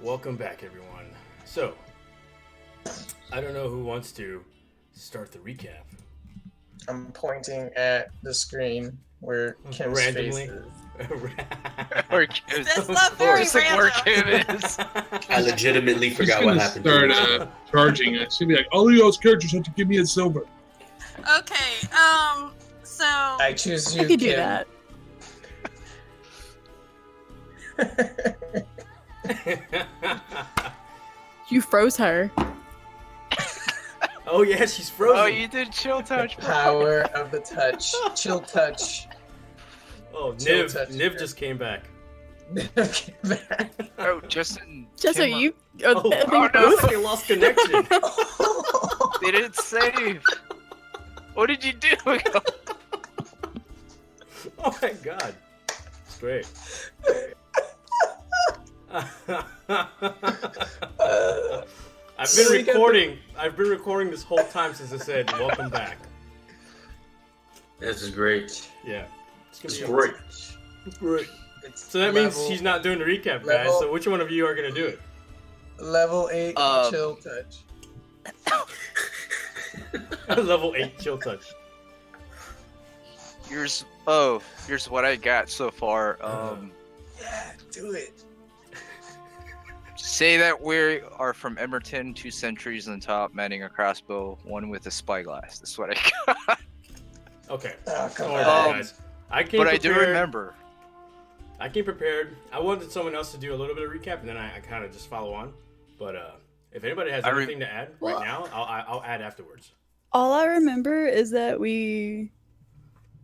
Welcome back, everyone. So, I don't know who wants to start the recap. I'm pointing at the screen where Kim's Randomly. face is. Where Kim That's not very just like where random. Kim is. I legitimately She's forgot gonna what happened. start charging us. She'll be like, all of y'all's characters have to give me a silver. Okay, so I choose you, I could do Kim. that. You froze her. Oh yeah, she's frozen. Oh, you did chill touch. The power of the touch. Chill touch. Oh, Chill Niv, touch. Niv just came back. Okay, back. Oh, Justin. Just are Kim- you? Oh, they oh both- no, they lost connection. They didn't save. What did you do? Oh my god, it's great. I've been recording this whole time since I said welcome back. This is great. Yeah, It's gonna be great. great. It's So that means level- she's not doing the recap, guys. level- So which one of you are gonna do it? Level 8 chill touch. Level 8 chill touch. Here's what I got so far. Yeah, do it. Say that we are from Emerton, 2 sentries on top, manning a crossbow, 1 with a spyglass. That's what I got. Okay. Oh, come Don't worry on. about it, guys. I came But I prepared. do remember. I came prepared. I wanted someone else to do a little bit of recap, and then I kind of just follow on. But if anybody has anything to add Well- right now, I'll add afterwards. All I remember is that we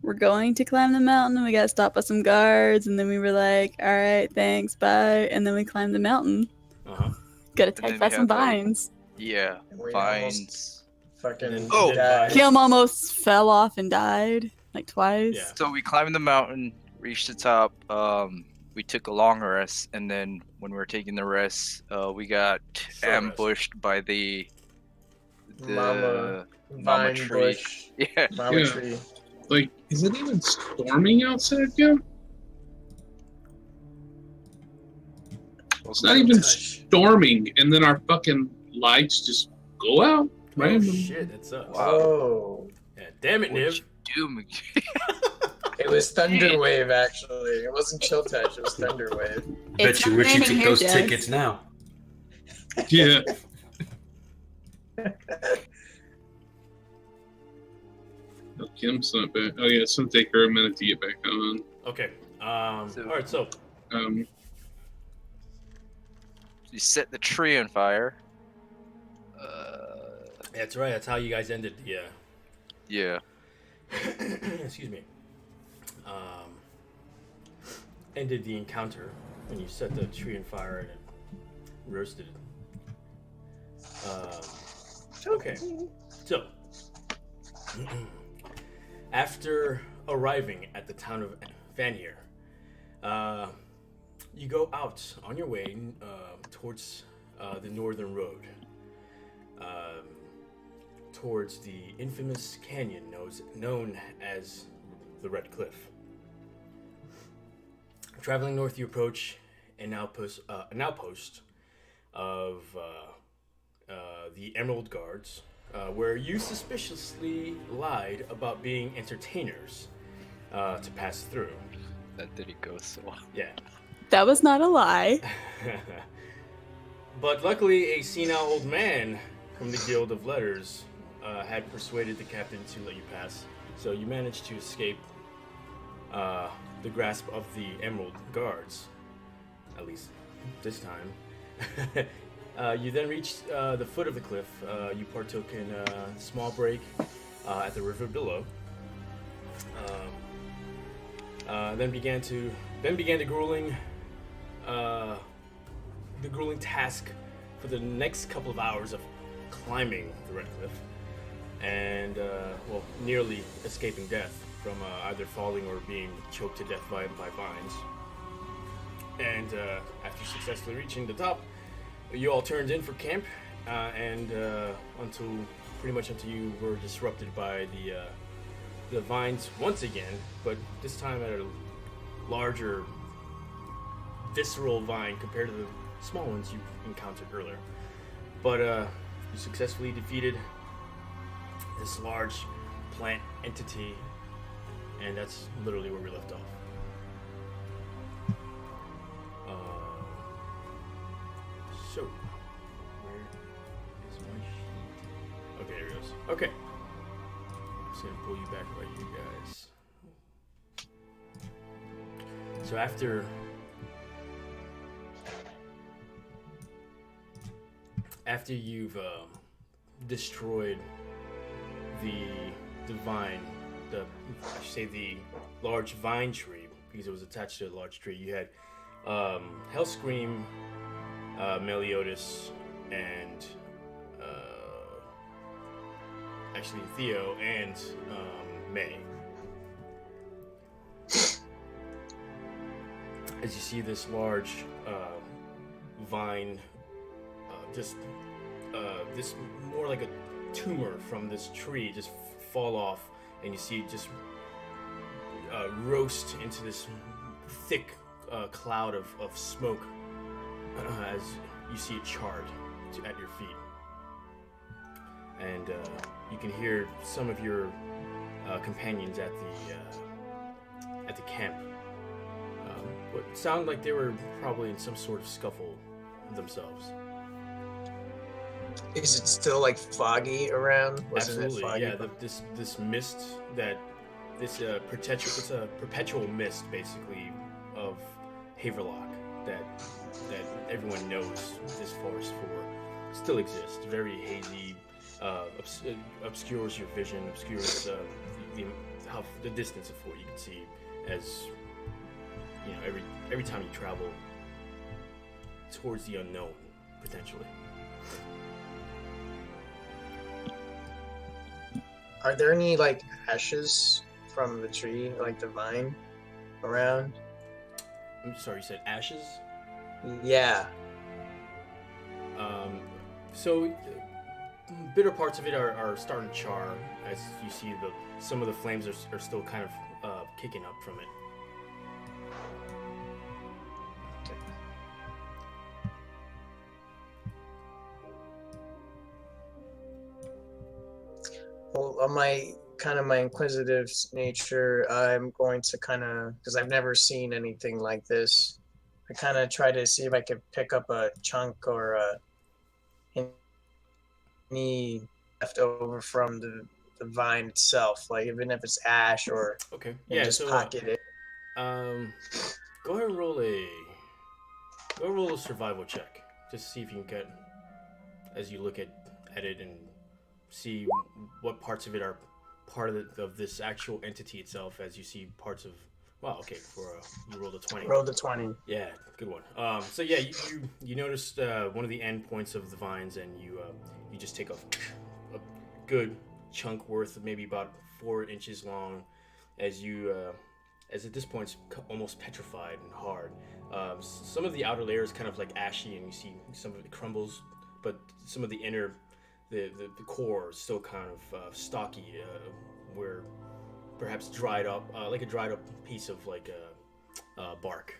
were going to climb the mountain and we got stopped by some guards, and then we were like, all right, thanks, bye. And then we climbed the mountain. Uh-huh. Got then attacked we by some had, like- vines. Yeah, We vines. Fucking Oh. died. Kim almost fell off and died like twice. Yeah. So we climbed the mountain, reached the top. We took a long rest, and then when we were taking the rest, we got Short ambushed by the Mama Mama Vine tree. bush. Yeah. Mama Yeah. tree. Like, is it even storming outside yet? It's not even Touch. storming, and then our fucking lights just go out. Oh Random. shit, that sucks. Whoa. Yeah, damn it, What'd Niv. you do, McG? It was Thunderwave, actually. It wasn't Chill Touch, it was Thunderwave. Bet It's you not wish you raining took here, those Jess. tickets now. Yeah. Oh, Kim's not back. Oh yeah, it's gonna take her a minute to get back on. Okay. So- All right. So You set the tree on fire. that's right. That's how you guys ended the. Yeah. Excuse me. Ended the encounter when you set the tree on fire and it roasted it. Okay. So, after arriving at the town of Vanir, you go out on your way towards the northern road, towards the infamous canyon known as the Red Cliff. Traveling north, you approach an outpost of the Emerald Guards, where you suspiciously lied about being entertainers to pass through. That didn't go so well. Yeah. That was not a lie. But luckily, a senile old man from the Guild of Letters had persuaded the captain to let you pass. So you managed to escape the grasp of the Emerald Guards, at least this time. You then reached the foot of the cliff. You partook in a small break at the river below. Then began the grueling task for the next couple of hours of climbing the Red Cliff, and nearly escaping death from either falling or being choked to death by vines. And after successfully reaching the top, you all turned in for camp, and until you were disrupted by the vines once again, but this time at a larger visceral vine compared to small ones you encountered earlier. But you successfully defeated this large plant entity, and that's literally where we left off. So, where is my sheet? Okay, there it goes. Okay. I'm just gonna pull you back right here, guys. So after you've destroyed the vine, I should say the large vine tree, because it was attached to a large tree, you had Hellscream, Meliodas, and actually Theo and May. As you see this large vine, this more like a tumor from this tree just fall off, and you see it just roast into this thick cloud of smoke as you see it charred at your feet. And you can hear some of your companions at the camp what sound like they were probably in some sort of scuffle themselves. Is it still like foggy around? Absolutely, foggy? yeah. This mist that it's a perpetual mist basically of Haverlock that everyone knows this forest for still exists. Very hazy, obscures your vision, obscures the distance of what you can see, as you know, every time you travel towards the unknown, potentially. Are there any like ashes from the tree, like the vine, around? I'm sorry, you said ashes? Yeah. So bitter parts of it are starting to char, as you see some of the flames are still kind of kicking up from it. Well, on my inquisitive nature, I'm going to because I've never seen anything like this, I try to see if I could pick up a chunk or any left over from the vine itself, like even if it's ash or Okay, yeah. just So pocket it. go ahead and roll a survival check, just to see if you can get, as you look at it and see what parts of it are part of this actual entity itself, as you see parts of. Wow, okay, you rolled a 20. Rolled a 20. Yeah, good one. So yeah, you noticed one of the end points of the vines, and you just take a good chunk worth of maybe about 4 inches long, as at this point it's almost petrified and hard. Some of the outer layers kind of like ashy, and you see some of it crumbles, but some of the inner, the core is still kind of stocky, where perhaps dried up, like a dried up piece of like bark.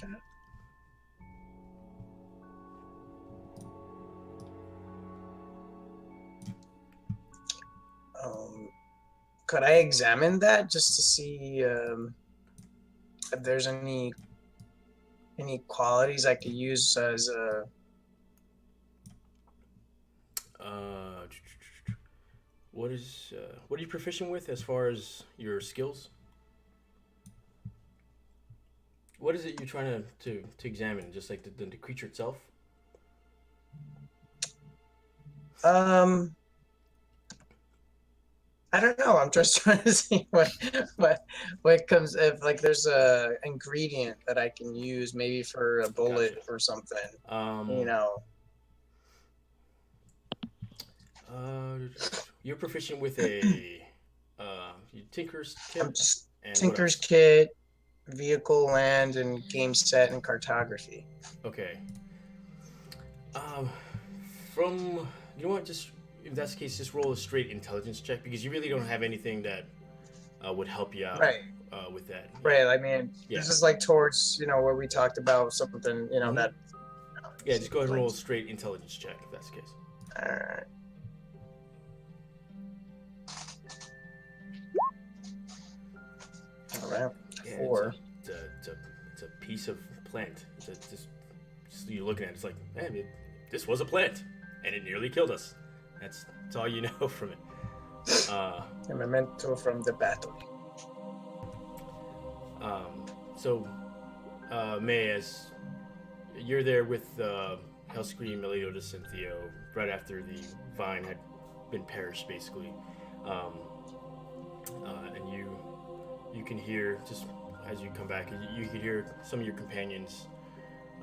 Okay. Could I examine that just to see if there's any qualities I could use as a? What are you proficient with as far as your skills? What is it you're trying to examine? Just like the creature itself? I don't know. I'm just trying to see what comes, if like there's a ingredient that I can use, maybe for a bullet Gotcha. or something. You're proficient with a Tinker's kit. I'm just and Tinker's kit, vehicle, land, and game set and cartography. Okay. From you know what? Just if that's the case, just roll a straight intelligence check, because you really don't have anything that would help you out. Right. with that. Right. I mean, Yeah. this is like towards where we talked about something. Mhm. That. Yeah, just go ahead and roll a straight intelligence check if that's the case. All right. All right. Yeah, 4. It's a piece of plant. Just you're looking at it, it's like, man, this was a plant, and it nearly killed us. That's all you know from it. A memento from the battle. So, May, as you're there with Hellscream, Meliodas, and Theo, right after the vine had been perished, basically, and you can hear, just as you come back, you can hear some of your companions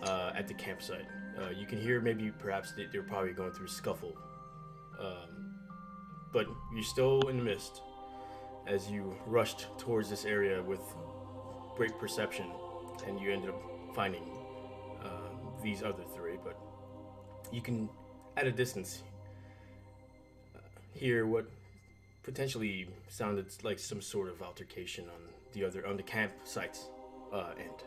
at the campsite. You can hear maybe perhaps they're probably going through a scuffle, but you're still in the mist as you rushed towards this area with great perception, and you ended up finding these other 3. But you can, at a distance, hear what potentially sounded like some sort of altercation on the campsite's end.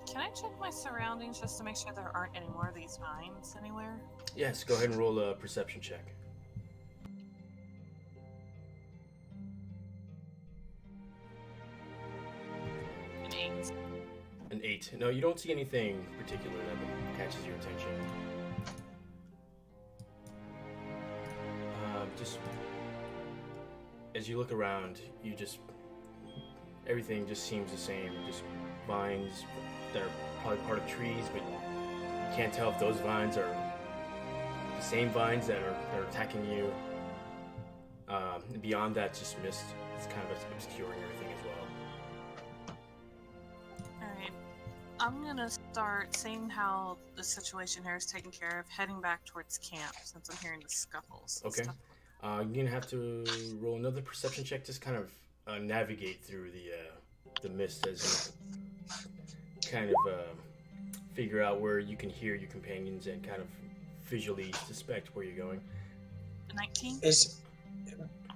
Can I check my surroundings just to make sure there aren't any more of these vines anywhere? Yes, go ahead and roll a perception check. An 8. An 8. No, you don't see anything particular that catches your attention. Just as you look around, everything just seems the same. Just vines that are probably part of trees, but you can't tell if those vines are the same vines that are attacking you. And beyond that, just mist. It's kind of obscuring everything as well. Alright. I'm gonna start seeing how the situation here is taken care of, heading back towards camp since I'm hearing the scuffles. And Okay. stuff. You're gonna have to roll another perception check, just kind of navigate through the mist as you kind of figure out where you can hear your companions and kind of visually suspect where you're going. A 19? Is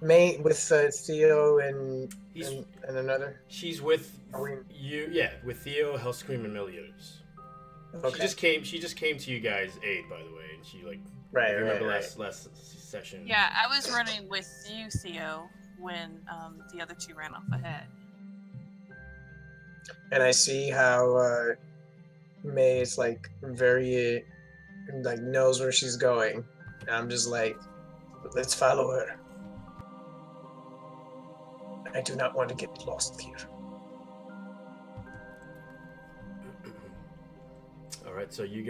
May with Theo and He's- and another? She's with Are we- you, yeah, with Theo, Hellscream, and Meliodas. Okay. She just came to you guys' aid, by the way, and she like. Right. If you remember Right. last session. Yeah, I was running with you, Theo, when the other 2 ran off ahead. And I see how May is like very knows where she's going. And I'm just like, let's follow her. I do not want to get lost here. All right, so you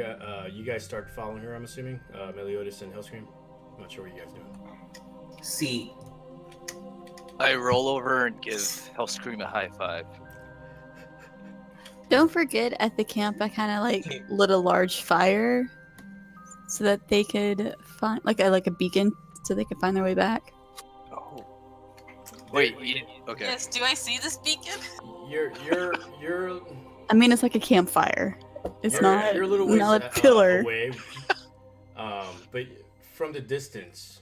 guys start following her. I'm assuming Meliodas and Hellscream. I'm not sure what you guys doing. See, I roll over and give Hellscream a high 5. Don't forget, at the camp, I kind of like lit a large fire so that they could find like a beacon, so they could find their way back. Oh. Wait. Okay. Yes, do I see this beacon? You're I mean, it's like a campfire. It's not you're a little ways not a pillar. away. But from the distance,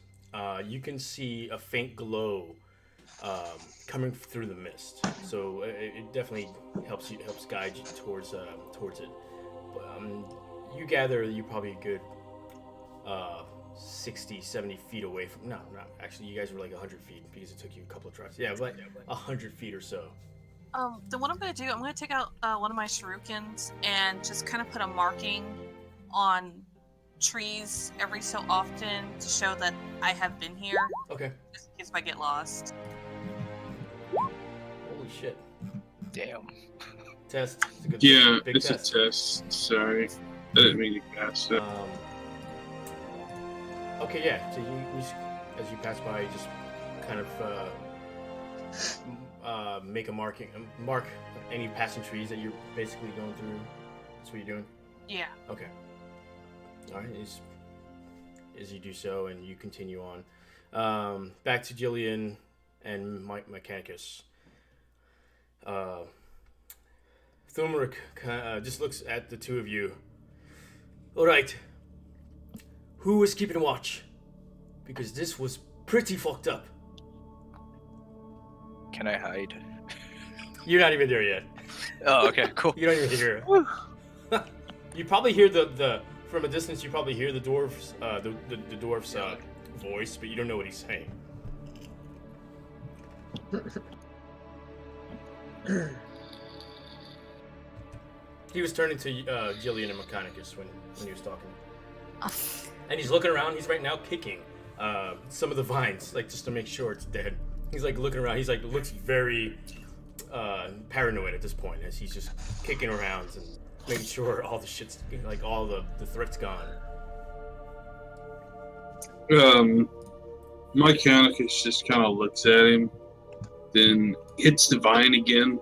you can see a faint glow coming through the mist. So it definitely helps guide you towards it. But, you gather you're probably a good 60, 70 feet away from. No, actually, you guys were like 100 feet because it took you a couple of tries. Yeah, like 100 feet or so. Then what I'm gonna do, I'm gonna take out one of my shurikens and just kind of put a marking on trees every so often to show that I have been here, Okay. just in case if I get lost. Holy shit. Damn. Test. It's a good Yeah, big it's test. a test. Sorry. I didn't mean to cast it. Okay, yeah. So you as you pass by, you just kind of make a mark any passing trees that you're basically going through. That's what you're doing. Yeah. Okay. All right. As you do so, and you continue on, back to Jillian and Mechanicus. Thumeric just looks at the two of you. All right. Who is keeping watch? Because this was pretty fucked up. Can I hide? You're not even there yet. Oh, okay, cool. You don't even hear it. You probably hear the from a distance. You probably hear the dwarf's the dwarf's voice, but you don't know what he's saying. He was turning to Jillian and Mechanicus when he was talking, and he's looking around. He's right now kicking some of the vines, like just to make sure it's dead. He's like looking around. He's like looks very paranoid at this point as he's just kicking around and making sure all the shit's like all the threat's gone. Mechanicus just kind of looks at him, then hits the vine again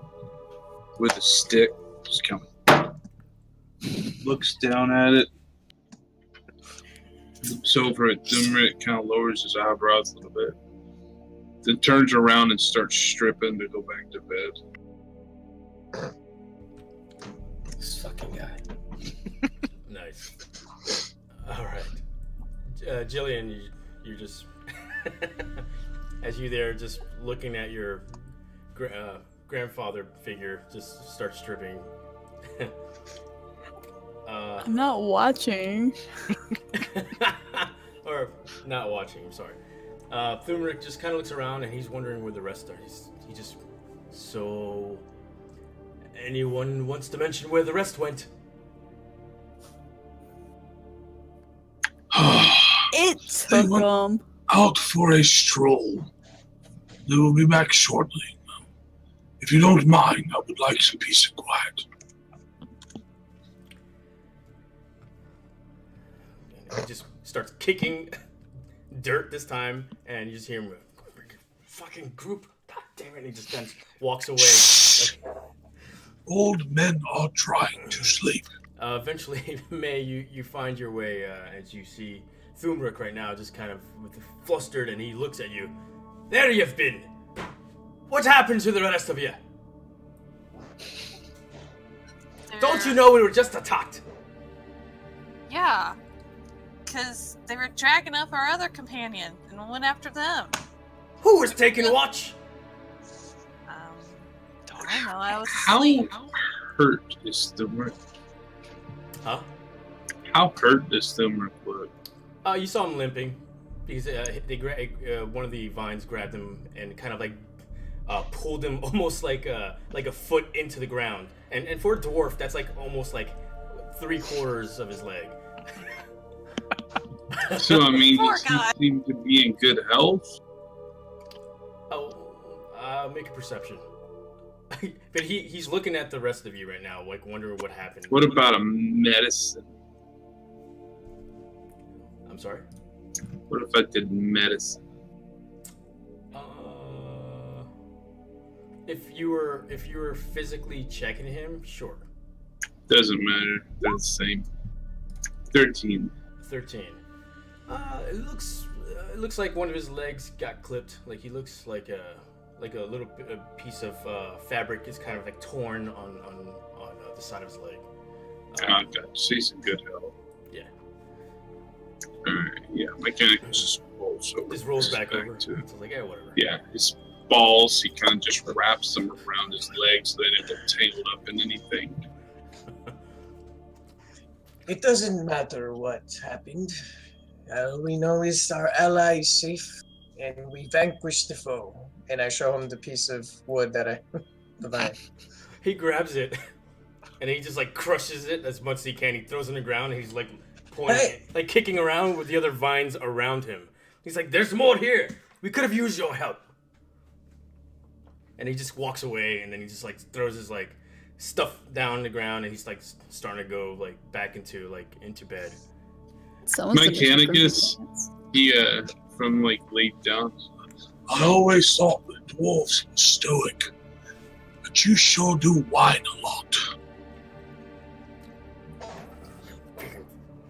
with a stick. Just kind of looks down at it, looks over at Thumric, kind of lowers his eyebrows a little bit, then turns around and starts stripping to go back to bed. This fucking guy. Nice. All right, Jillian, you're just as you there, just looking at your grandfather figure, just start stripping. I'm not watching. Or not watching. I'm sorry. Thumric just kind of looks around and he's wondering where the rest are. He just so. Anyone wants to mention where the rest went? It took them. Out for a stroll. They will be back shortly. If you don't mind, I would like some peace and quiet. And he just starts kicking dirt this time, and you just hear him, fucking group, god damn it, and he just kind of walks away. Like, Old men are trying to sleep. Eventually, May, you find your way as you see Thumric right now, just kind of flustered, and he looks at you. There you've been! What happened to the rest of you? Don't you know we were just attacked? Yeah. Because they were dragging up our other companion and went after them. Who was taking watch? I don't know, I was How asleep. hurt is Thumric? Huh? How hurt does Thumric look? You saw him limping because one of the vines grabbed him and kind of like pulled him almost like a foot into the ground. And for a dwarf, that's like almost like 3/4 of his leg. So I mean, Poor does he guy. seem to be in good health? Oh, make a perception. But he's looking at the rest of you right now, like wondering what happened. What about a medicine? I'm sorry? What if I did medicine? If you were physically checking him, sure. Doesn't matter. They're the same. 13. 13. It looks like one of his legs got clipped. Like he looks like a little piece of fabric is kind of like torn on the side of his leg. God, so he's in good health. Yeah. Alright, yeah. Mechanicus just rolls over. Just rolls back over. To, So it's like, yeah, whatever. yeah, his balls, he kind of just wraps them around his legs so they don't get tangled up in anything. It doesn't matter what happened. All we know is our ally is safe, and we vanquished the foe. And I show him the piece of wood that the vine. He grabs it, and he just like crushes it as much as he can. He throws it on the ground, and he's like pointing, like kicking around with the other vines around him. He's like, "There's more here. We could have used your help." And he just walks away, and then he just like throws his like stuff down on the ground, and he's like starting to go like back into bed. Someone's gonna Mechanicus, he from like laid down. I always thought the dwarves were stoic, but you sure do whine a lot.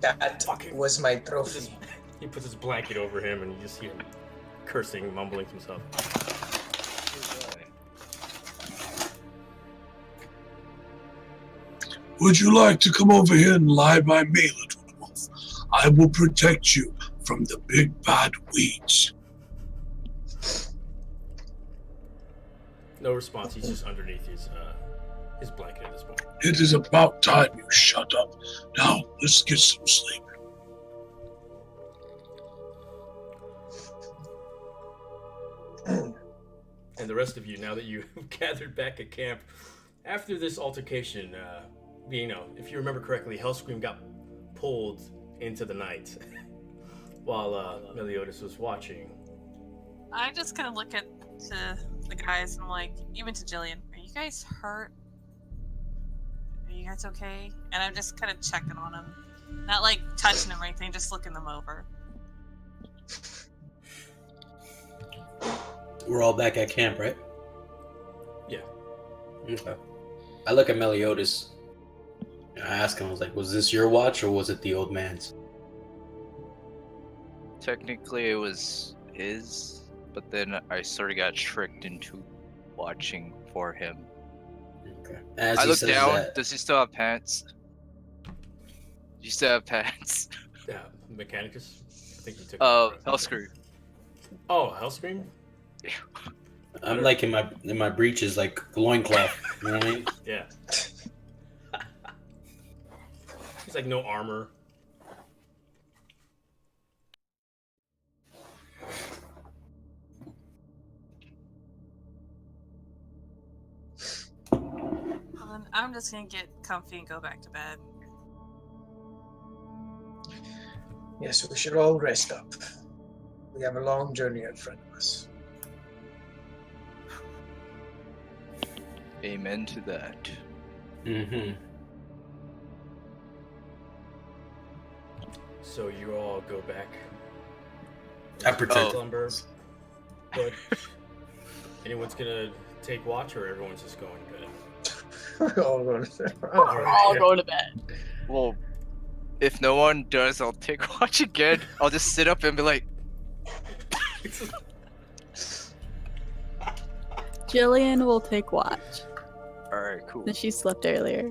That was my trophy. He puts his blanket over him, and you just hear him cursing, mumbling to himself. Would you like to come over here and lie by me, little dwarf? I will protect you from the big bad weeds. No response. He's just underneath his blanket at this point. It is about time you shut up. Now, let's get some sleep. And the rest of you, now that you've gathered back at camp, after this altercation, if you remember correctly, Hellscream got pulled into the night while Meliodas was watching. I just kind of look at the guys and I'm like, even to Jillian, are you guys hurt? Are you guys okay? And I'm just kind of checking on them. Not like touching them or anything, just looking them over. We're all back at camp, right? Yeah. Okay. I look at Meliodas. I ask him, I was like, was this your watch or was it the old man's? Technically, it was his, but then I sort of got tricked into watching for him. Okay. As I he look says down. that- Does he still have pants? Do you still have pants? Yeah, Mechanicus. I think you took. Hellscream. Oh, Hellscream. I'm like in my breeches, like loincloth. You know what I mean? Yeah. He's like no armor. I'm just gonna get comfy and go back to bed. Yes, we should all rest up. We have a long journey in front of us. Amen to that. Mm-hmm. So you all go back. I pretend. Slumber. But anyone's gonna take watch, or everyone's just going to bed? We're all going to bed. We're all going to bed. Well, if no one does, I'll take watch again. I'll just sit up and be like, Jillian will take watch. alright, cool. She slept earlier.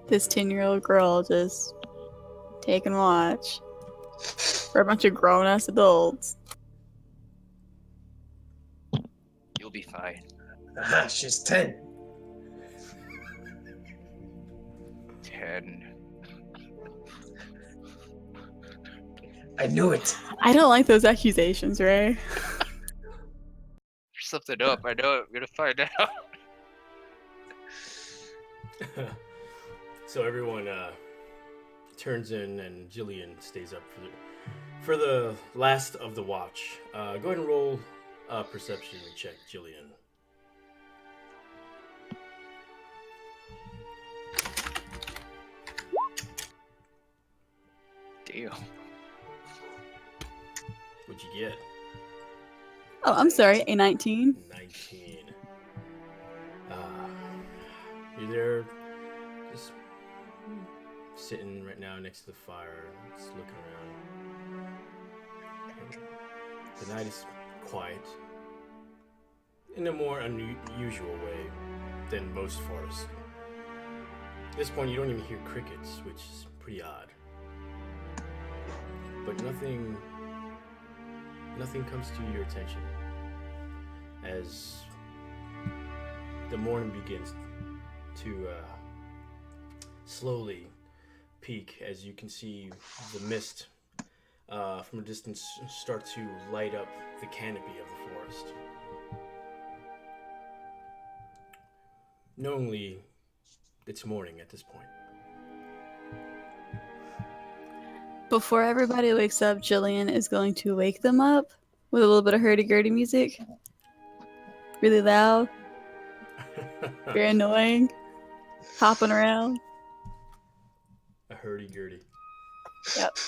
This 10-year-old girl just taking watch for a bunch of grown-ass adults. You'll be fine. Aha, she's 10. 10. I knew it. I don't like those accusations, Ray. There's something up. I know it. I'm gonna find out. So everyone turns in, and Jillian stays up for the last of the watch. Go ahead and roll a perception check, Jillian. Damn. What'd you get? Oh, I'm sorry, a 19. 19. You're there, just sitting right now next to the fire, just looking around. The night is quiet, in a more unusual way than most forests. At this point, you don't even hear crickets, which is pretty odd. But nothing comes to your attention as the morning begins to slowly peak, as you can see the mist from a distance start to light up the canopy of the forest. Knowingly, it's morning at this point. Before everybody wakes up, Jillian is going to wake them up with a little bit of hurdy-gurdy music. Really loud. Very annoying. Hopping around. A hurdy-gurdy. Yep.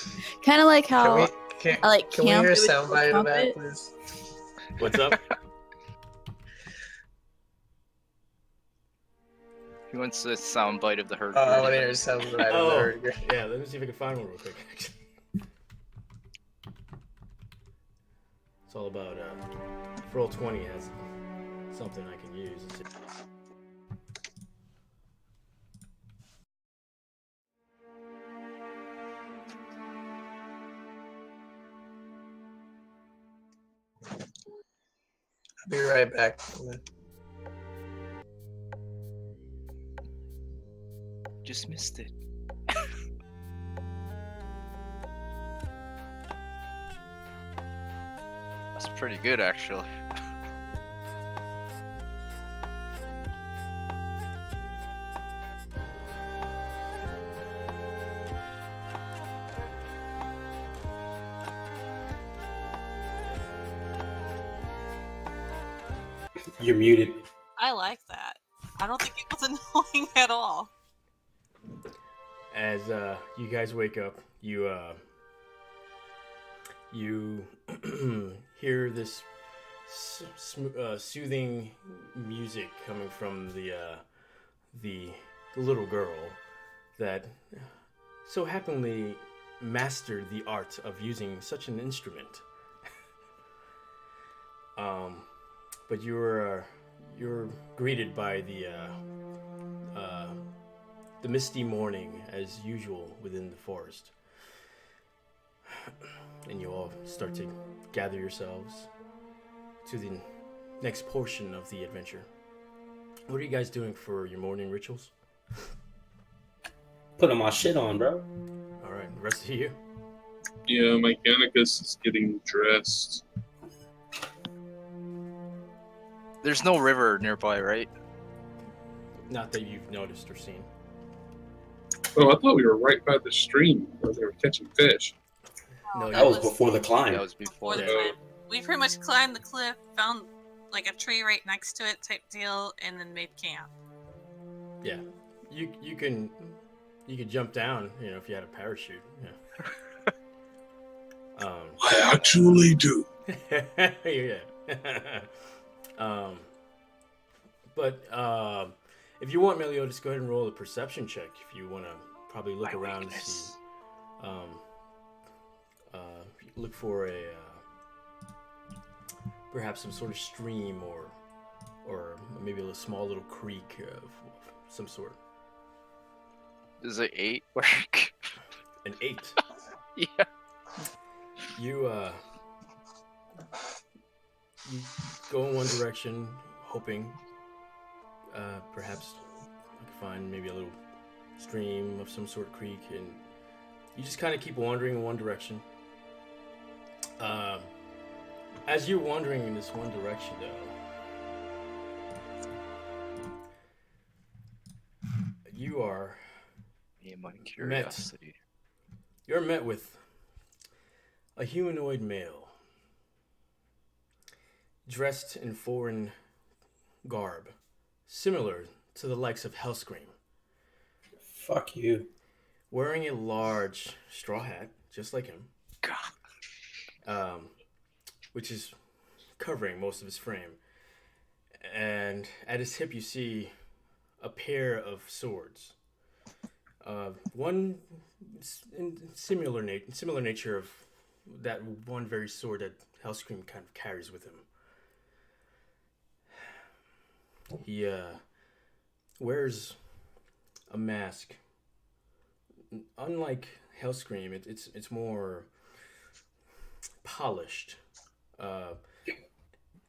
Kind of like how Can I like we camp hear a with soundbite of that, trumpet. please? What's up? He wants a soundbite of the herd. Oh, I want to hear a soundbite of the hurdy-gurdy. Yeah, let me see if I can find one real quick. It's all about Roll 20 has something I can use. I'll be right back. Just missed it. That's pretty good, actually. You're muted. I like that. I don't think it was annoying at all. As you guys wake up, you hear this soothing music coming from the little girl that so happily mastered the art of using such an instrument. But you're greeted by the misty morning as usual within the forest. And you all start to gather yourselves to the next portion of the adventure. What are you guys doing for your morning rituals? Putting my shit on, bro. Alright, the rest of you? Yeah, my Gannicus is getting dressed. There's no river nearby, right? Not that you've noticed or seen. Oh, I thought we were right by the stream where they were catching fish. No, That was before the climb. That was before. Or the Yeah. climb. We pretty much climbed the cliff, found like a tree right next to it type deal, and then made camp. Yeah, you can jump down, you know, if you had a parachute. Yeah. I actually do. Yeah. But if you want, Meliodas, go ahead and roll a perception check. If you want to probably look My around weakness. and see, look for a perhaps some sort of stream or maybe a small little creek of some sort. Does an 8 work? An 8. Yeah. You go in one direction, hoping perhaps you can find maybe a little stream of some sort, creek, and you just kind of keep wandering in one direction. As you're wandering in this one direction, though, you are Me and my curiosity. you're met with a humanoid male dressed in foreign garb, similar to the likes of Hellscream, Fuck you. wearing a large straw hat, just like him, which is covering most of his frame. And at his hip, you see a pair of swords. One in similar nature of that one very sword that Hellscream kind of carries with him. He wears a mask. Unlike Hellscream, it's more polished.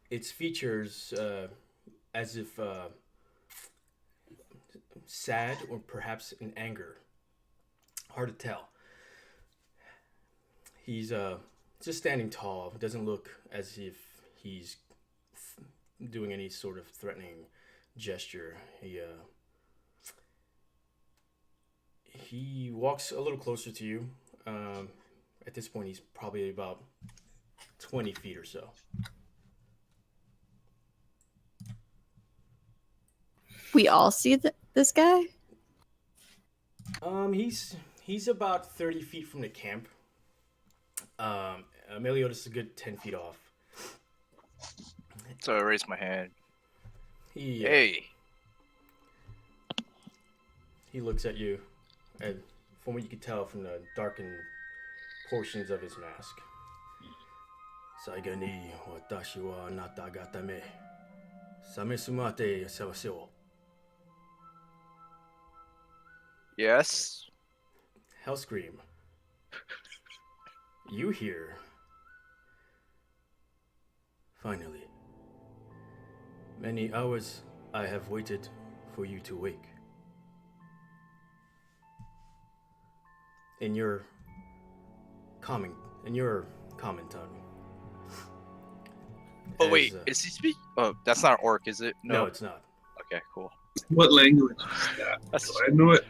Its features as if sad or perhaps in anger. Hard to tell. He's just standing tall. Doesn't look as if he's doing any sort of threatening gesture. He walks a little closer to you. At this point, he's probably about 20 feet or so. We all see this guy? He's about 30 feet from the camp. Meliodas is a good 10 feet off. So I raised my hand. He Hey. he looks at you, and from what you can tell from the darkened portions of his mask. Saiga ni watashi wa anata ga tame. Samesumate sawaseo. Yes. Hellscream. You here. Finally. Many hours I have waited for you to wake. In your common tongue. Oh wait, As, is he speak? Oh, that's not orc, is it? no, it's not. Okay, cool. What language is that? That's Do I know it?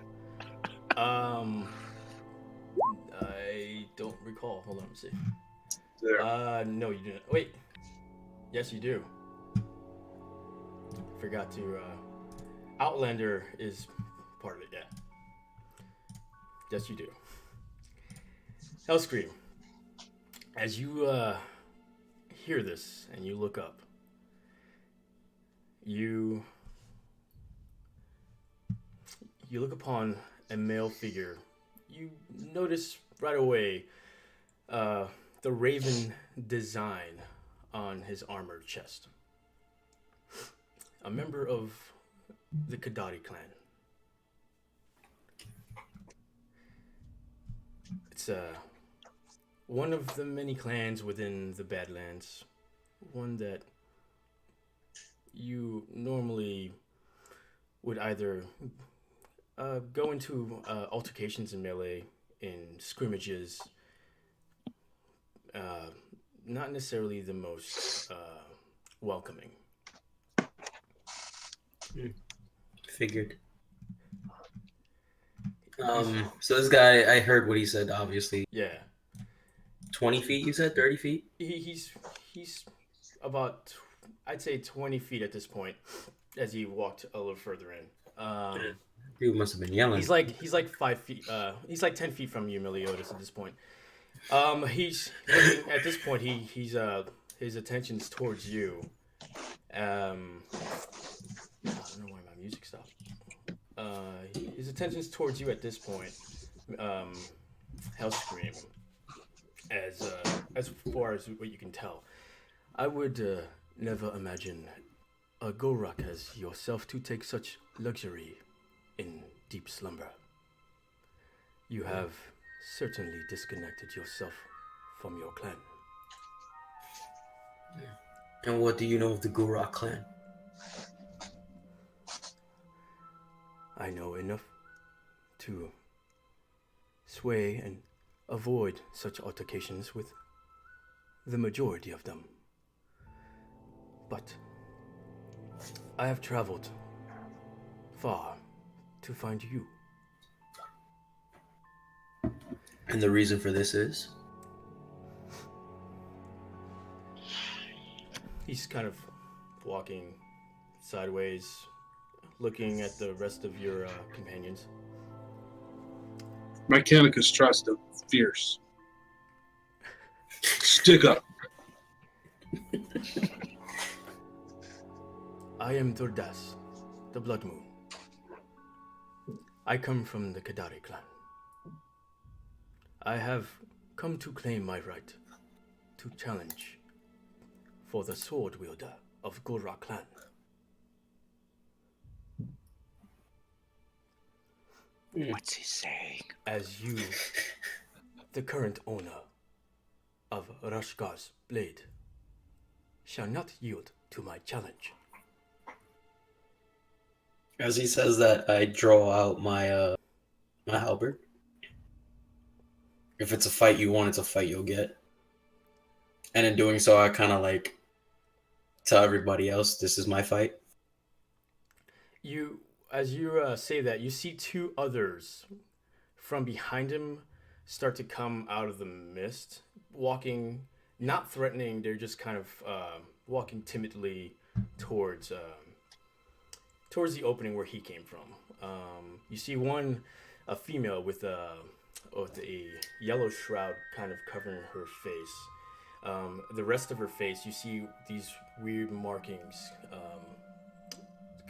I don't recall. Hold on, let me see. There. No, you didn't. Wait. Yes, you do. Forgot to. Outlander is part of it. Yeah. Yes, you do. Hellscream. As you hear this and you look up, you look upon a male figure. You notice right away the raven design on his armored chest. A member of the Kadari clan. It's one of the many clans within the Badlands. One that you normally would either go into altercations in melee, in scrimmages. Not necessarily the most welcoming. Figured. So this guy, I heard what he said. Obviously, Yeah. 20 feet. You said 30 feet. He's about, I'd say 20 feet at this point, as he walked a little further in. Dude must have been yelling. He's like 5 feet. He's like 10 feet from you, Meliodas, at this point. He's looking, at this point. He's his attention's towards you. I don't know why my music stopped. His attention's towards you at this point. Hellscream. As far as what you can tell, I would never imagine a Gorak as yourself to take such luxury in deep slumber. You have certainly disconnected yourself from your clan. And what do you know of the Gorak clan? I know enough to sway and avoid such altercations with the majority of them. But I have traveled far to find you. And the reason for this is? He's kind of walking sideways, looking at the rest of your companions. Mechanicus trust of fierce. Stick up. I am Durdas, the Blood Moon. I come from the Kadari clan. I have come to claim my right to challenge for the sword wielder of Gorak clan. What's he saying? As you, the current owner of Rashkar's blade, shall not yield to my challenge. As he says that, I draw out my my halberd. If it's a fight you want, it's a fight you'll get. And in doing so, I kind of like tell everybody else, this is my fight. As you say that, you see two others from behind him start to come out of the mist, walking, not threatening. They're just kind of walking timidly towards the opening where he came from. You see one, a female with a yellow shroud kind of covering her face. The rest of her face, you see these weird markings,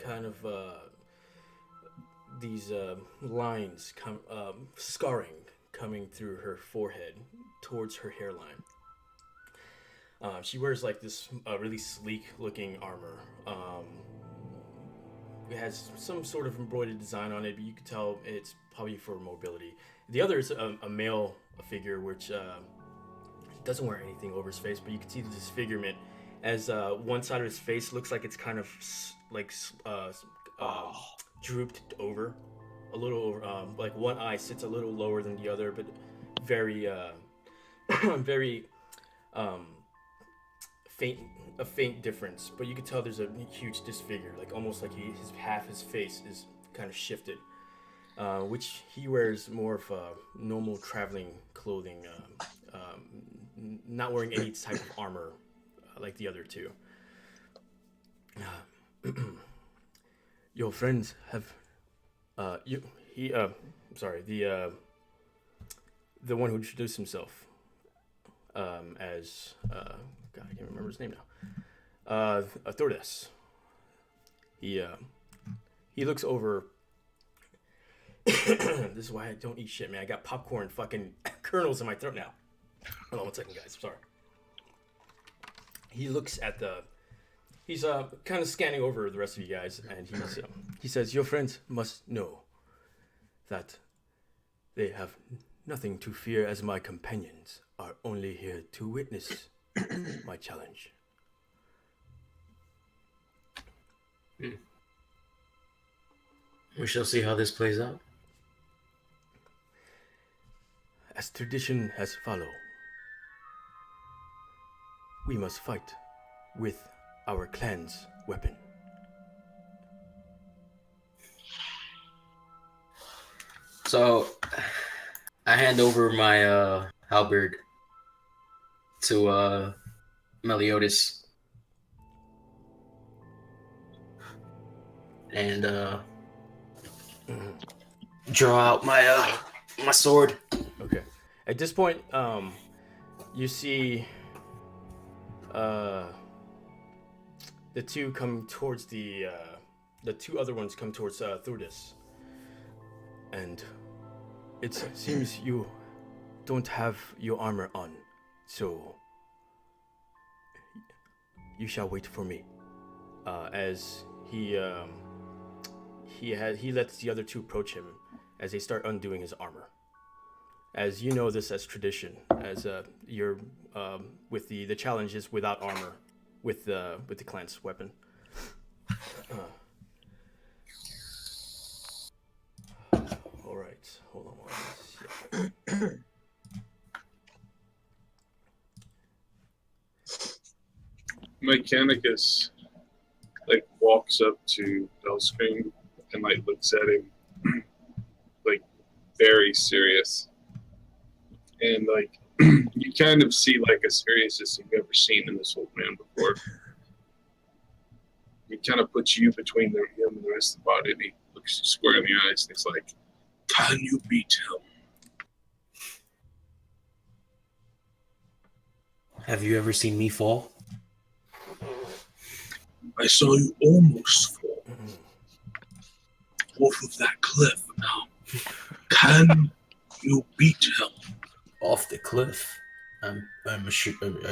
kind of these lines, scarring coming through her forehead towards her hairline. She wears like this really sleek-looking armor. It has some sort of embroidered design on it, but you can tell it's probably for mobility. The other is a male figure, which doesn't wear anything over his face, but you can see the disfigurement as one side of his face looks like it's kind of drooped over, a little over, like one eye sits a little lower than the other, but very very faint difference. But you can tell there's a huge disfigure, like almost like half his face is kind of shifted. Which he wears more of normal traveling clothing, not wearing any type of armor like the other two. Your friends have, sorry, the one who introduced himself as, God, I can't remember his name now. Thordes. He looks over. This is why I don't eat shit, man. I got popcorn fucking kernels in my throat now. Hold on 1 second, guys. Sorry. He looks at he's kind of scanning over the rest of you guys, and he says, your friends must know that they have nothing to fear, as my companions are only here to witness my challenge. We shall see how this plays out. As tradition has followed, we must fight with our clan's weapon. So, I hand over my halberd to Meliodas, and draw out my my sword. Okay. At this point, you see the two come towards the two other ones come towards Thordis. And it seems you don't have your armor on, so you shall wait for me. As he lets the other two approach him as they start undoing his armor. As you know this as tradition, as you're with the challenges without armor, with the clan's weapon. All right, hold on one second. Mechanicus like walks up to Bellscream and like looks at him like very serious. And like you kind of see like a seriousness you've never seen in this old man before. He kind of puts you between him and the rest of the body, and he looks you square in the eyes, and he's like, "Can you beat him?" Have you ever seen me fall? I saw you almost fall off of that cliff. Now, can you beat him? Off the cliff? I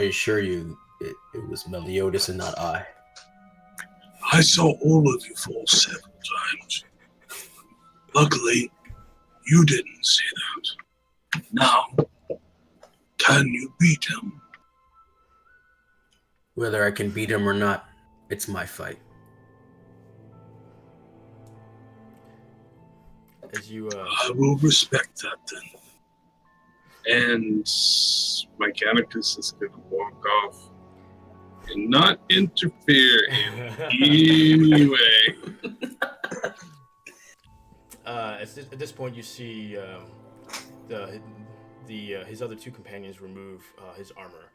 assure you it was Meliodas and not I. I saw all of you fall several times. Luckily, you didn't see that. Now, can you beat him? Whether I can beat him or not, it's my fight. As you I will respect that then. And Mechanicus is going to walk off and not interfere in any way. At this point, you see his other two companions remove his armor.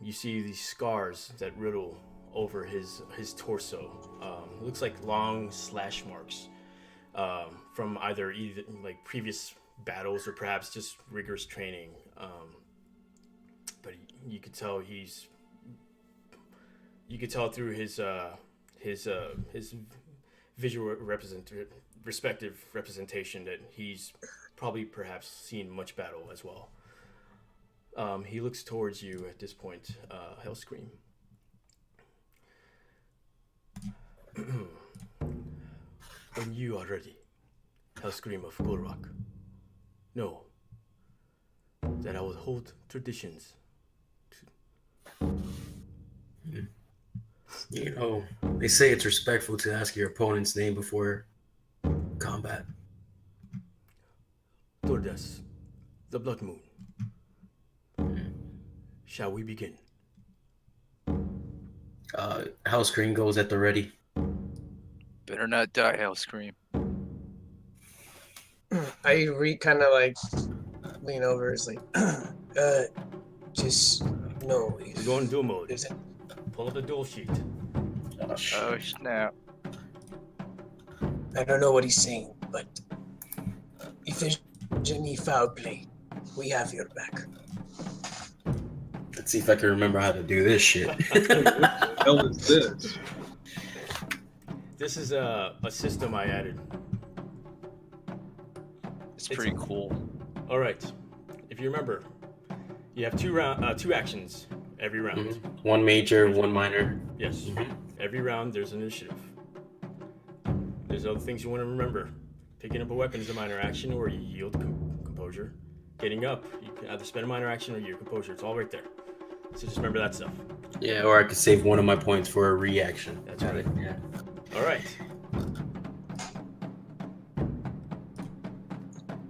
You see these scars that riddle over his torso. It looks like long slash marks from either like previous battles or perhaps just rigorous training. But you could tell through his visual respective representation that he's probably perhaps seen much battle as well. He looks towards you at this point, Hellscream. When you are ready, Hellscream of Gulrock, know that I will hold traditions You know, they say it's respectful to ask your opponent's name before combat. Tordes, the Blood Moon. Shall we begin? House Green goes at the ready. Better not die, Hellscream. I kind of like lean over. It's like, just no. We're going dual mode. Is it? Pull up the duel sheet. Oh, shit. Oh snap! I don't know what he's saying, but if there's any foul play, we have your back. Let's see if I can remember how to do this shit. What the hell is this? This is a system I added. It's pretty cool. All right. If you remember, you have two actions every round. Mm-hmm. One major, one minor. Yes. Mm-hmm. Every round, there's an initiative. There's other things you want to remember. Picking up a weapon is a minor action, or you yield composure. Getting up, you can either spend a minor action or yield composure. It's all right there. So just remember that stuff. Yeah, or I could save one of my points for a reaction. That's right. Yeah. All right.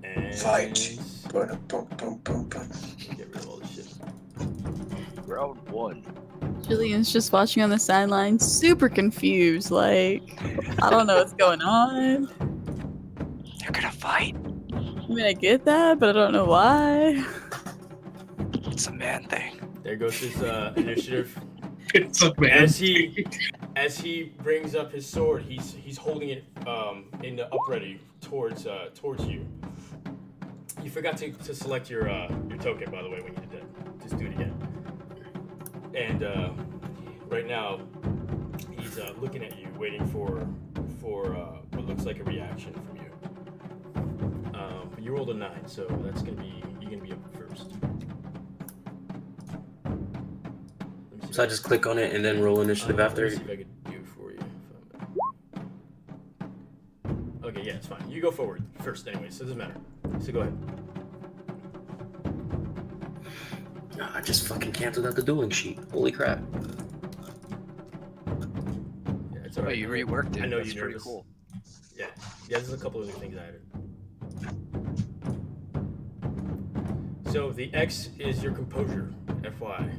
And Fight. Boom, boom, boom, boom, boom. get rid of all this shit. Round 1. Jillian's just watching on the sidelines, super confused. Like, I don't know what's going on. They're gonna fight. I mean, I get that, but I don't know why. It's a man thing. There goes his initiative. It's a man. As he brings up his sword, he's holding it in the upready towards you. You forgot to select your token, by the way, when you did that. Just do it again. And right now, he's looking at you, waiting for what looks like a reaction from you. But you rolled a 9, so that's you're gonna be up first. So I just click on it and then roll initiative after. Let me see if I could do it for you. Okay, yeah, it's fine. You go forward first anyway, so it doesn't matter. So go ahead. I just fucking canceled out the dueling sheet. Holy crap. Yeah, it's Oh, alright. you reworked it. I know That's you're pretty nervous. cool. Yeah, there's a couple of new things I added. So the X is your composure, FY.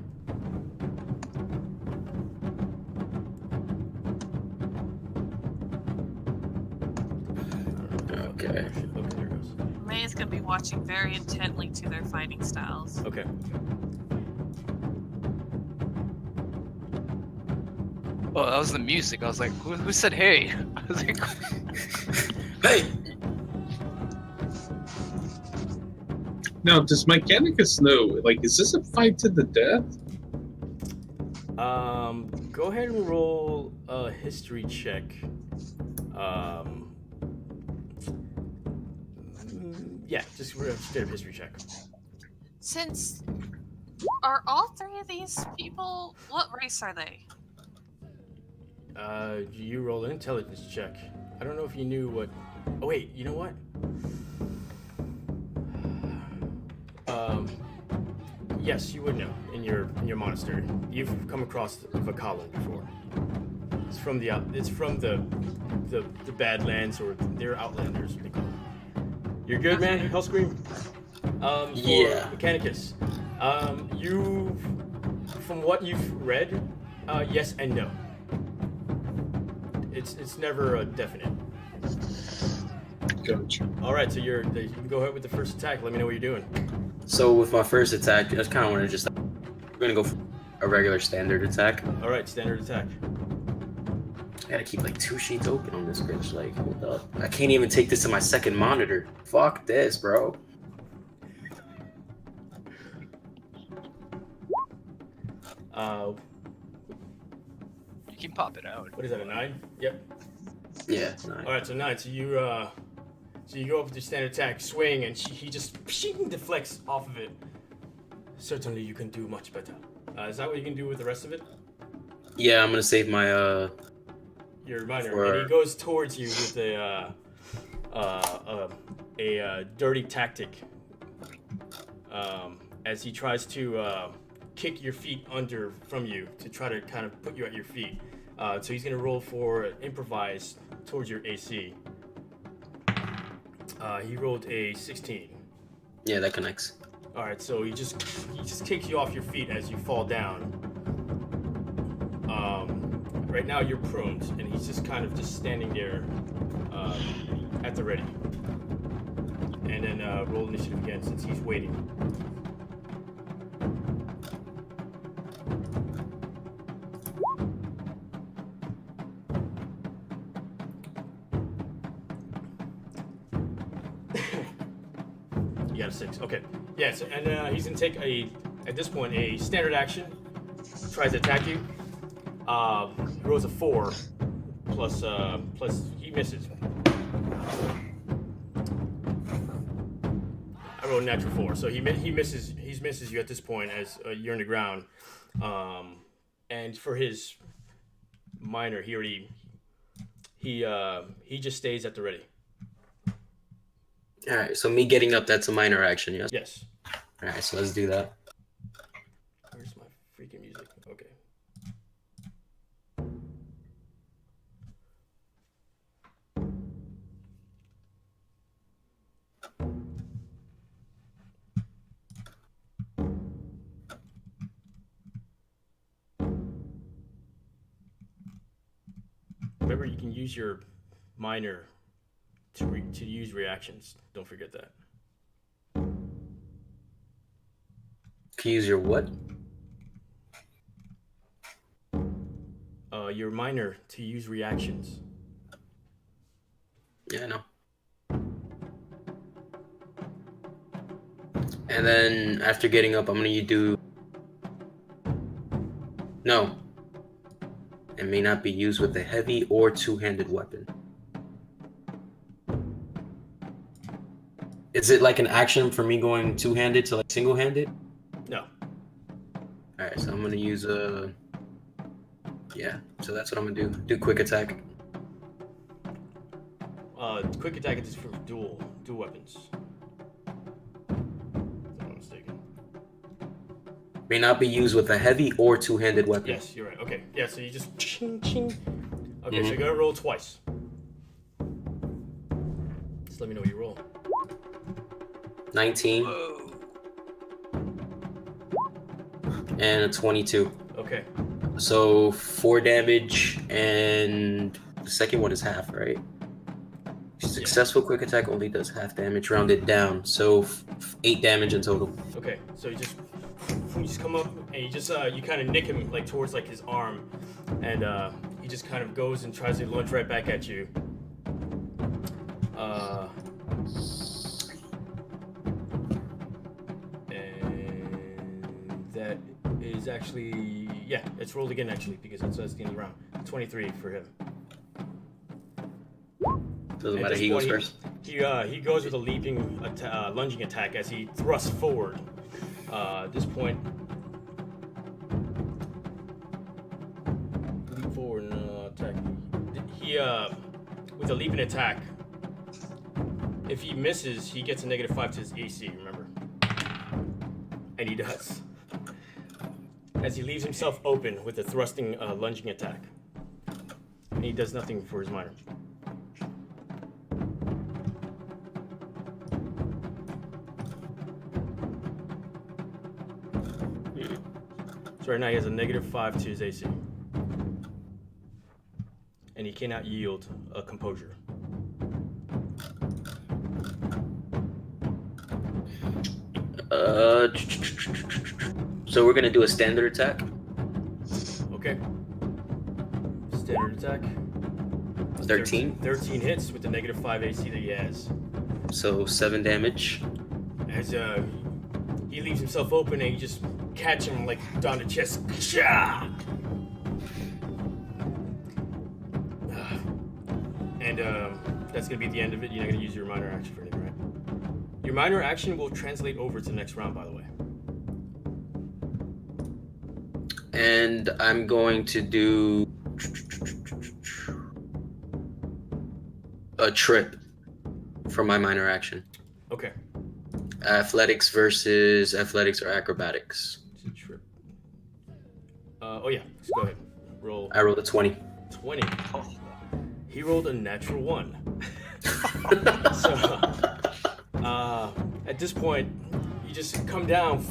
Okay. Okay, there it goes. May is gonna be watching very intently to their fighting styles. Okay. Oh, that was the music. I was like, who said hey? I was like, Hey! Now, does Mechanicus know? Like, is this a fight to the death? Go ahead and roll a history check. Yeah, just a straight up history check. Since are all three of these people, what race are they? You roll an intelligence check. I don't know if you knew what. Oh wait, you know what? Yes, you would know in your monastery. You've come across Vakala before. It's from the Badlands, or they're Outlanders, what they call them. You're good, man. Hellscream. For Yeah. Mechanicus, from what you've read, yes and no. It's never a definite. Gotcha. All right, so you can go ahead with the first attack. Let me know what you're doing. So with my first attack, I just kind of want to just... We're going to go for a regular standard attack. All right, standard attack. I gotta keep like 2 sheets open on this bitch. Like, hold up. I can't even take this to my second monitor. Fuck this, bro. you can pop it out. What is that, a 9? Yep. Yeah, 9. All right, so 9. So you go up with your standard attack, swing, and he just deflects off of it. Certainly, you can do much better. Is that what you can do with the rest of it? Yeah, I'm gonna save my Your minor, For- and he goes towards you with a dirty tactic. As he tries to kick your feet under from you to try to kind of put you at your feet. So he's gonna roll for improvise towards your AC. He rolled a 16. Yeah, that connects. All right, so he just kicks you off your feet as you fall down. Right now you're pruned, and he's just kind of just standing there at the ready. And then roll initiative again since he's waiting. You got a 6. Okay. Yes, and he's gonna take at this point a standard action. Tries to attack you. He rolls a 4, plus he misses. I rolled a natural 4, so he misses you at this point as you're on the ground. And for his minor, he just stays at the ready. All right, so me getting up, that's a minor action, yes? Yes. All right, so let's do that. Where's my freaking music? Okay. Remember, you can use your minor to use reactions. Don't forget that. Can you use your what? Your minor to use reactions. Yeah, I know. And then after getting up, I'm gonna do. No. It may not be used with a heavy or two-handed weapon. Is it like an action for me going two-handed to like single-handed? No. Alright, so I'm gonna use a. Yeah, so that's what I'm gonna do. Do quick attack. Quick attack is for dual weapons. If I'm not mistaken. May not be used with a heavy or two-handed weapon. Yes, you're right. Okay. Yeah, so you just ching ching. Okay, so you're gonna roll twice. Just let me know what you roll. 19. And a 22. Okay. So 4 damage, and the second one is half, right? Successful quick attack only does half damage, rounded down. So 8 damage in total. Okay, so you just come up and you just you kind of nick him like towards like his arm, and he just kind of goes and tries to lunge right back at you. And that is actually, yeah, it's rolled again actually because that's the end of the round. 23 for him. Doesn't matter, he goes first. He goes with a leaping, lunging attack as he thrusts forward. At this point, leap forward and attack. He with a leaping attack. If he misses, he gets a -5 to his AC. Remember, and he does. As he leaves himself open with a thrusting, lunging attack, and he does nothing for his minor. So right now he has a -5 to his AC. And he cannot yield a composure. So we're gonna do a standard attack. Okay. Standard attack. 13. 13 hits with the -5 AC that he has. So 7 damage. As he leaves himself open and you just catch him like down the chest. And that's gonna be the end of it. You're not gonna use your minor action for anything, right? Your minor action will translate over to the next round, by the way. And I'm going to do a trip for my minor action. Okay. Athletics versus athletics or acrobatics. It's a trip. Oh yeah, let's go ahead. Roll I rolled a 20. 20. He rolled a natural 1. So at this point, you just come down.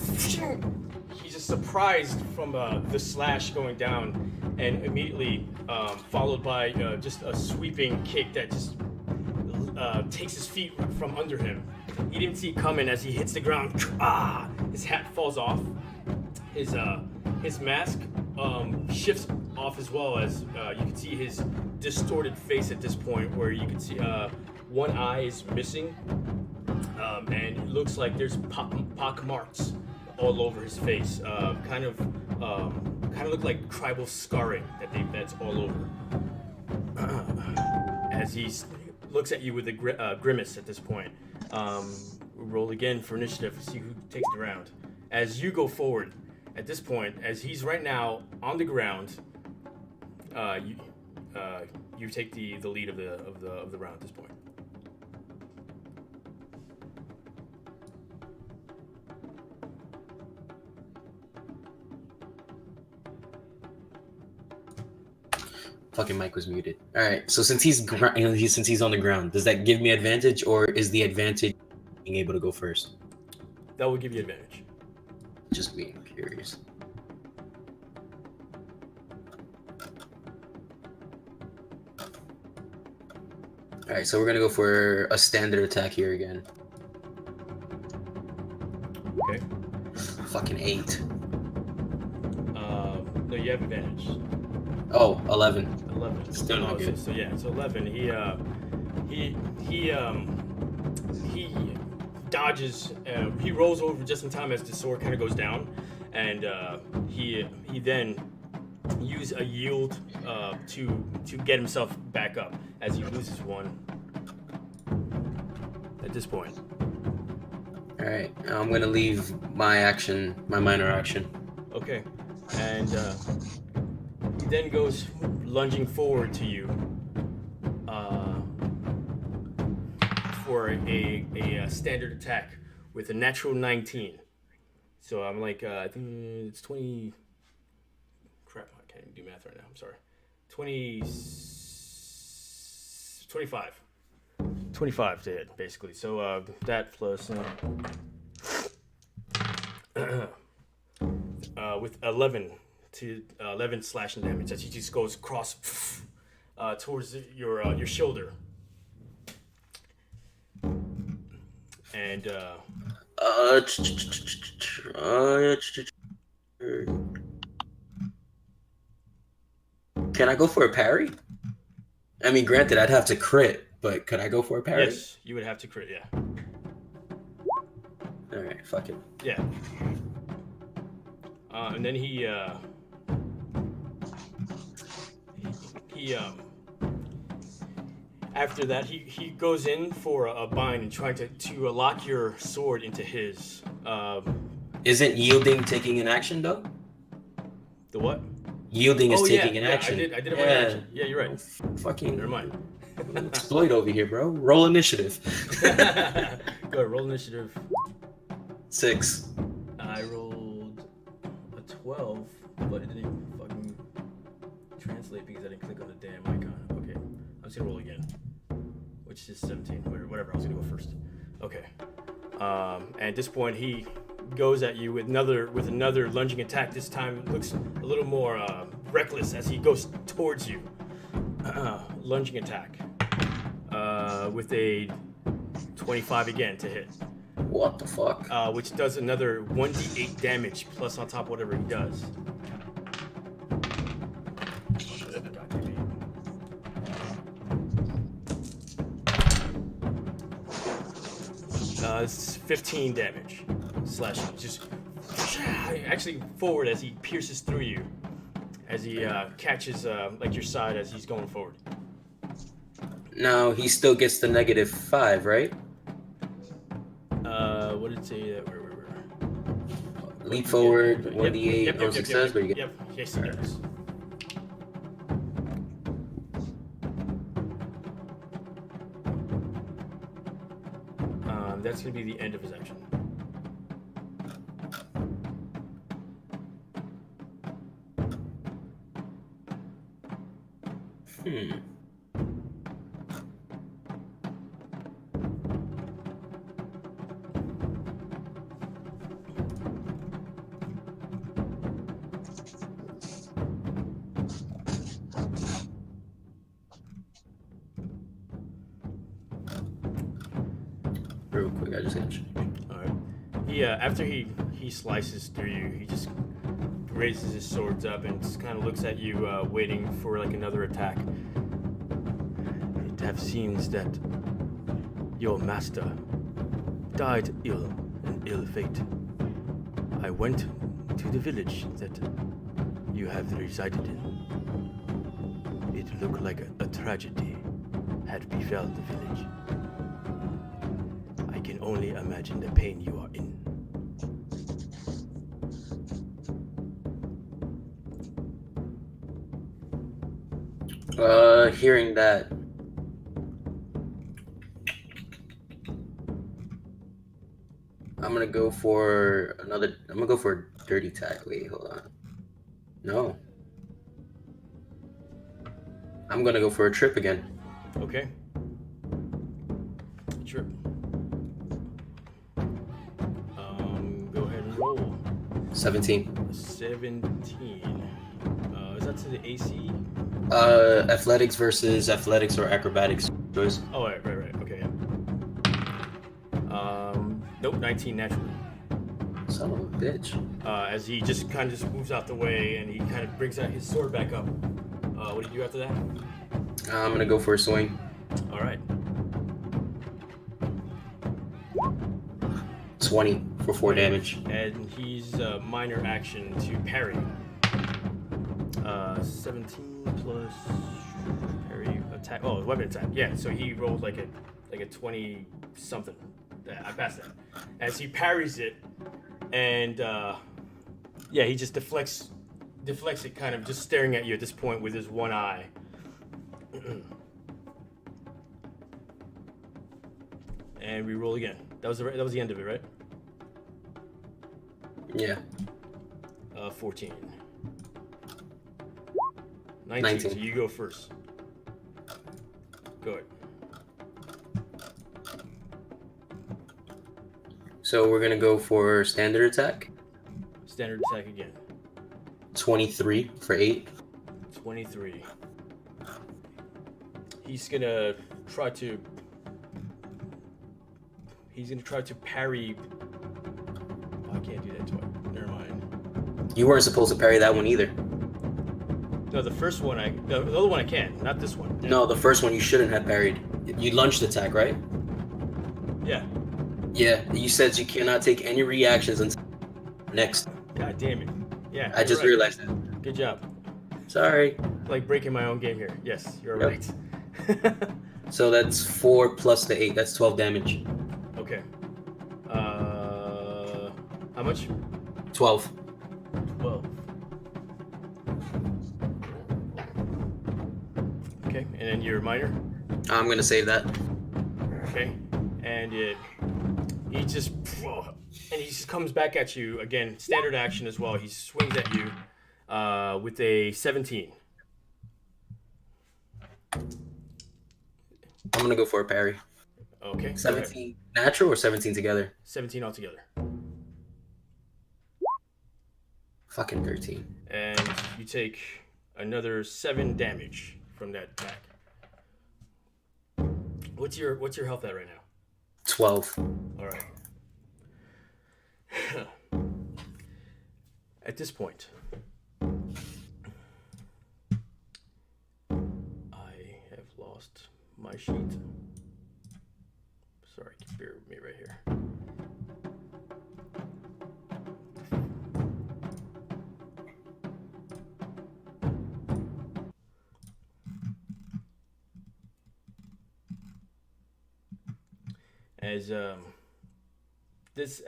He's just surprised from the slash going down, and immediately followed by just a sweeping kick that just takes his feet from under him. He didn't see it coming as he hits the ground. His hat falls off. His mask shifts off as well, as you can see his distorted face at this point, where you can see one eye is missing, and it looks like there's pock marks all over his face. Kind of look like tribal scarring that's all over. As he looks at you with a grimace at this point. Roll again for initiative to see who takes the round. As you go forward, at this point, as he's right now on the ground, you take the lead of the round at this point. Fucking mic was muted. All right. So since he's on the ground, does that give me advantage, or is the advantage being able to go first? That will give you advantage. Just being curious. All right. So we're gonna go for a standard attack here again. Okay. Fucking 8. No, you have advantage. Oh, 11. 11. Still not good. So 11. He dodges. He rolls over just in time as the sword kind of goes down, and he then use a yield to get himself back up as he loses 1 at this point. All right. I'm gonna leave my minor action. Okay, and he then goes lunging forward to you for a standard attack with a natural 19. So I'm like, I think it's 20. Crap, I can't even do math right now. I'm sorry. 25. 25 to hit, basically. So that plus with 11 slashing damage as he just goes across towards your shoulder. And can I go for a parry? I mean, granted, I'd have to crit, but could I go for a parry? yes, you would have to crit, yeah. All right, fuck it. Yeah. And then he after that he goes in for a bind and trying to lock your sword into his. Isn't yielding taking an action though? The what? Yielding is taking an action. I did it by action. Yeah, you're right. Fucking Never mind. exploit over here, bro. Roll initiative. Go ahead, roll initiative. 6. I rolled a 12, but it didn't fucking translate because I didn't click on the damn icon. Okay, I'm just gonna roll again, which is 17. Whatever. I was gonna go first. Okay. And at this point, he goes at you with another lunging attack. This time, it looks a little more reckless as he goes towards you. Lunging attack with a 25 again to hit. What the fuck? Which does another 1d8 damage plus on top of whatever he does. It's 15 damage. Slashing. Just actually forward as he pierces through you. As he catches like your side as he's going forward. No, he still gets the -5, right? What did it say? Where? Leap forward, 1d8 on success, but you get. Yep. Yes, he does. That's gonna be the end of his action. Real quick, I just got you. All right. After he slices through you, he just raises his swords up and just kind of looks at you, waiting for like another attack. It have seems that your master died an ill fate. I went to the village that you have resided in. It looked like a tragedy had befell the village. I can only imagine the pain you are in. Hearing that, I'm gonna go for a dirty tag. Wait, hold on. No. I'm gonna go for a trip again. Okay. Sure. Go ahead and roll. 17. 17. Is that to the AC? Athletics versus athletics or acrobatics choice. Oh, right. Okay, yeah. Nope, 19 naturally. Son of a bitch. As he just kind of moves out the way and he kind of brings out his sword back up. What do you do after that? I'm gonna go for a swing. All right. 20 for 4 damage. And he's minor action to parry. 17 plus parry attack. Oh, weapon attack. Yeah, so he rolled like a 20 something. I passed that. As he parries it, and he just deflects it, kind of just staring at you at this point with his one eye. And we roll again. That was the end of it, right? Yeah. 14. 19. So you go first. Go ahead. So we're gonna go for standard attack. Standard attack again. 23 for 8. 23. He's gonna try to parry. Oh, I can't do that twice. Never mind. You weren't supposed to parry that one either. No, the first one the other one I can, not this one. No, the first one you shouldn't have parried. You lunged attack, right? Yeah. Yeah, you said you cannot take any reactions until next. God damn it. Yeah. I just realized that. Good job. Sorry. Like breaking my own game here. Yes, you're Yep. right. So that's 4 plus the 8. That's 12 damage. Okay. How much? 12. 12. Okay, and then your minor. I'm gonna save that. Okay, and he just comes back at you again. Standard action as well. He swings at you with a 17. I'm gonna go for a parry. Okay. 17 natural or 17 together? 17 altogether. Fucking 13. And you take another 7 damage from that attack. What's your health at right now? 12. All right. At this point, I have lost my sheet. Sorry, bear with me right here. As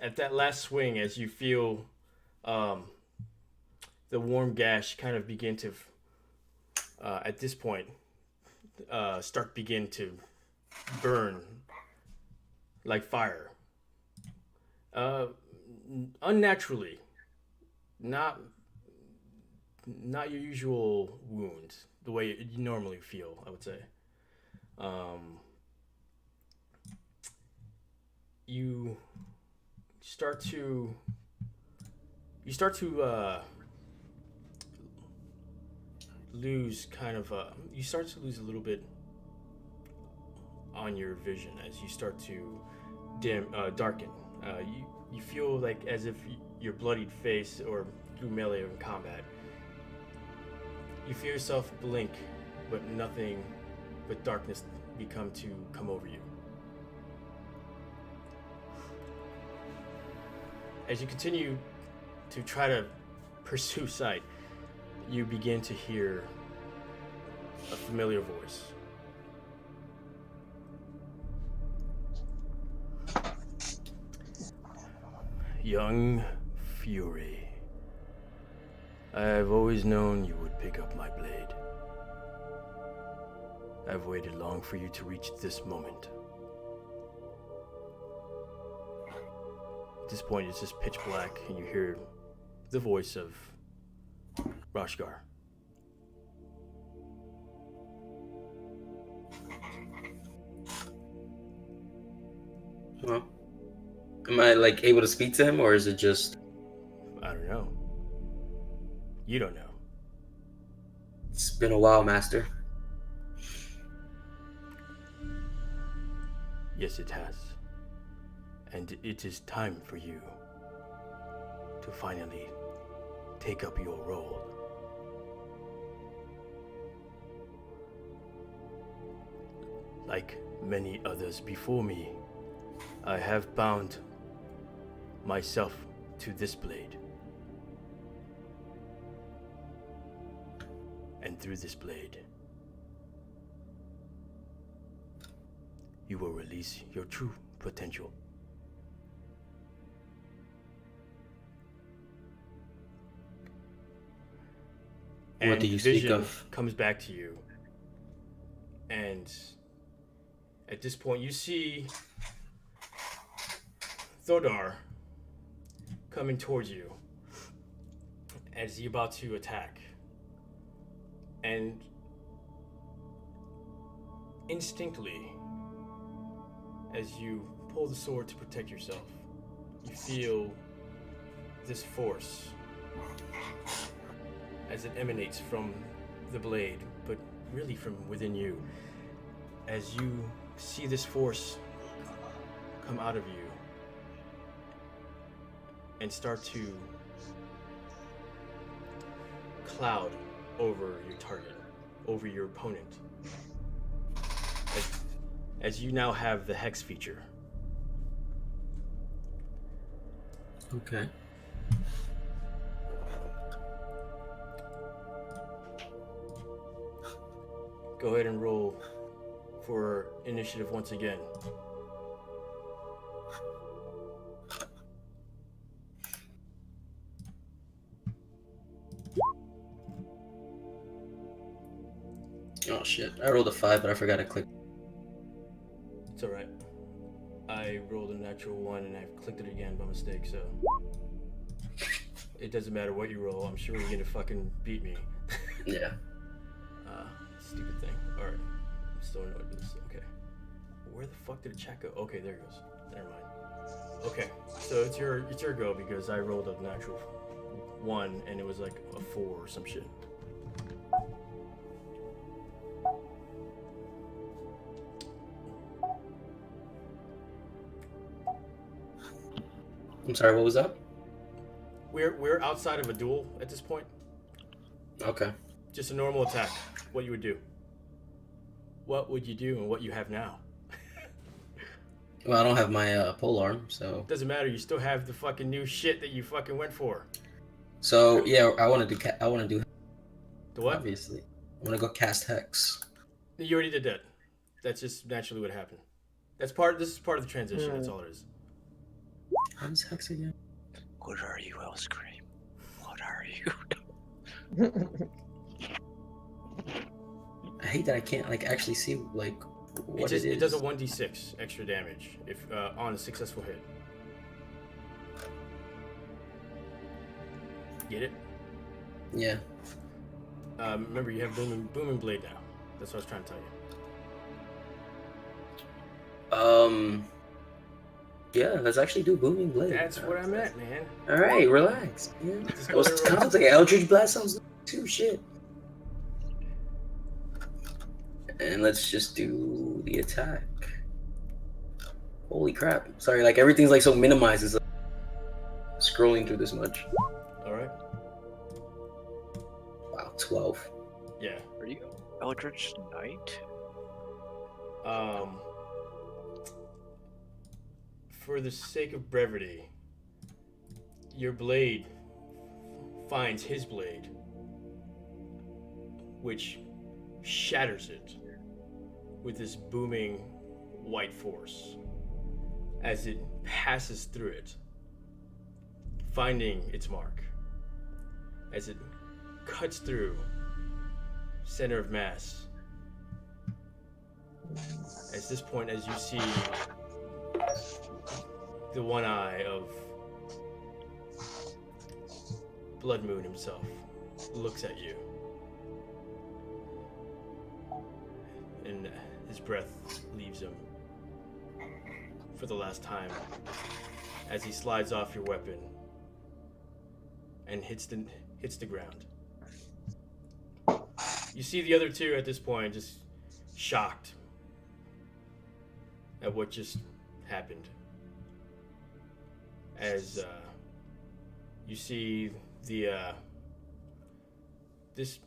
at that last swing, as you feel the warm gash kind of begin to at this point begin to burn like fire, unnaturally, not not your usual wound, the way you normally feel, I would say. You start to lose you start to lose a little bit on your vision as you start to darken. You feel like as if your bloodied face or through melee or in combat, you feel yourself blink, but nothing but darkness come over you. As you continue to try to pursue sight, you begin to hear a familiar voice. Young Fury, I've always known you would pick up my blade. I've waited long for you to reach this moment. At this point, it's just pitch black, and you hear the voice of Rashgar. Well, am I like able to speak to him, or is it just? I don't know. You don't know. It's been a while, Master. Yes, it has. And it is time for you to finally take up your role. Like many others before me, I have bound myself to this blade. And through this blade, you will release your true potential. What And do you speak vision of? comes back to you, and at this point you see Thodar coming towards you as he's about to attack, and instinctively, as you pull the sword to protect yourself, you feel this force as it emanates from the blade, but really from within you. As you see this force come out of you and start to cloud over your target, over your opponent. As you now have the hex feature. Okay. Go ahead and roll for initiative once again. Oh shit! I rolled a 5, but I forgot to click. It's alright. I rolled a natural 1 and I clicked it again by mistake, so it doesn't matter what you roll. I'm sure you're gonna fucking beat me. Yeah. Stupid thing. Alright. I'm still annoyed with this. Okay. Where the fuck did the chat go? Okay, there it goes. Never mind. Okay. So it's your go because I rolled a natural 1 and it was like a 4 or some shit. I'm sorry. What was that? We're outside of a duel at this point. Okay. Just a normal attack. What you would do. What would you do and what you have now? Well, I don't have my pole arm, so. Doesn't matter. You still have the fucking new shit that you fucking went for. So yeah, I want to do. I want to do. The what? Obviously, I want to go cast hex. You already did that. That's just naturally what happened. This is part of the transition. That's all it is. How does hex again? What are you, Elscream? What are you? I hate that I can't like actually see like what it is. It does a 1d6 extra damage if on a successful hit. Get it? Yeah. Remember, you have booming blade now. That's what I was trying to tell you. Yeah, let's actually do booming blade. That's what I meant, man. All right, relax. Yeah. Just I go was there real quick. contemplating Eldritch Blast sounds too shit. And let's just do the attack. Holy crap! Sorry, like everything's like so minimized. It's like scrolling through this much. All right. Wow, 12. Yeah. Are you Eldritch Knight? For the sake of brevity, your blade finds his blade, which shatters it with this booming white force as it passes through it, finding its mark. As it cuts through center of mass. At this point, as you see the one eye of Blood Moon himself looks at you, and his breath leaves him for the last time as he slides off your weapon and hits the ground. You see the other two at this point just shocked at what just happened. As you see the this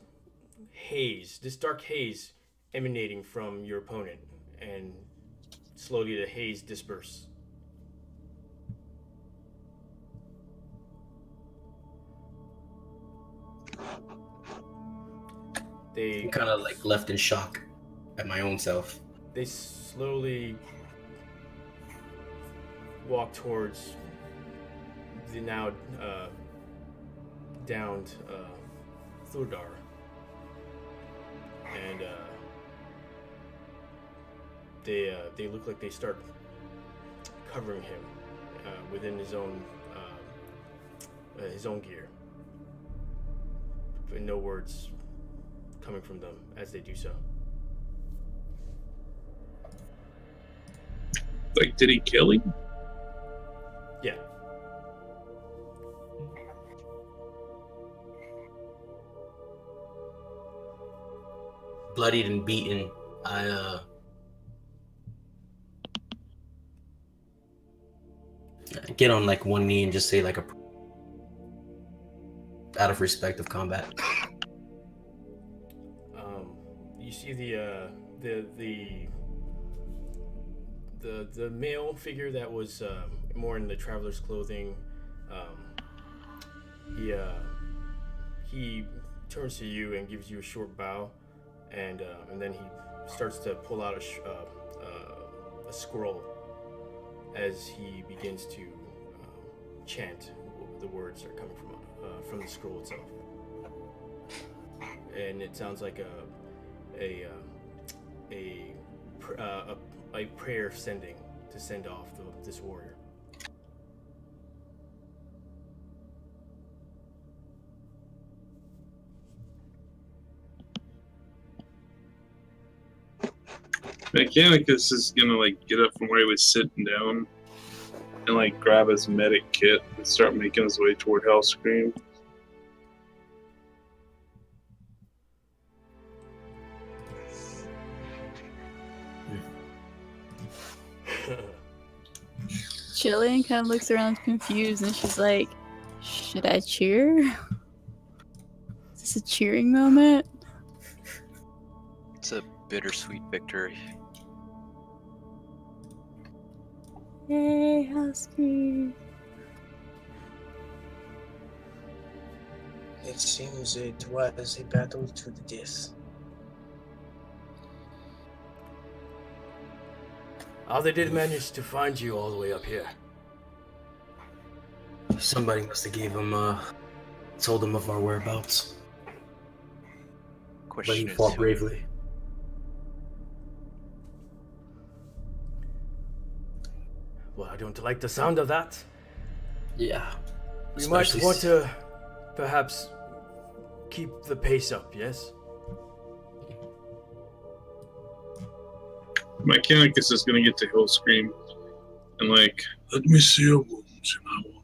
dark haze emanating from your opponent, and slowly the haze disperses. I'm kind of like left in shock at my own self. They slowly walk towards the now downed Thurdar, and they look like they start covering him within his own gear, but no words coming from them as they do so. Like, did he kill him? Yeah. Bloodied and beaten, I get on like one knee and just say like out of respect of combat. You see the male figure that was more in the traveler's clothing. He turns to you and gives you a short bow, and then he starts to pull out a scroll as he begins to chant. The words are coming from the scroll itself, and it sounds like a prayer to send off this warrior. Mechanicus is gonna like get up from where he was sitting down and like grab his medic kit and start making his way toward Hellscream. Jillian kind of looks around confused and she's like, should I cheer? Is this a cheering moment? It's a bittersweet victory. Yay, Husky. It seems it was a battle to the death. How they did manage to find you all the way up here? Somebody must have told him of our whereabouts. But he Question is, fought who- bravely. Well, I don't like the sound of that. Yeah. We might Especially want to perhaps keep the pace up, yes? Mechanicus is gonna get to Hill Scream and like, let me see your wounds and I will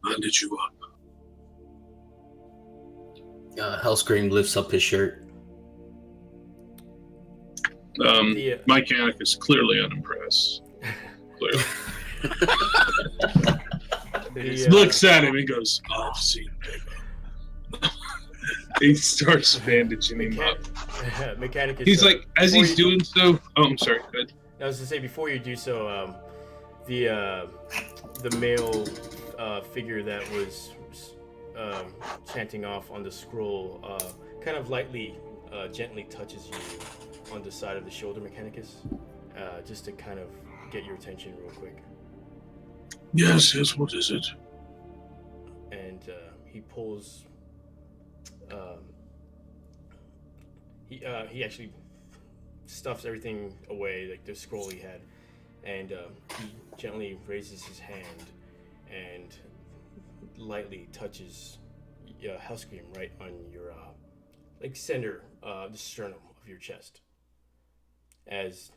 bandage you up. Hellscream lifts up his shirt. Mechanicus clearly unimpressed. Clearly. Looks at him and goes, I've seen bigger. He starts bandaging him up. Mechanicus. He's like, as he's doing so. Oh, I'm sorry. Go ahead. I was to say before you do so, the male figure that was chanting off on the scroll kind of lightly, gently touches you on the side of the shoulder, Mechanicus, just to kind of get your attention real quick. Yes, what is it? And he pulls. He actually stuffs everything away, like the scroll he had, and he gently raises his hand and lightly touches Hellscream right on your like center, the sternum of your chest, as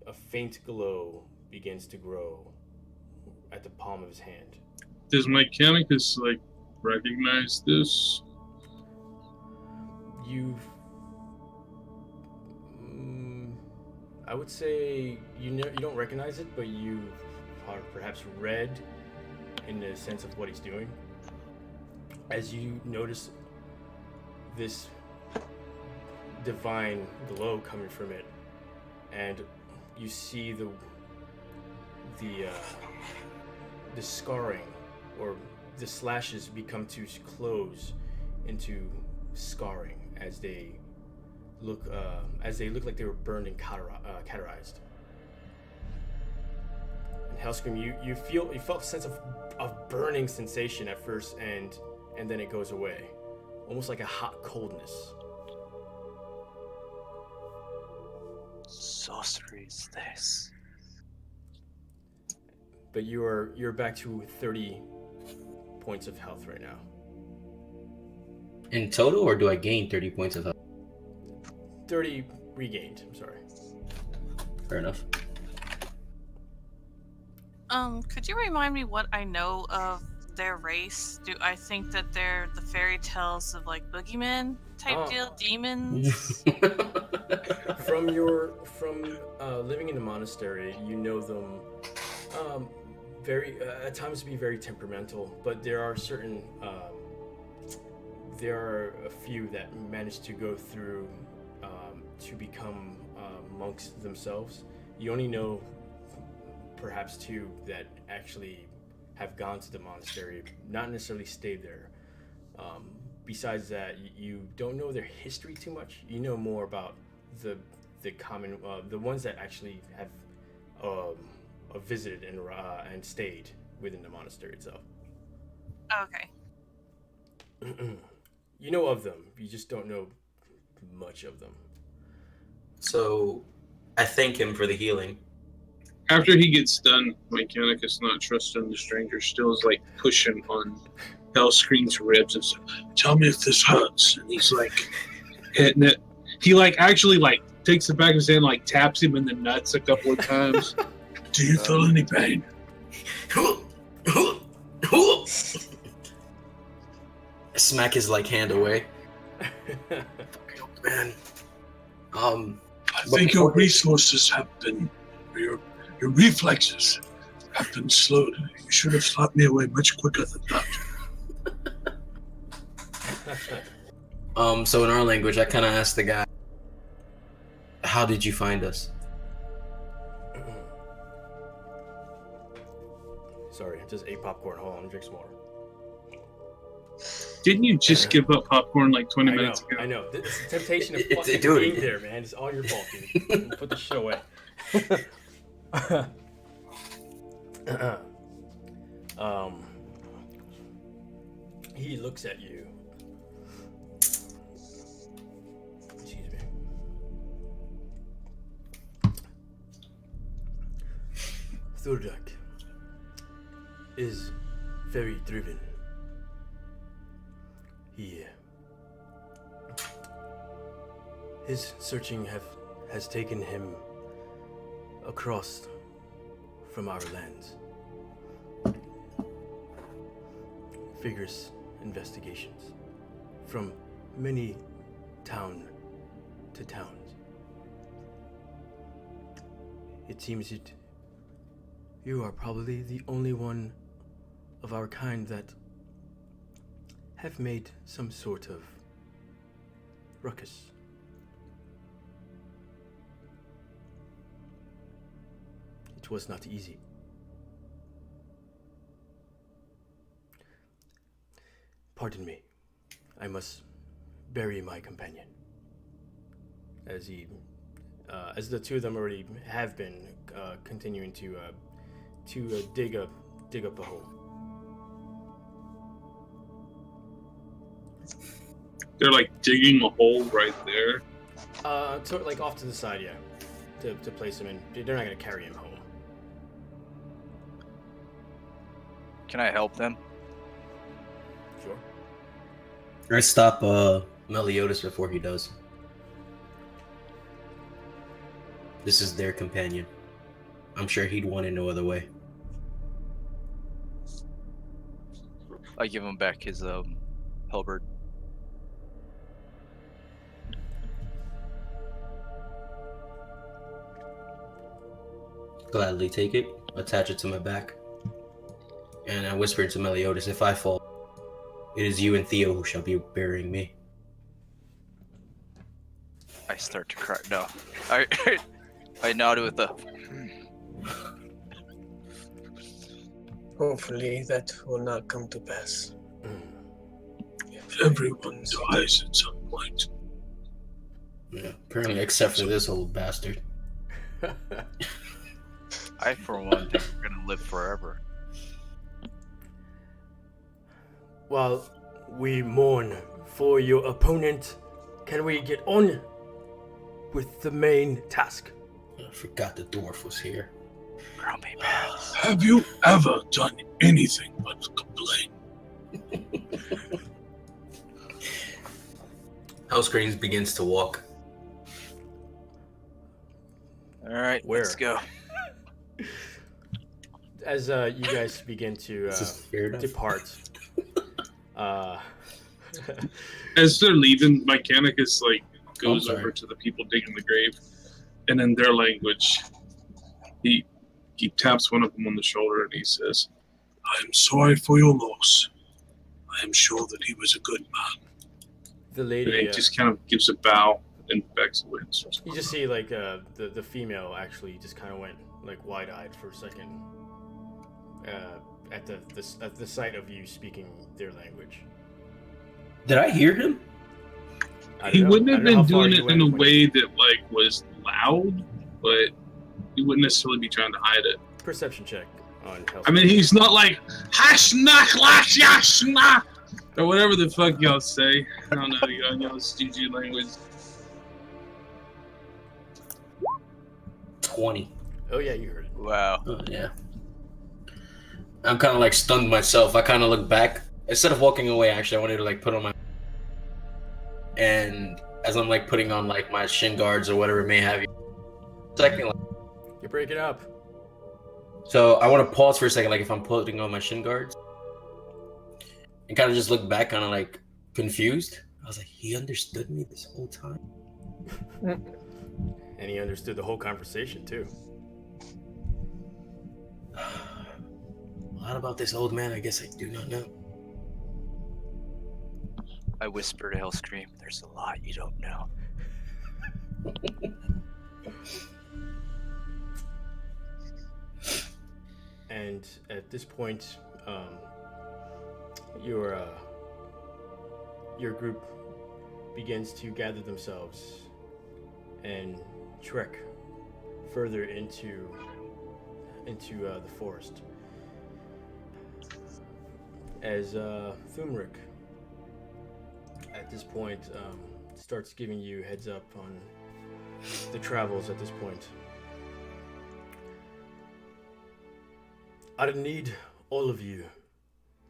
a faint glow begins to grow at the palm of his hand. Does Mechanicus like recognize this? I would say you don't recognize it, but you are perhaps read in the sense of what he's doing. As you notice this divine glow coming from it, and you see the scarring, or the slashes become to close into scarring as they look like they were burned and cauterized. And Hellscream, you felt a sense of burning sensation at first, and then it goes away, almost like a hot coldness. Sorcery is this. But you're back to 30 points of health right now. In total, or do I gain 30 points of health? 30 regained, I'm sorry. Fair enough. Could you remind me what I know of their race? Do I think that they're the fairy tales of like boogeymen type deal, demons? From living in the monastery, you know them very at times to be very temperamental, but there are a few that manage to go through to become monks themselves. You only know perhaps two that actually have gone to the monastery, not necessarily stayed there. Besides that, you don't know their history too much. You know more about the common, the ones that actually have visited and stayed within the monastery itself. Okay. You know of them, you just don't know much of them. So, I thank him for the healing. After he gets done, Mechanicus, not trusting the stranger, still is like pushing on Hellscream's ribs and says, Tell me if this hurts. and he's like hitting it. He like actually like takes the back of his hand, like taps him in the nuts a couple of times. Do you feel any pain? Smack his like hand away. Man. I think your resources have been, your reflexes have been slowed. You should have slapped me away much quicker than that. So in our language, I kind of asked the guy, how did you find us? Sorry, I just ate popcorn. Hold on, let me drink some water. Didn't you just give up popcorn like 20 minutes ago? I know. It's the temptation of fucking dude. being there, man. It's all your fault, dude. Put the shit away. He looks at you. Excuse me. Thurdak is very driven. His searching has taken him across from our lands. Vigorous investigations from many town to towns. It seems that you are probably the only one of our kind that have made some sort of ruckus. It was not easy. Pardon me. I must bury my companion. As the two of them already have been continuing to dig up a hole. They're like digging a hole right there. Like off to the side, yeah, to place him in. They're not gonna carry him home. Can I help them? Sure. I stop Meliodas before he does. This is their companion. I'm sure he'd want it no other way. I give him back his halberd. Gladly take it, attach it to my back, and I whisper to Meliodas, if I fall, it is you and Theo who shall be burying me. I start to cry. No. I nodded with a... Hopefully that will not come to pass. Everyone dies at some point. Yeah, apparently except for this old bastard. I, for one, think we're gonna live forever. While we mourn for your opponent, can we get on with the main task? I forgot the dwarf was here. Grow me back. Have you ever done anything but complain? Housecranes begins to walk. All right, Where? let's go. As you guys begin to This is fair enough. depart, As they're leaving, Mechanicus like I'm goes sorry. over to the people digging the grave, and in their language, he taps one of them on the shoulder and he says, I am sorry for your loss. I am sure that he was a good man. the and lady. he just kind of gives a bow and backs away. And starts You just see like the female actually just kind of went like wide-eyed for a second at the sight of you speaking their language. Did I hear him? I He don't know- wouldn't I have don't know been how far doing you it went in a when- way that like was loud, but he wouldn't necessarily be trying to hide it. Perception check on health. I mean, he's not like hashnak lash yashna or whatever the fuck y'all say. I don't know, y'all's GG language. 20. Oh yeah, you heard it. Wow. Oh, yeah. I'm kind of like stunned myself. I kind of look back. Instead of walking away, actually, I wanted to like put on my... And as I'm like putting on like my shin guards or whatever it may have you. Second, like, You break it up. so I want to pause for a second, like if I'm putting on my shin guards. And kind of just look back, kind of like confused. I was like, he understood me this whole time? And he understood the whole conversation too. A lot about this old man, I guess I do not know. I whisper to Hellscream, there's a lot you don't know. And at this point, your group begins to gather themselves and trek further into the forest. As Thumric, at this point, starts giving you heads up on the travels at this point. I'd need all of you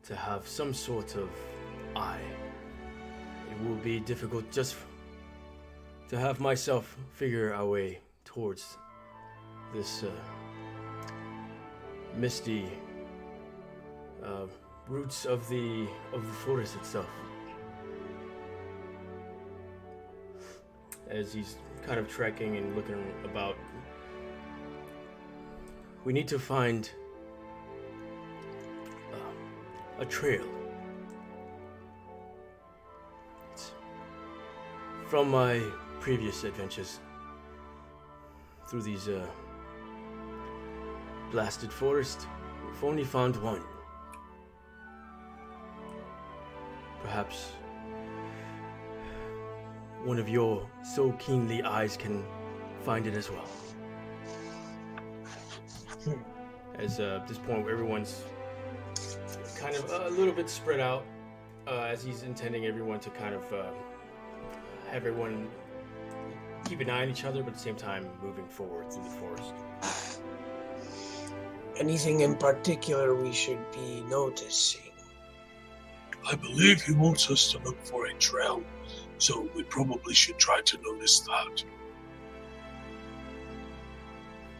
to have some sort of eye it will be difficult just to have myself figure our way towards this misty roots of the forest itself. As he's kind of trekking and looking about, we need to find a trail. It's from my previous adventures through these blasted forests, we've only found one. Perhaps one of your so keenly eyes can find it as well. As at this point, everyone's kind of a little bit spread out, as he's intending everyone to kind of have everyone keep an eye on each other, but at the same time moving forward through the forest. Anything in particular we should be noticing? I believe he wants us to look for a trail, so we probably should try to notice that.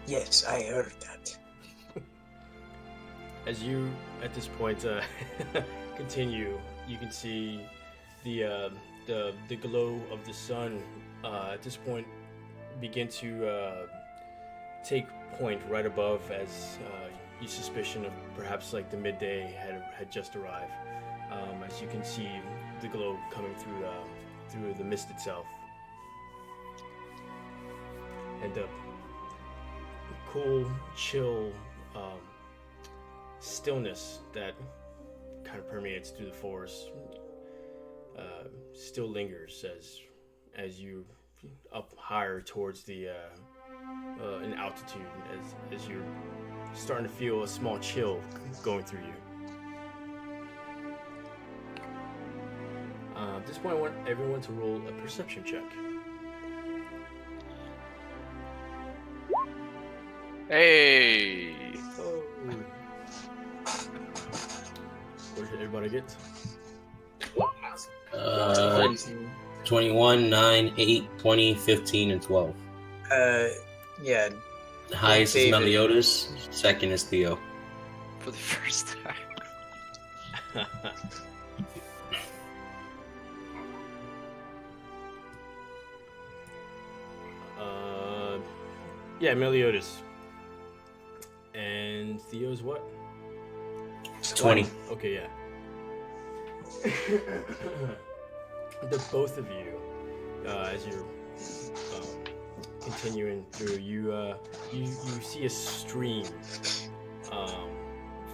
Yes, I heard that. As you, at this point, continue, you can see the glow of the sun at this point begin to take point right above, as you suspicion of perhaps like the midday had just arrived. As you can see the glow coming through the mist itself, and the cool, chill stillness that kind of permeates through the forest still lingers as you up higher towards the in altitude, as you're starting to feel a small chill going through you. At this point, I want everyone to roll a perception check. Hey! Oh. What did everybody get? 21, 9, 8, 20, 15, and 12. Yeah. The highest is David. Meliodas, second is Theo. For the first time. Yeah, Meliodas. And Theo's what? 20. Okay, yeah. The both of you, as you're continuing through, you see a stream.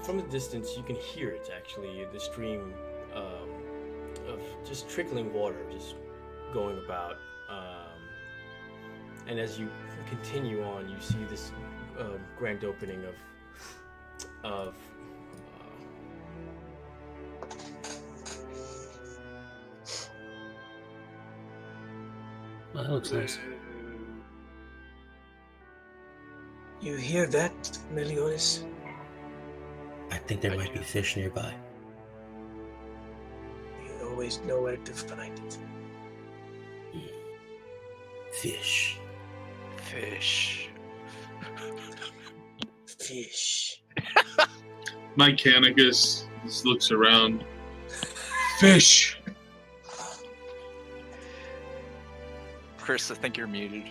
From a distance, you can hear it. Actually, the stream of just trickling water, just going about. And as you continue on, you see this grand opening of Well, that looks nice. You hear that, Meliodas? I think there might be fish nearby. You always know where to find it. Fish. Fish. Fish. Mechanicus just looks around. Fish! Chris, I think you're muted.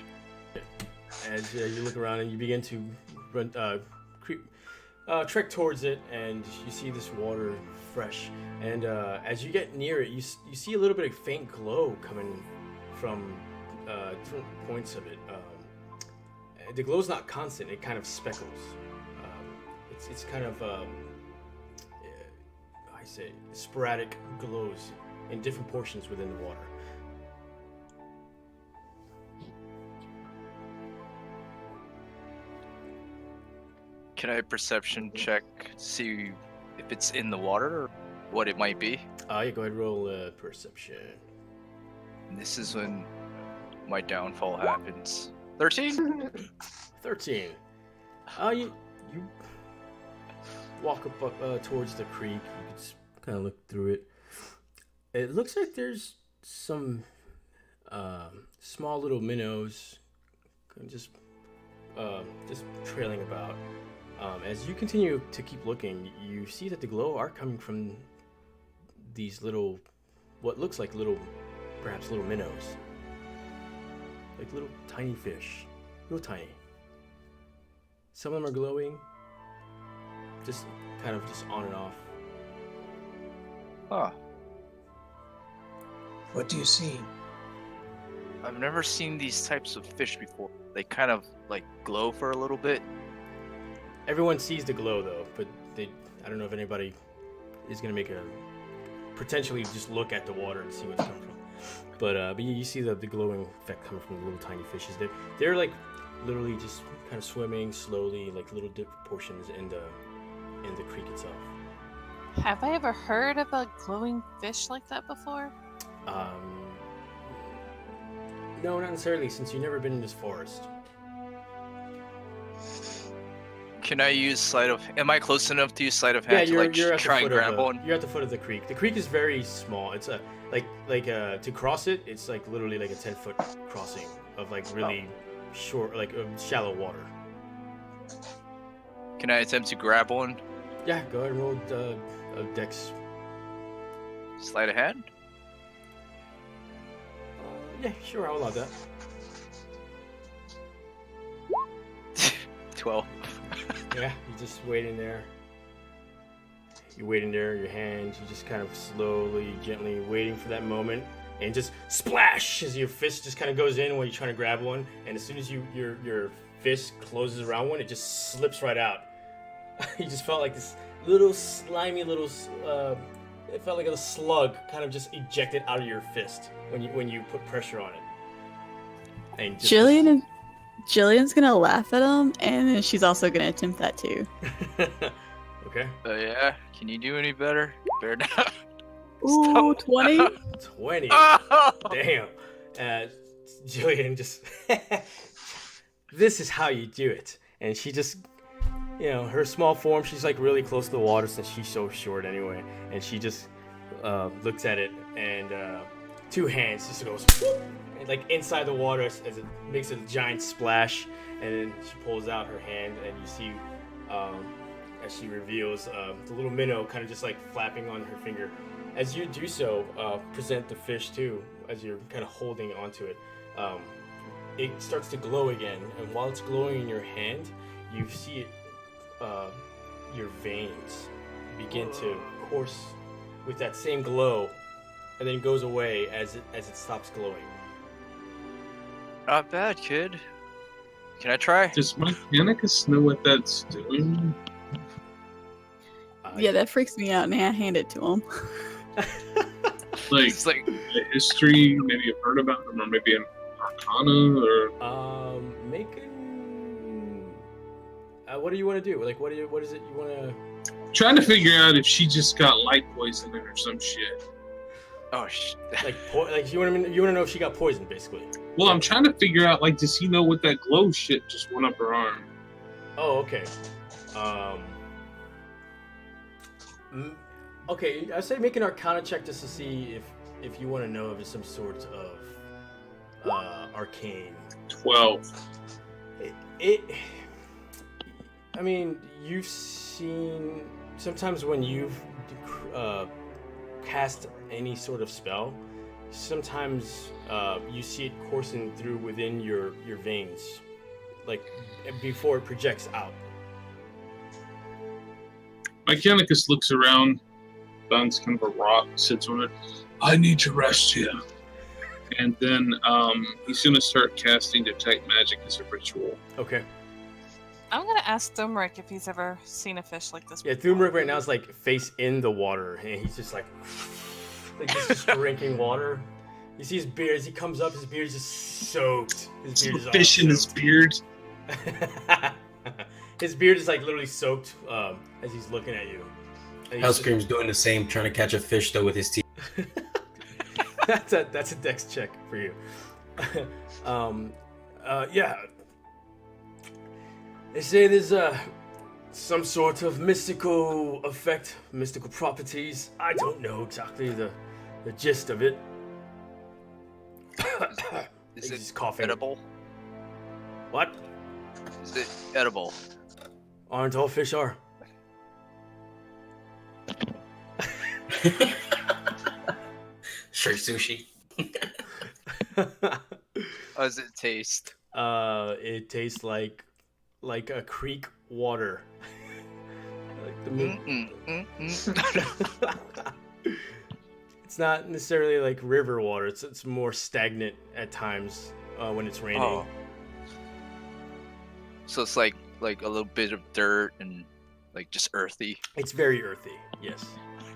as you look around and you begin to run, trek towards it, and you see this water fresh. And as you get near it, you see a little bit of faint glow coming from different points of it. The glow's not constant; it kind of speckles. It's kind of I say sporadic glows in different portions within the water. Can I perception check, see if it's in the water or what it might be? Yeah, go ahead, roll perception. And this is when my downfall happens. 13? 13. You walk up towards the creek. You can kind of look through it. It looks like there's some small little minnows, just trailing about. As you continue to keep looking, you see that the glow are coming from these little, what looks like perhaps little minnows, like little tiny fish, real tiny. Some of them are glowing, just kind of just on and off. Huh. What do you see? I've never seen these types of fish before. They kind of like glow for a little bit. Everyone sees the glow though, but I don't know if anybody is gonna potentially just look at the water and see what's coming from. But you see the glowing effect coming from the little tiny fishes. They're like literally just kind of swimming slowly, like little dip portions in the creek itself. Have I ever heard of a glowing fish like that before? No, not necessarily, since you've never been in this forest. Can I use sleight of? Am I close enough to use sleight of hand to you're like at the try and foot of grab one? You're at the foot of the creek. The creek is very small. It's to cross it. It's like literally like a 10-foot crossing of like really short, like shallow water. Can I attempt to grab one? Yeah, go ahead and roll a dex. Sleight of hand? Yeah, sure, I'll allow that. 12. Yeah, you're just waiting there. You're waiting there, your hands, you just kind of slowly, gently waiting for that moment, and just splash as your fist just kind of goes in when you're trying to grab one, and as soon as your fist closes around one, it just slips right out. You just felt like this little slimy little, it felt like a slug kind of just ejected out of your fist when you put pressure on it. And just, Jillian's gonna laugh at him, and then she's also gonna attempt that too. Okay. Yeah. Can you do any better? Bear down. Ooh, 20? 20. Oh! Damn. Jillian just, this is how you do it. And she just, her small form, she's like really close to the water since she's so short anyway. And she just looks at it and two hands just goes and like inside the water as it makes a giant splash. And then she pulls out her hand and you see as she reveals the little minnow kind of just like flapping on her finger. As you do so, present the fish too, as you're kind of holding onto it. It starts to glow again, and while it's glowing in your hand, you see it, your veins begin to course with that same glow, and then goes away as it stops glowing. Not bad, kid. Can I try? Does Mechanicus know what that's doing? Yeah, that freaks me out, and I hand it to him. It's like the history, maybe you've heard about them, or maybe an Arcana, or what do you want to do? Like, what is it you want to? trying to figure out if she just got light poisoning or some shit. oh shit. Like you want to know if she got poisoned, basically. Well, I'm trying to figure out, like, does he know what that glow shit just went up her arm? Oh, okay. Okay, I say make an Arcana check just to see if you want to know if it's some sort of arcane. 12. I mean, you've seen sometimes when you've cast any sort of spell, sometimes you see it coursing through within your veins, like before it projects out. Mechanicus looks around, finds kind of a rock, sits on it. I need to rest here. And then he's going to start casting Detect Magic as a ritual. Okay. I'm gonna ask Thumrick if he's ever seen a fish like this Yeah, before. Thumrick right now is like face in the water, and he's just like just drinking water. You see his beard as he comes up. His beard is just soaked. His beard is all Fish in his soaked. beard. His beard is like literally soaked as he's looking at you. And he's Hellscream's doing the same, trying to catch a fish though with his teeth. that's a dex check for you. Yeah. They say there's some sort of mystical effect, mystical properties. I don't know exactly the gist of it. Is He's it coughing. edible? What? Is it edible? Aren't all fish are? Straight sushi. How does it taste? It tastes like a creek water. Like the It's not necessarily like river water. It's more stagnant at times when it's raining. Oh. So it's like a little bit of dirt and like just earthy. It's very earthy. Yes,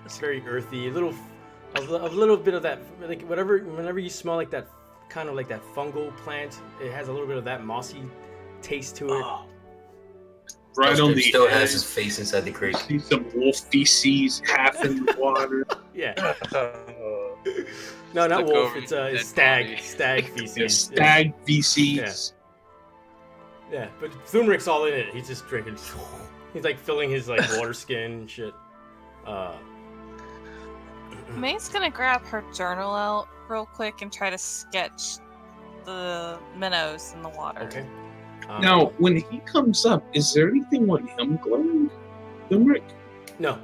it's very earthy. A little bit of that, like whenever you smell like that, kind of like that fungal plant, it has a little bit of that mossy taste to it. Right on the still edge. has his face inside the creek. See some wolf feces half in the water. Yeah. No, not Look wolf. over It's his stag. dead body. Stag Yeah, feces. stag feces. Yeah, but Thumric's all in it. He's just drinking. He's like filling his like water skin and shit. May's gonna grab her journal out real quick and try to sketch the minnows in the water. Okay. Now, when he comes up, is there anything on him glowing? Limerick? No,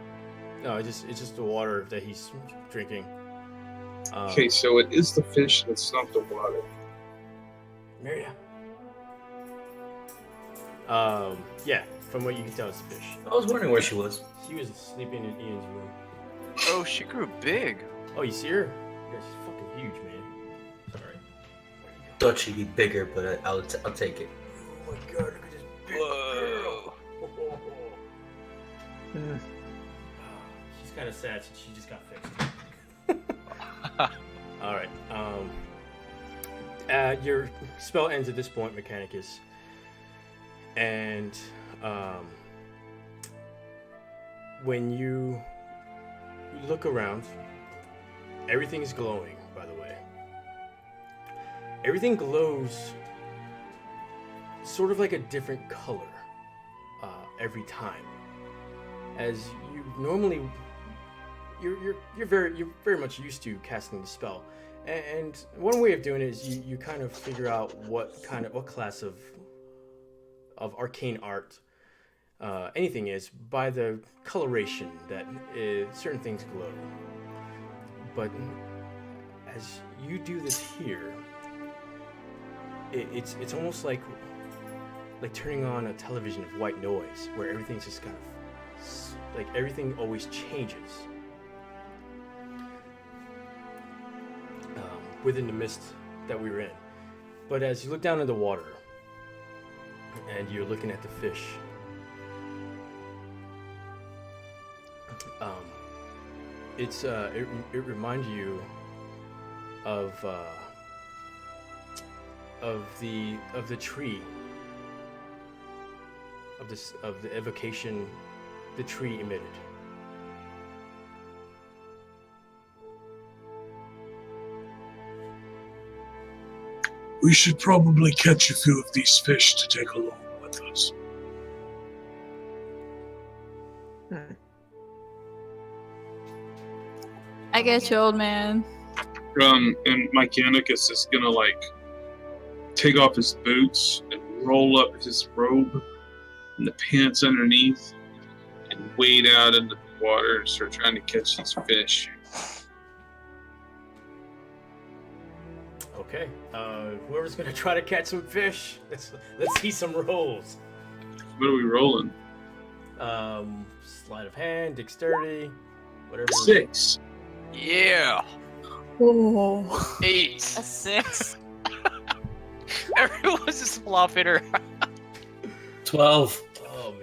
it's just the water that he's drinking. Okay, so it is the fish that's not the water. Maria. Yeah, from what you can tell, it's a fish. I was wondering where she was. She was sleeping in Ian's room. Oh, she grew big. Oh, you see her? Yeah, she's fucking huge, man. Sorry. Thought she'd be bigger, but I'll take it. Oh my god, look at this big Whoa. girl. She's kind of sad since she just got fixed. All right. Your spell ends at this point, Mechanicus, and when you look around, everything is glowing. By the way, everything glows sort of like a different color every time. As you normally, you're very much used to casting the spell, and one way of doing it is you kind of figure out what class of arcane art anything is by the coloration that certain things glow. But as you do this here, it's almost like turning on a television of white noise, where everything's just kind of like everything always changes within the mist that we were in. But as you look down in the water and you're looking at the fish, it reminds you of the tree, of the evocation the tree emitted. We should probably catch a few of these fish to take along with us. I get you, old man. And Mechanicus is gonna like take off his boots and roll up his robe and the pants underneath and wade out into the water and start trying to catch these fish. Okay, whoever's gonna try to catch some fish, let's see some rolls. What are we rolling? Sleight of hand, dexterity, whatever. 6. Yeah. Oh. 8. A 6. Everyone's just flopping her. 12. Oh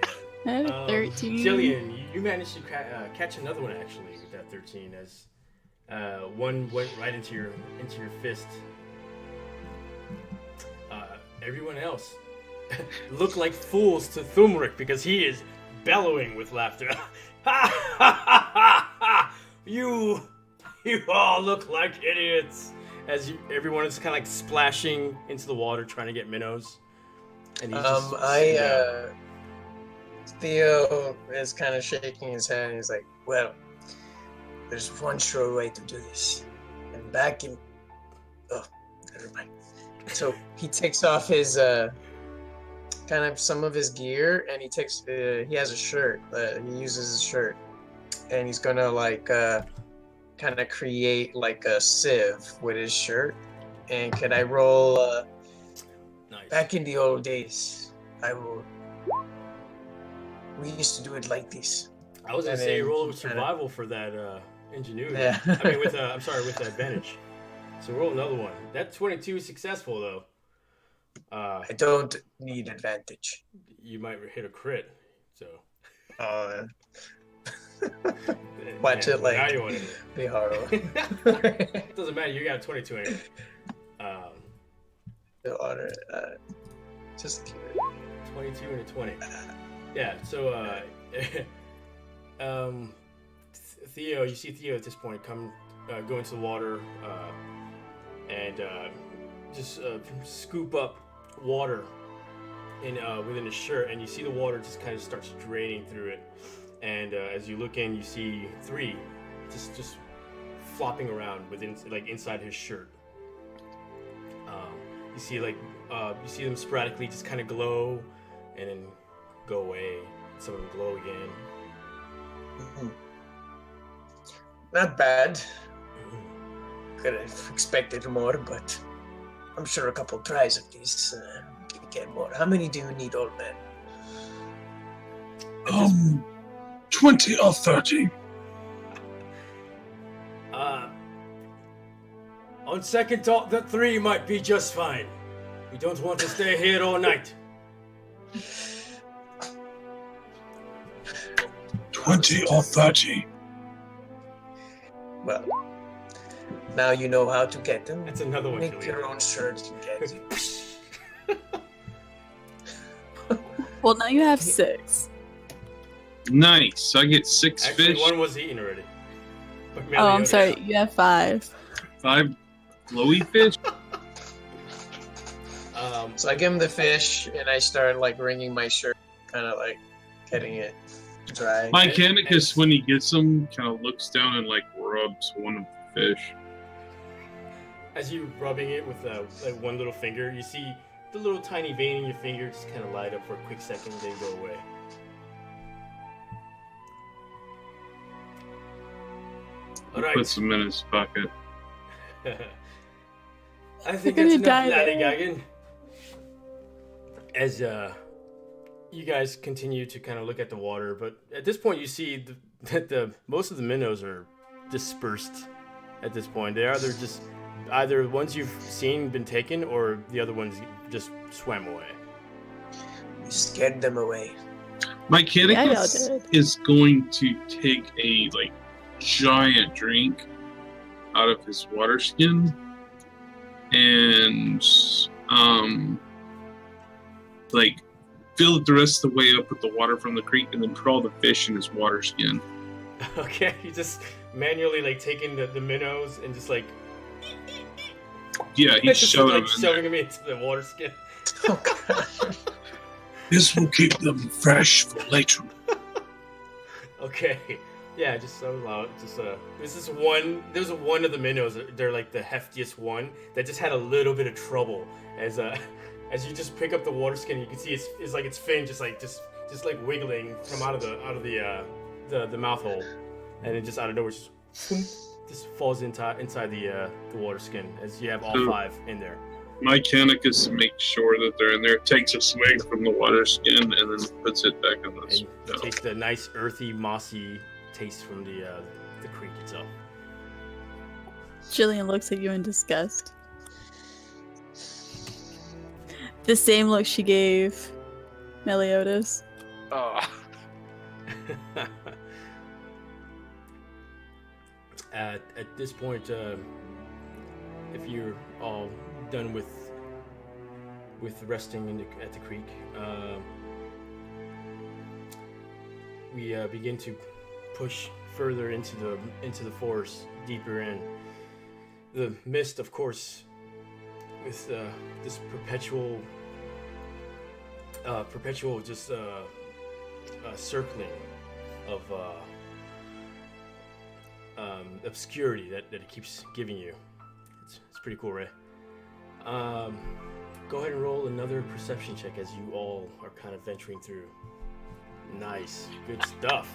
I man. had a 13. Jillian, you managed to catch another one actually with that 13, as one went right into your fist. Everyone else look like fools to Thumric because he is bellowing with laughter. You all look like idiots. As everyone is kind of like splashing into the water trying to get minnows. And he's just Theo is kind of shaking his head and he's like, well, there's one sure way to do this. And back in Never mind. So he takes off his kind of some of his gear, and he takes he has a shirt. He uses his shirt, and he's gonna like kind of create like a sieve with his shirt. And can I roll? Nice. Back in the old days, we used to do it like this. I was gonna and say then roll he kinda- survival for that ingenuity. Yeah. I mean, with I'm sorry, with advantage. So roll another one. That 22 is successful though. I don't need advantage. You might hit a crit. So. Watch Yeah, it like now you want be horrible. it. Doesn't matter. You got a 22 anyway. The order, just cute. 22 and a 20. Yeah. So Theo, you see Theo at this point come go into the water and just scoop up water in within his shirt, and you see the water just kind of starts draining through it. And as you look in, you see 3 just flopping around within inside his shirt. You see you see them sporadically just kind of glow and then go away. Some of them glow again. Not bad. Could have expected more, but I'm sure a couple tries of these can get more. How many do you need, old man? 20 or 30. On second thought, the 3 might be just fine. We don't want to stay here all night. 20 or 30. Well, now you know how to get them. That's another one. Make Julian. your own shirts and get it. Well, now you have 6. Nice. I get 6 Actually, fish, one was eaten already. But Oh, I'm Meliodas- sorry. You have 5. 5 glowy fish. So I give him the fish, and I start like wringing my shirt, kind of like getting it dry. My Canicus, when he gets them, kind of looks down and like rubs one of the fish. As you rubbing it with like one little finger, you see the little tiny vein in your finger just kind of light up for a quick second, then go away. All right. Puts them in his pocket. I think You're that's gonna enough die there. lollygagging. As you guys continue to kind of look at the water, but at this point you see that the most of the minnows are dispersed. At this point, they are just either ones you've seen been taken, or the other ones just swam away. We scared them away. My Yeah, y'all Canicus did. is going to take a like giant drink out of his water skin and like fill it the rest of the way up with the water from the creek, and then put all the fish in his water skin. Okay, you just manually like taking the minnows and just like Yeah, he's just shoving like them in shoving them into the water skin. Oh, God. This will keep them fresh for later. Okay, yeah, just so loud. Just there's one of the minnows. They're like the heftiest one that just had a little bit of trouble as you just pick up the water skin. You can see it's like its fin just like wiggling from out of the mouth hole, and it just out of nowhere just falls inside the water skin as you have all 5 in there. My Canicus makes sure that they're in there, takes a swig from the water skin, and then puts it back in the And you taste the nice earthy, mossy taste from the creek itself. Jillian looks at you in disgust. The same look she gave Meliodas. Oh. At this point, if you're all done with resting at the creek, we begin to push further into the forest, deeper in. The mist, of course, with this perpetual just circling of obscurity that it keeps giving you. It's pretty cool, right? Go ahead and roll another perception check as you all are kind of venturing through. Nice. Good stuff.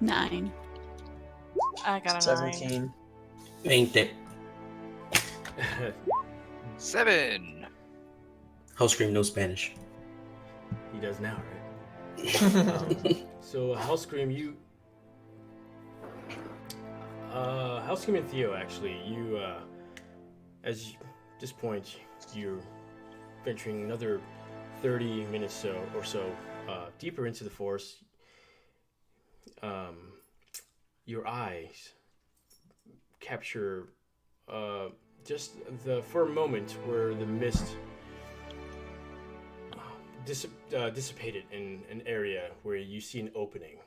Nine. I got a 17. Ain't that 7. Hellscream no Spanish? He does now, right? So Hellscream, Hellscream and Theo, actually, this point, you're venturing another 30 minutes or so deeper into the forest. Your eyes capture just for a moment where the mist dissipated in an area where you see an opening,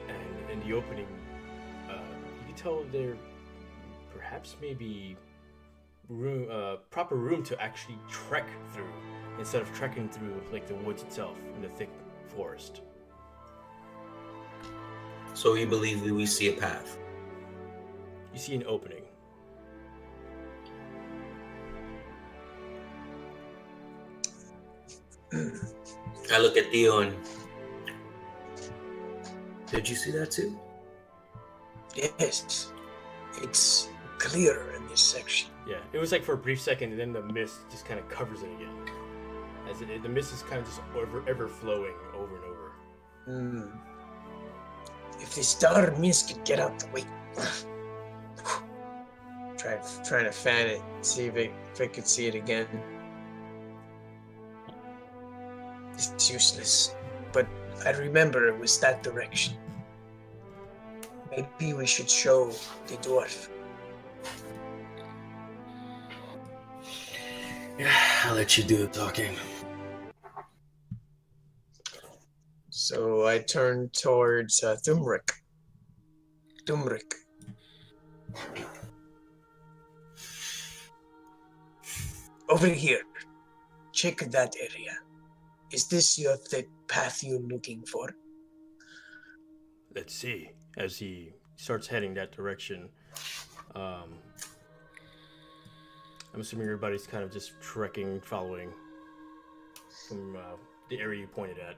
and in the opening you can tell there perhaps maybe proper room to actually trek through instead of trekking through like the woods itself in the thick forest. So he believes that we see a path. You see an opening. I look at Theo and... Did you see that too? Yes, it's clearer in this section. Yeah, it was like for a brief second, and then the mist just kind of covers it again. As the mist is kind of just ever flowing over and over. If this darn mist could get out the way. Trying to fan it, see if I could see it again. It's useless, but I remember it was that direction. Maybe we should show the dwarf. Yeah, I'll let you do the talking. So I turn towards Thumric. Over here. Check that area. Is this the path you're looking for? Let's see. As he starts heading that direction, I'm assuming everybody's kind of just trekking, following from the area you pointed at.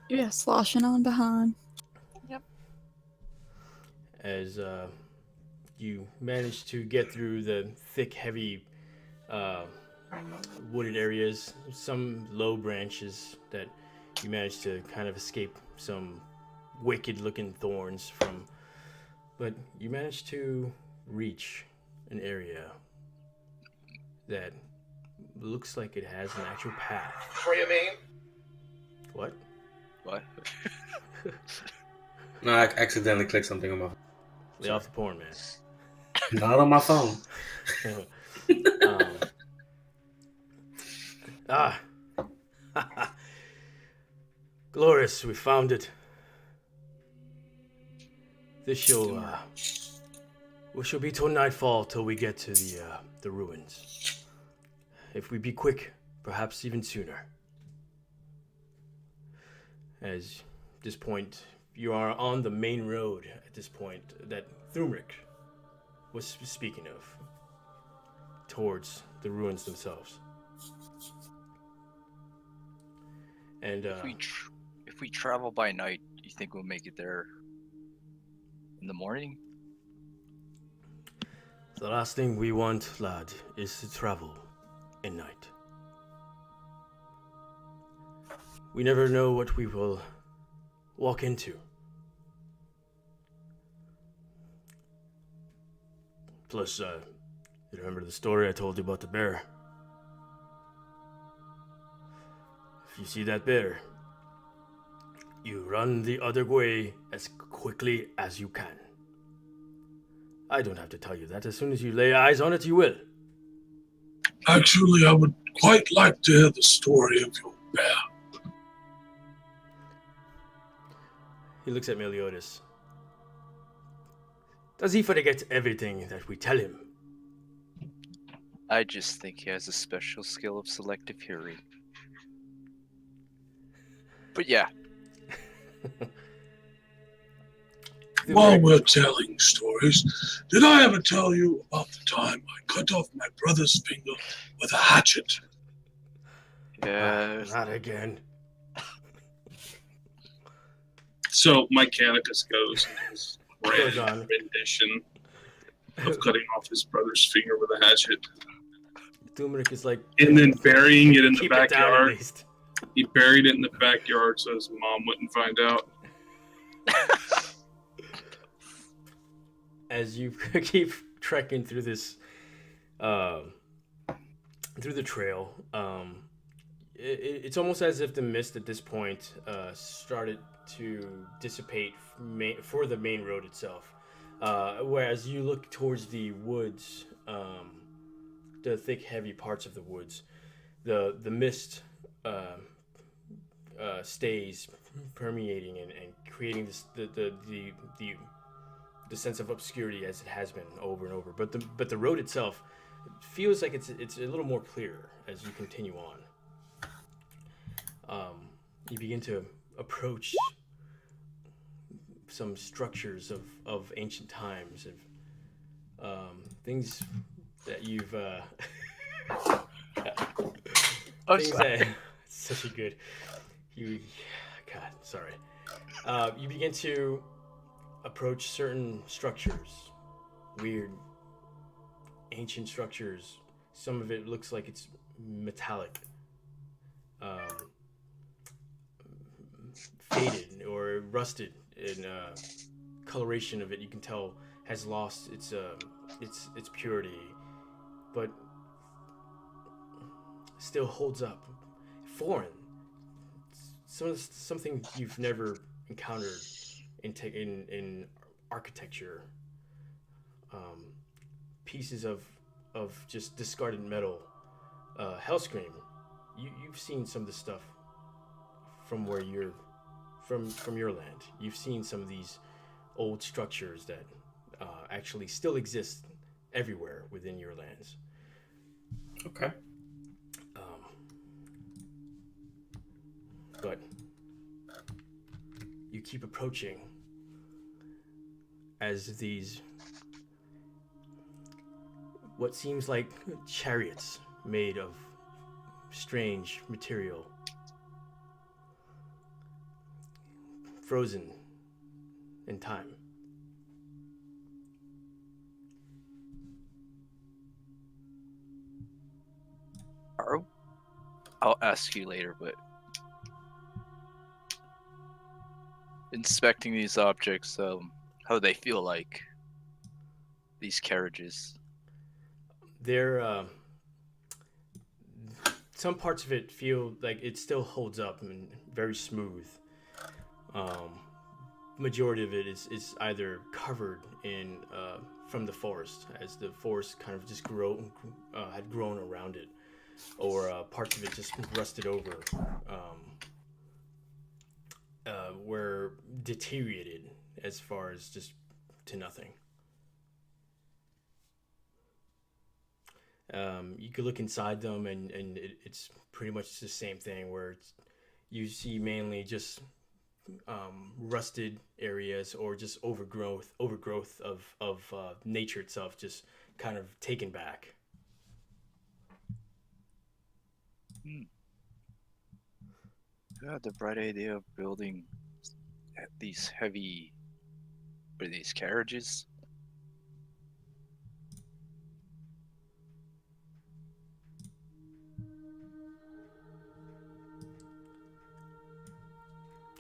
Yeah, sloshing on behind. Yep. As you manage to get through the thick, heavy wooded areas, some low branches that you manage to kind of escape some wicked-looking thorns from, but you manage to reach an area that looks like it has an actual path. What? What? No, I accidentally clicked something on my phone. Lay off the porn, man. Not on my phone. Glorious, we found it. We shall be till nightfall till we get to the ruins. If we be quick, perhaps even sooner. As this point, you are on the main road at this point that Thumric was speaking of, towards the ruins themselves. And if we travel by night, do you think we'll make it there in the morning? The last thing we want, lad, is to travel at night. We never know what we will walk into. Plus, you remember the story I told you about the bear? If you see that bear, you run the other way as quickly as you can. I don't have to tell you that. As soon as you lay eyes on it, you will. Actually, I would quite like to hear the story of your bear. He looks at Meliodas. Does he forget everything that we tell him? I just think he has a special skill of selective hearing. But yeah, While we're telling stories, did I ever tell you about the time I cut off my brother's finger with a hatchet? yeah. Not again. So Mechanicus goes into his Goes grand on. rendition of cutting off his brother's finger with a hatchet, Thumeric is like, and then burying it in the keep it down at backyard. least. He buried it in the backyard so his mom wouldn't find out. As you keep trekking through this, through the trail, it's almost as if the mist at this point started to dissipate for the main road itself. Whereas you look towards the woods, the thick, heavy parts of the woods, the mist stays permeating and creating this the sense of obscurity as it has been over and over. But the road itself feels like it's a little more clear as you continue on. You begin to approach some structures of ancient times, of things that you've things that such a good you begin to approach certain structures, weird ancient structures. Some of it looks like it's metallic, faded or rusted in coloration of it. You can tell has lost its purity, but still holds up. Foreign, something you've never encountered in architecture. Pieces of just discarded metal. Hellscream, you've seen some of this stuff from where you're from your land. You've seen some of these old structures that actually still exist everywhere within your lands. Okay. But you keep approaching as these what seems like chariots made of strange material, frozen in time. I'll ask you later, but inspecting these objects, how do they feel like? These carriages. They're some parts of it feel like it still holds up and very smooth. Majority of it is either covered in from the forest, as the forest kind of just had grown around it, or parts of it just rusted over, were deteriorated as far as just to nothing. You could look inside them, and it's pretty much the same thing, where you see mainly just rusted areas or just overgrowth of nature itself, just kind of taken back. I had the bright idea of building these heavy, or these carriages.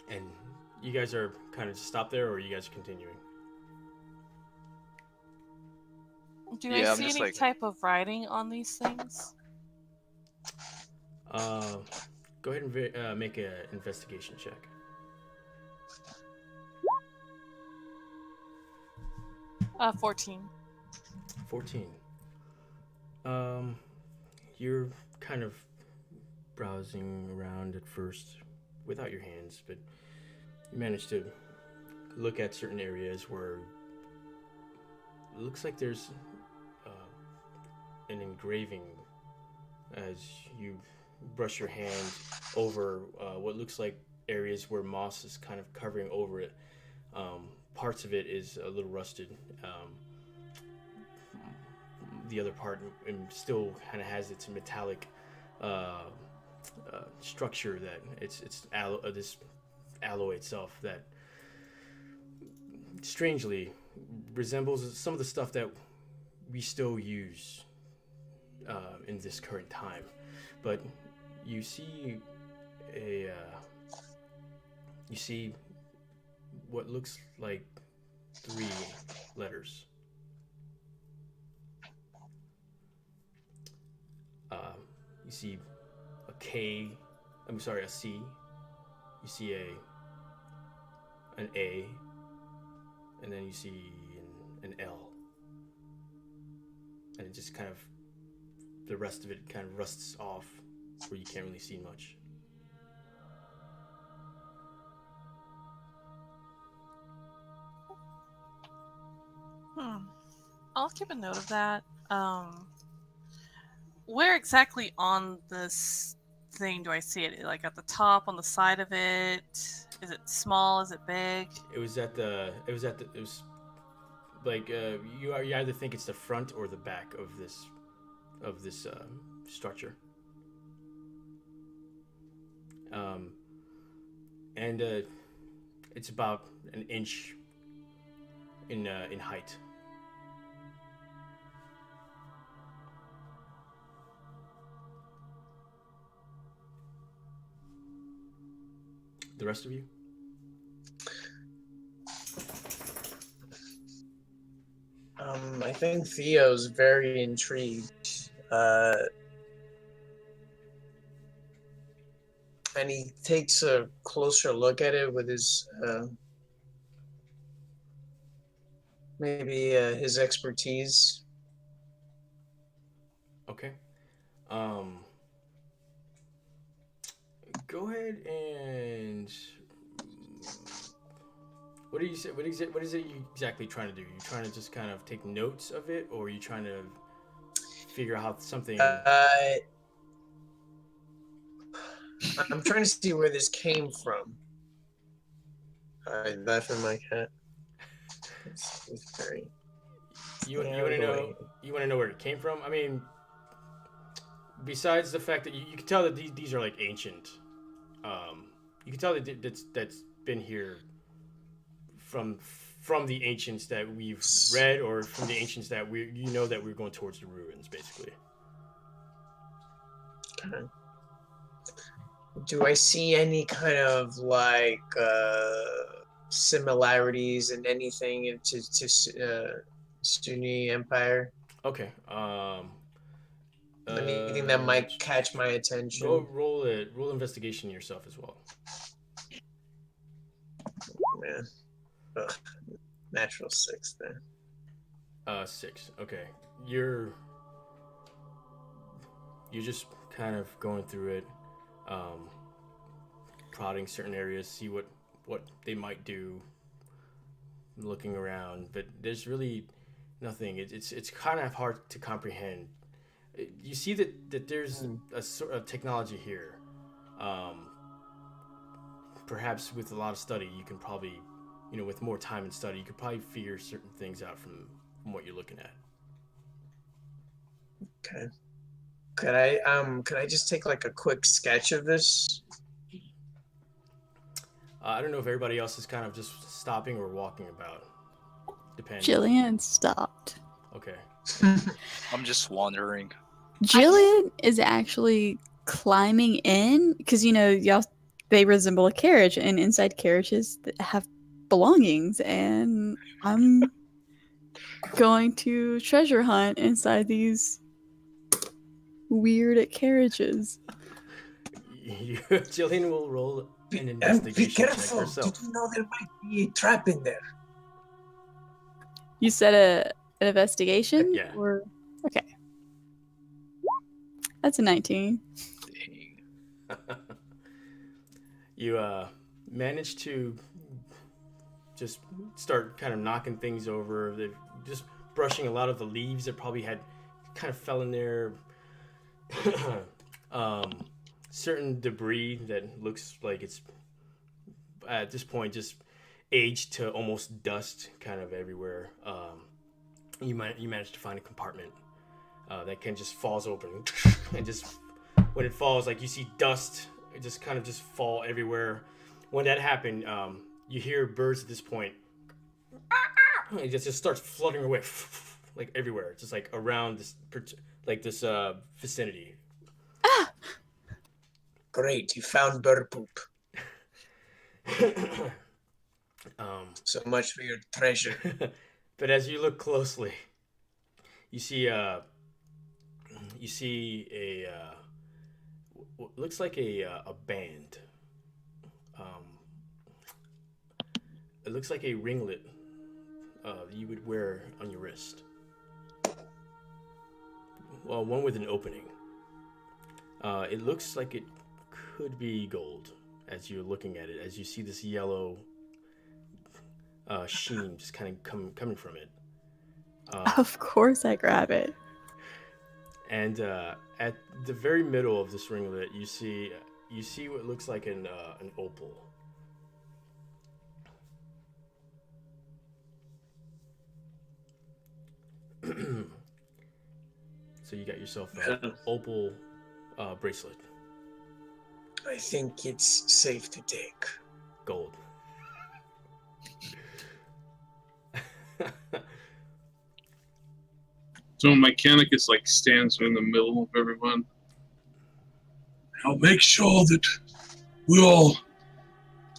And you guys are kind of stopped there, or are you guys continuing? Do I Yeah, I'm see just any like- type of writing on these things? Go ahead and make an investigation check. Uh, 14. 14. You're kind of browsing around at first without your hands, but you manage to look at certain areas where it looks like there's an engraving as you brush your hand over what looks like areas where moss is kind of covering over it. Parts of it is a little rusted. The other part still kind of has its metallic structure that it's this alloy itself that strangely resembles some of the stuff that we still use in this current time. But you see what looks like 3 letters. You see a K. A C. You see an A, and then you see an L, and it just kind of, the rest of it kind of rusts off, where you can't really see much. I'll keep a note of that. Where exactly on this thing do I see it? Like at the top, on the side of it? Is it small? Is it big? It was like you either think it's the front or the back of this structure. And it's about an inch in height. The rest of you? I think Theo's very intrigued. And he takes a closer look at it with his his expertise. Okay. Go ahead and what is it you exactly trying to do? You trying to just kind of take notes of it, or are you trying to figure out how something? I'm trying to see where this came from. That for my cat. It's very. You want to know where it came from? I mean, besides the fact that you can tell that these are like ancient. You can tell that that's been here from the ancients that we've read, or from the ancients that that we're going towards the ruins, basically. Okay. Do I see any kind of like similarities in anything to Sunni Empire? Okay. Anything that might catch my attention? Go roll investigation yourself as well. Man. Ugh. Natural 6 then. 6. Okay. You're just kind of going through it, prodding certain areas, see what they might do, looking around, but there's really nothing. It's kind of hard to comprehend. You see that there's a sort of technology here. Perhaps with a lot of study, you can probably, with more time and study, you could probably figure certain things out from what you're looking at. Okay. Could I just take like a quick sketch of this? I don't know if everybody else is kind of just stopping or walking about. Depends. Jillian stopped. Okay. I'm just wandering. Jillian is actually climbing in because y'all, they resemble a carriage, and inside carriages that have belongings, and I'm going to treasure hunt inside these weird carriages. Jillian will roll an investigation Be careful. check herself. Did you know there might be a trap in there? You said an investigation? Yeah. Or okay. That's a 19. You managed to just start kind of knocking things over. They're just brushing a lot of the leaves that probably had kind of fell in there. Certain debris that looks like it's at this point just aged to almost dust, kind of everywhere. You managed to find a compartment that can just falls open, and just when it falls, like you see dust, it just kind of just fall everywhere. When that happened, you hear birds at this point. It just starts fluttering away, like everywhere, just like around this, like this vicinity. Great, you found bird poop. So much for your treasure. But as you look closely, you see a what looks like a band. It looks like a ringlet you would wear on your wrist. Well, one with an opening. It looks like it could be gold as you're looking at it, as you see this yellow sheen just kind of coming from it. Of course I grab it. And at the very middle of this ringlet, you see what looks like an opal. So you got yourself an opal bracelet. I think it's safe to take. Gold. So Mechanicus like stands in the middle of everyone. Now make sure that we all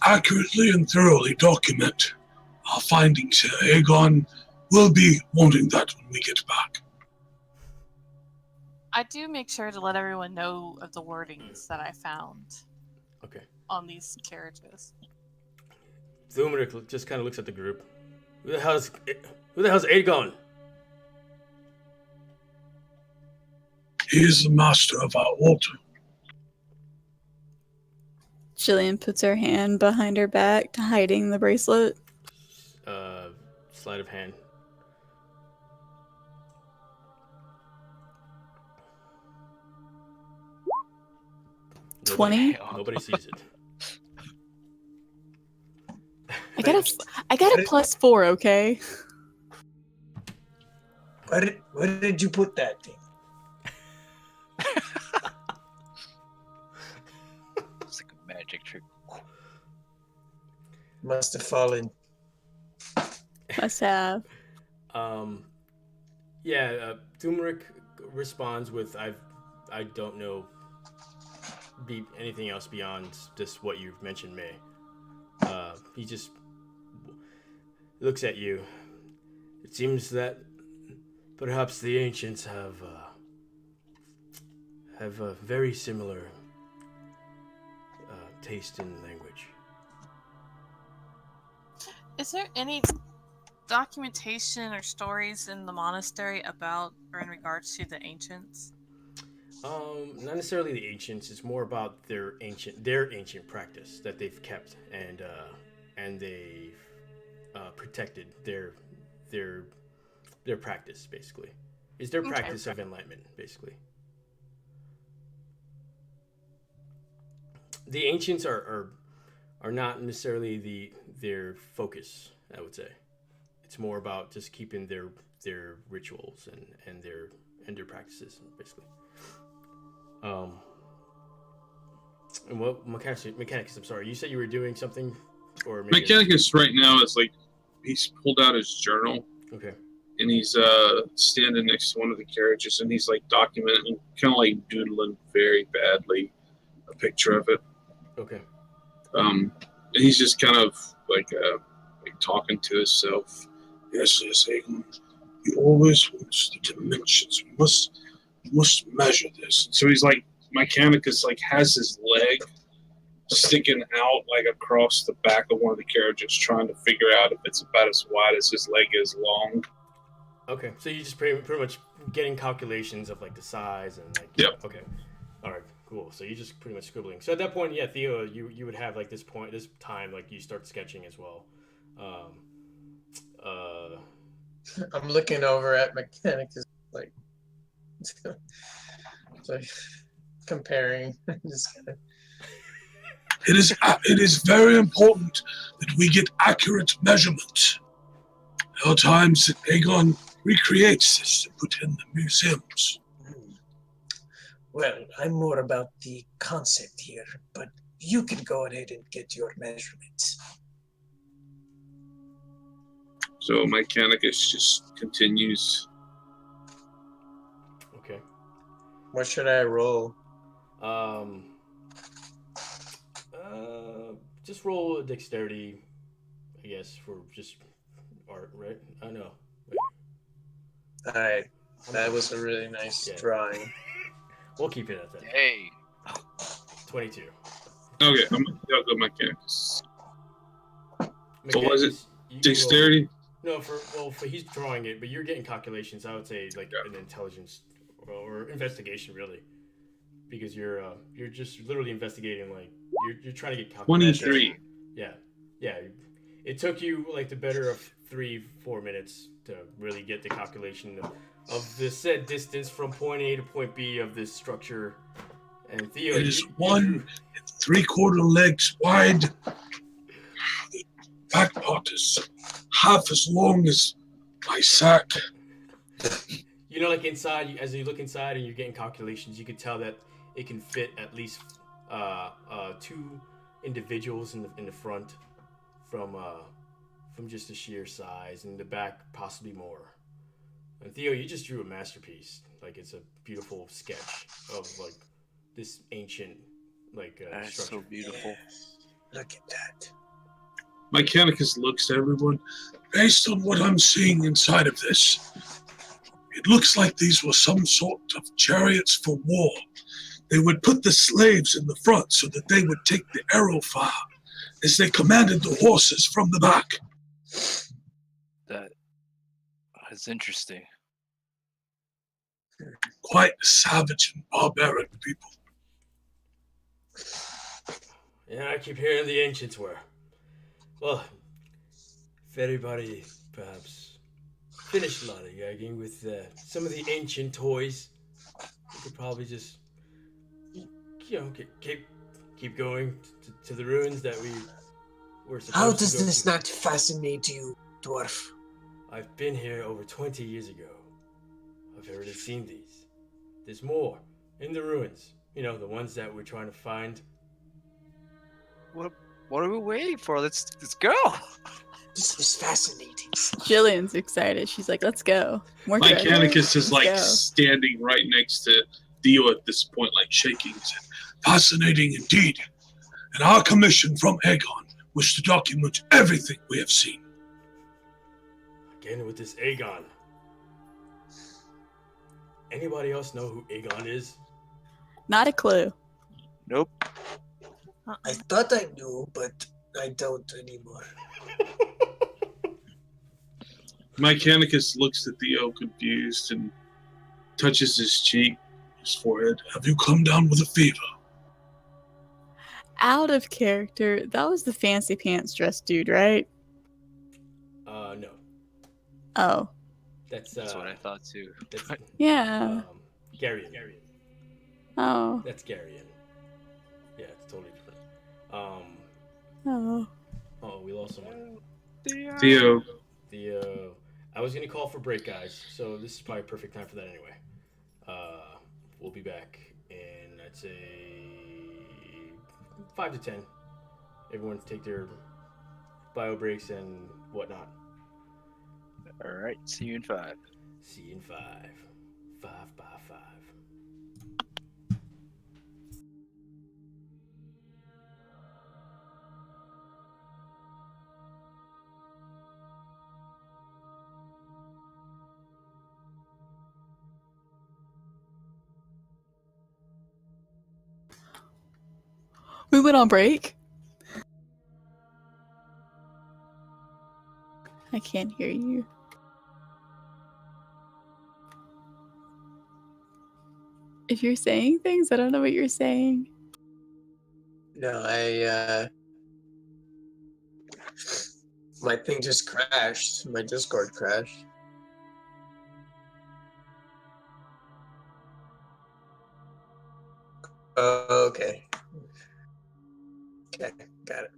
accurately and thoroughly document our findings here. Aegon will be wanting that when we get back. I do make sure to let everyone know of the wordings that I found Okay. on these carriages. Thumeric just kind of looks at the group. Who the hell's Aegon? He is the master of our altar. Jillian puts her hand behind her back, hiding the bracelet. Sleight of hand. Nobody- 20? Nobody sees it. I got a +4, okay? Where did you put that thing? It's like a magic trick. Must have fallen. Must have. Thumeric responds with, I don't know anything else beyond just what you've mentioned, May. He just looks at you. It seems that perhaps the ancients have a very similar taste in language. Is there any documentation or stories in the monastery about or in regards to the ancients? Not necessarily the ancients. It's more about their ancient practice that they've kept and they've protected their practice, basically. It's their practice of enlightenment, basically. The ancients are not necessarily their focus, I would say. It's more about just keeping their rituals and their practices, basically. And what Mechanicus, I'm sorry, you said you were doing something, or maybe Mechanicus right now is like he's pulled out his journal. Okay. And he's standing next to one of the carriages, and he's like documenting, kind of like doodling very badly a picture of it. Okay. And he's just kind of like talking to himself. Yes, Aegon. He always wants the dimensions. We must measure this. So he's like, Mechanicus like has his leg sticking out like across the back of one of the carriages, trying to figure out if it's about as wide as his leg is long. Okay, so you just pretty much getting calculations of like the size and like. Yep. Okay. All right. Cool. So you're just pretty much scribbling. So at that point, yeah, Theo, you would have like this time, like you start sketching as well. I'm looking over at Mechanicus, like comparing. Just kinda... It is very important that we get accurate measurement. There are times that Aegon recreates this to put in the museums. Well, I'm more about the concept here, but you can go ahead and get your measurements. So Mechanicus just continues. Okay. What should I roll? Just roll a dexterity, I guess, for just art, right? I know. Wait. Alright, that was a really nice drawing. We'll keep it at that. Hey. 22. Okay, I'll go Mechanicus. So what is it? You Dexterity? No, for he's drawing it, but you're getting calculations. I would say like an intelligence or investigation, really, because you're just literally investigating. Like you're trying to get calculations. 23. Yeah. It took you like the better of 3-4 minutes to really get the calculation of the said distance from point A to point B of this structure. And Theo, it is 1 3/4 legs wide. The back part is half as long as my sack. You know, like inside, as you look inside and you're getting calculations, you could tell that it can fit at least 2 individuals in the front from just the sheer size, and the back possibly more. And Theo, you just drew a masterpiece. Like it's a beautiful sketch of like this ancient That's structure. so beautiful. Look at that. Mechanicus looks at everyone. Based on what I'm seeing inside of this, it looks like these were some sort of chariots for war. They would put the slaves in the front so that they would take the arrow fire as they commanded the horses from the back. That's interesting. Quite savage and barbaric people. Yeah, I keep hearing the ancients were. Well, if everybody perhaps finished lollygagging with some of the ancient toys, we could probably just, keep going to the ruins that we were supposed to go to. How does this not fascinate you, dwarf? I've been here over 20 years ago. I've already seen these. There's more in the ruins. The ones that we're trying to find. What are we waiting for? Let's go. This is fascinating. Jillian's excited. She's like, let's go. More Mechanicus is like Let's go. standing right next to Theo at this point, like shaking his head. Fascinating indeed. And our commission from Aegon was to document everything we have seen. Again with this Aegon. Anybody else know who Aegon is? Not a clue. Nope. I thought I knew, but I don't anymore. Mechanicus looks at Theo confused and touches his cheek, his forehead. Have you come down with a fever? Out of character, that was the fancy pants dress dude, right? No. Oh. That's what I thought too. That's, Yeah. Garion. Oh. That's Garion. Yeah, it's totally different. Oh. Oh, we lost someone. Theo. I was gonna call for break, guys. So this is probably a perfect time for that anyway. We'll be back in, I'd say, 5 to 10. Everyone take their bio breaks and whatnot. All right. See you in 5. See you in 5. 5 by 5. We went on break? I can't hear you. If you're saying things, I don't know what you're saying. No, my thing just crashed. My Discord crashed. Okay. Okay, got it.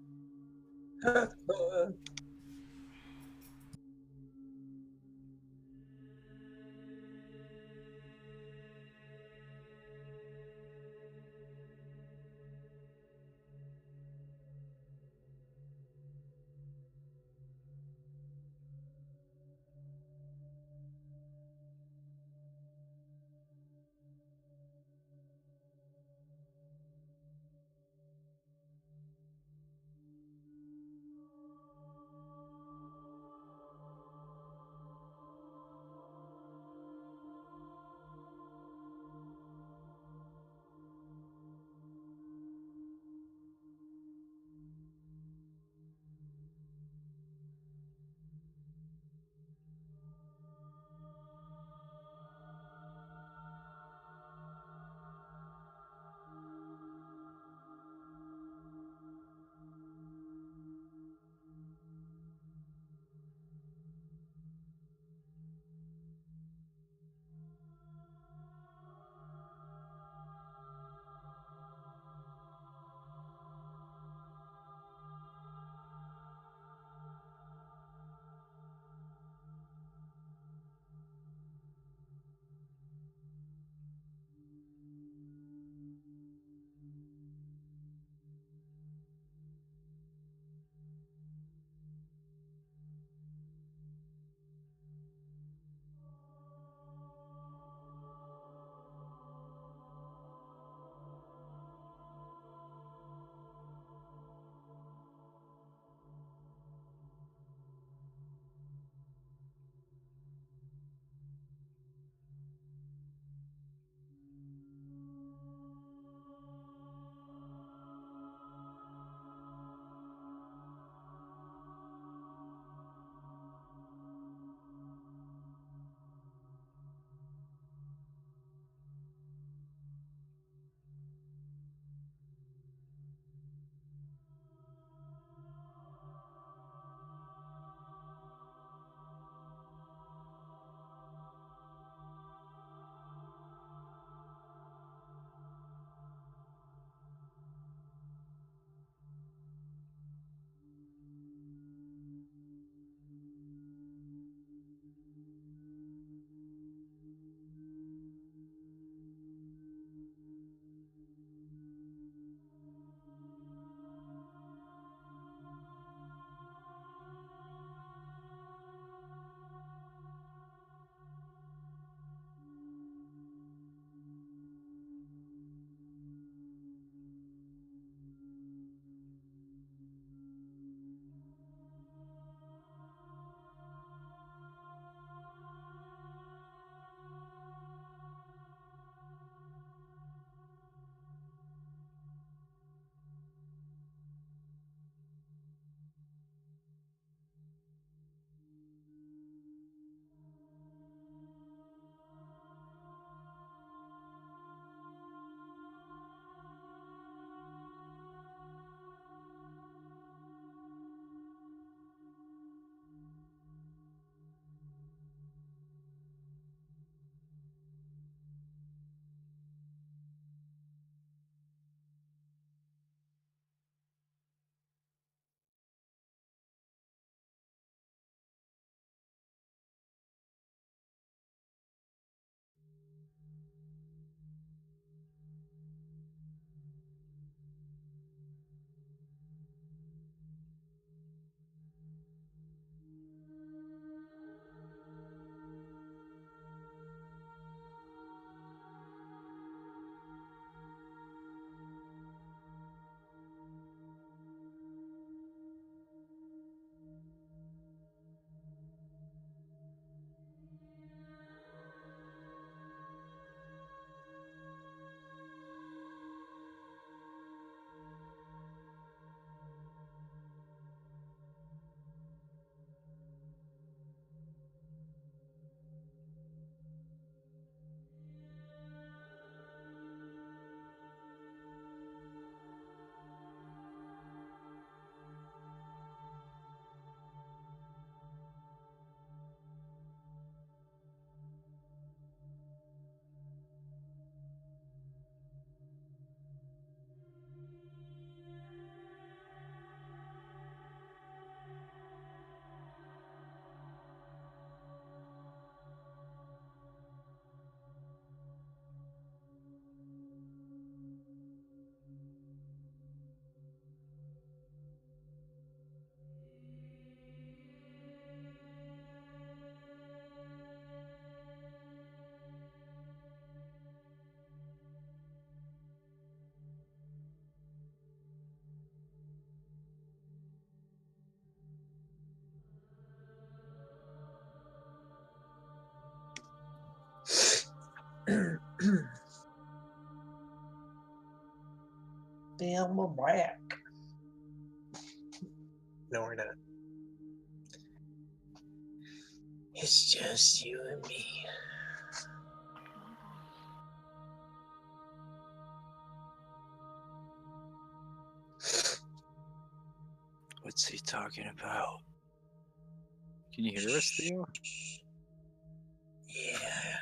Damn, we're back. No, we're not. It's just you and me. What's he talking about? Can you hear us, Theo? Yeah.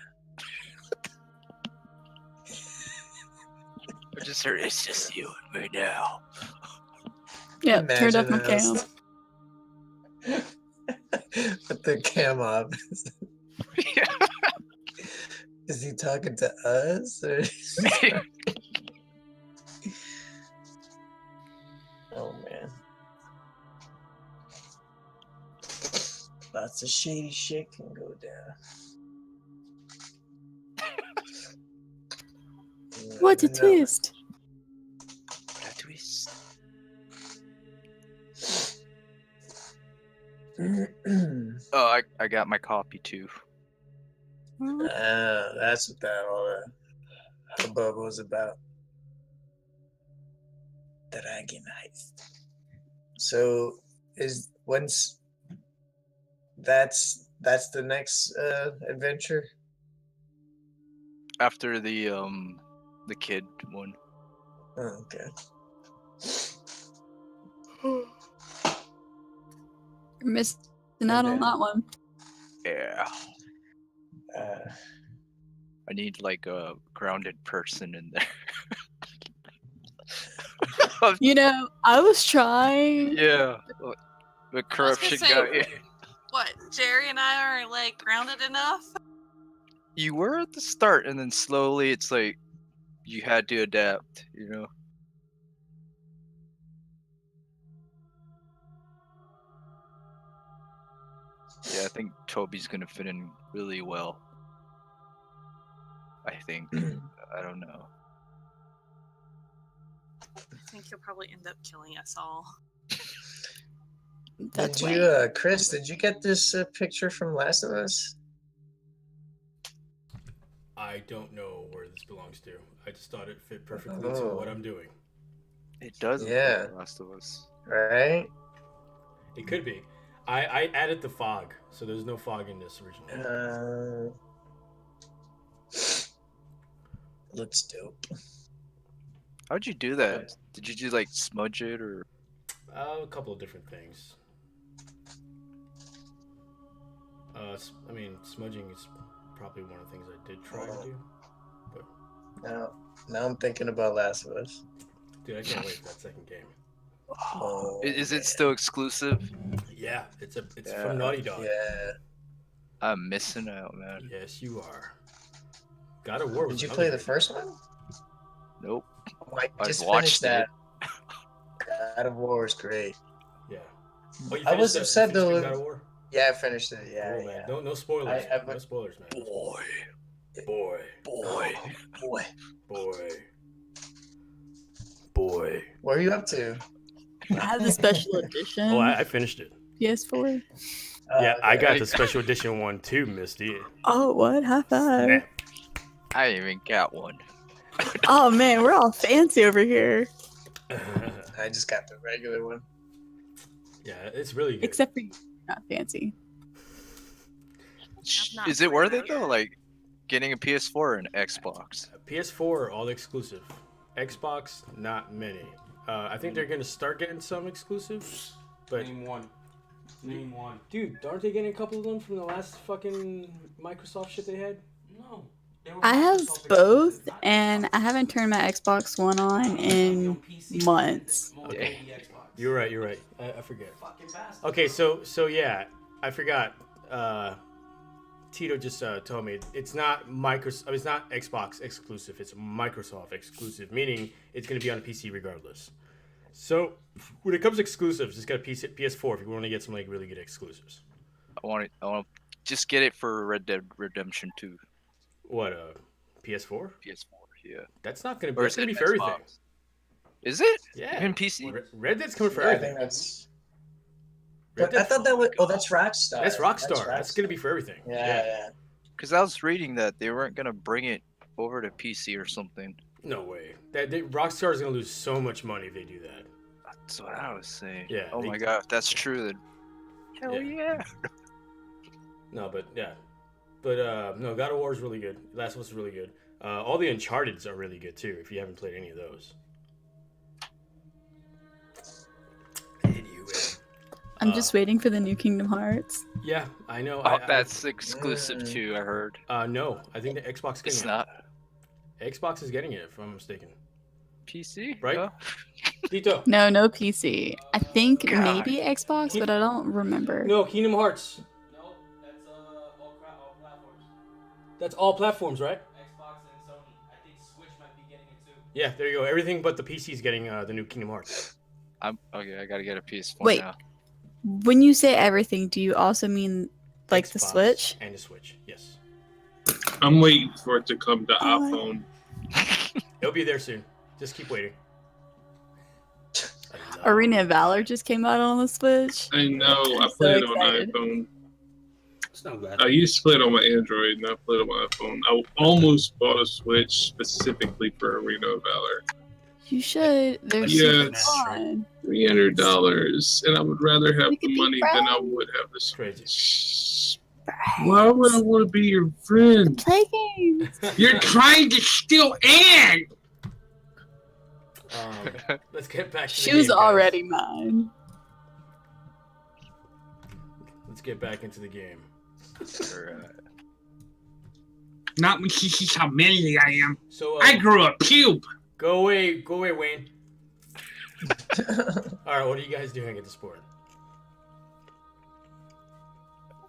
I just heard it's just you and me now. Yeah, turned up my Imagine cam. us. Put the cam up. Is he talking to us? Or oh man. Lots of shady shit can go down. You What a never know. twist! What a twist. Oh, I got my copy too. That's what that all the hubbub was about. Dragon Heist. So is once that's the next adventure? After the kid one. Oh, okay. You're missing out on that one. Yeah. Uh, I need like a grounded person in there. You know, I was trying. Yeah. The corruption say, guy. What? Jerry and I are like grounded enough? You were at the start, and then slowly it's like you had to adapt, you know? Yeah, I think Toby's gonna fit in really well. I think. I don't know. I think he'll probably end up killing us all. That's did why. you, Chris? Did you get this picture from Last of Us? I don't know where this belongs to. I just thought it fit perfectly to what I'm doing. It does. Yeah. The Last of Us. Right. It could be. I added the fog, so there's no fog in this original. Looks dope. How'd you do that? Did you just like smudge it or? A couple of different things. I mean, smudging is probably one of the things I did try to do. But Now I'm thinking about Last of Us. dude, I can't wait for that second game. Oh, Is it still exclusive? Yeah, it's from Naughty Dog. Yeah. I'm missing out, man. Yes, you are. God of War. Did you play the first one? Nope. Oh, I I've just watched finished that. God of War is great. Yeah. Oh, you I was finished upset you finished though. God of War? Yeah, I finished it. Yeah, Oh, man. yeah. No spoilers. I- No spoilers, man. Boy. Boy. Boy. Boy, Boy. Boy. what are you up to? I have the special edition. Oh, I finished it. PS4. Yeah, I okay. got the special edition one too, Misty. Oh, what? High five. Snap. I didn't even got one. Oh man, we're all fancy over here. I just got the regular one. Yeah, it's really good. Except for you, not fancy. not Is it worth it played though? Like getting a PS4 or an Xbox? PS4 all exclusive. Xbox not many. I think they're gonna start getting some exclusives, but Name one. Name one. dude, aren't they getting a couple of them from the last fucking Microsoft shit they had? No. They were I have Microsoft both, exclusive, not and I haven't turned my Xbox One on in PC. months. More Okay. than the Xbox. You're right. I forget. Fucking bastard. Okay, so yeah, I forgot. Tito just told me it's not it's not Xbox exclusive. It's Microsoft exclusive, meaning it's gonna be on a PC regardless. So when it comes to exclusives, it's got a PS4 if you want to get some like really good exclusives. I want to just get it for Red Dead Redemption 2. What PS4? PS4, yeah. That's not gonna be. Or That's is gonna it be for everything. Xbox? Is it? Yeah. Even PC? Red Dead's coming for Yeah, I everything. think that's. Red But I Dead- thought that was. Oh, that's Rockstar. That's Rockstar. That's gonna be for everything. Yeah. Because I was reading that they weren't gonna bring it over to PC or something. No way. Rockstar is gonna lose so much money if they do that. That's what I was saying. Yeah, Oh they- my god, if that's true, then hell yeah. No, but yeah. But no, God of War is really good. Last of Us is really good. All the Uncharted's are really good too. If you haven't played any of those. Anyway. I'm just waiting for the new Kingdom Hearts. Yeah, I know. Oh, that's exclusive too, I heard. No, I think the Xbox is getting It's it. not Xbox is getting it, if I'm mistaken. PC, Right? Oh. Tito. No, no PC. I think God. maybe Xbox, but I don't remember. No, Kingdom Hearts. No, that's all platforms. That's all platforms, right? Xbox and Sony. I think Switch might be getting it too. Yeah, there you go. Everything but the PC is getting the new Kingdom Hearts. I'm okay. I gotta get a PS4 Wait. now. When you say everything, do you also mean like the Xbox Switch? And the Switch, yes. I'm waiting for it to come to Oh, iPhone. It'll be there soon. Just keep waiting. Arena of Valor just came out on the Switch. I know. I I'm so played it on excited. iPhone. It's not bad. I used to play it on my Android, and I played it on my iPhone. I almost bought a Switch specifically for Arena of Valor. You should. They're Yeah, super it's fun. $300, and I would rather have We could the be money than I friends. would have the Crazy. Switch. Why would I want to be your friend? Play games. You're trying to steal Anne! Let's get back to the She game, was guys. already mine. Let's get back into the game. Alright. Not when she sees how manly I am. So I grew a pube. go away, Wayne. All right, what are you guys doing at this point?